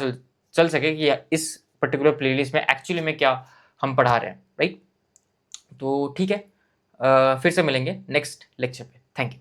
चल सके कि इस पर्टिकुलर प्लेलिस्ट में एक्चुअली में क्या हम पढ़ा रहे हैं, राइट। तो ठीक है, फिर से मिलेंगे नेक्स्ट लेक्चर पे। Thank you.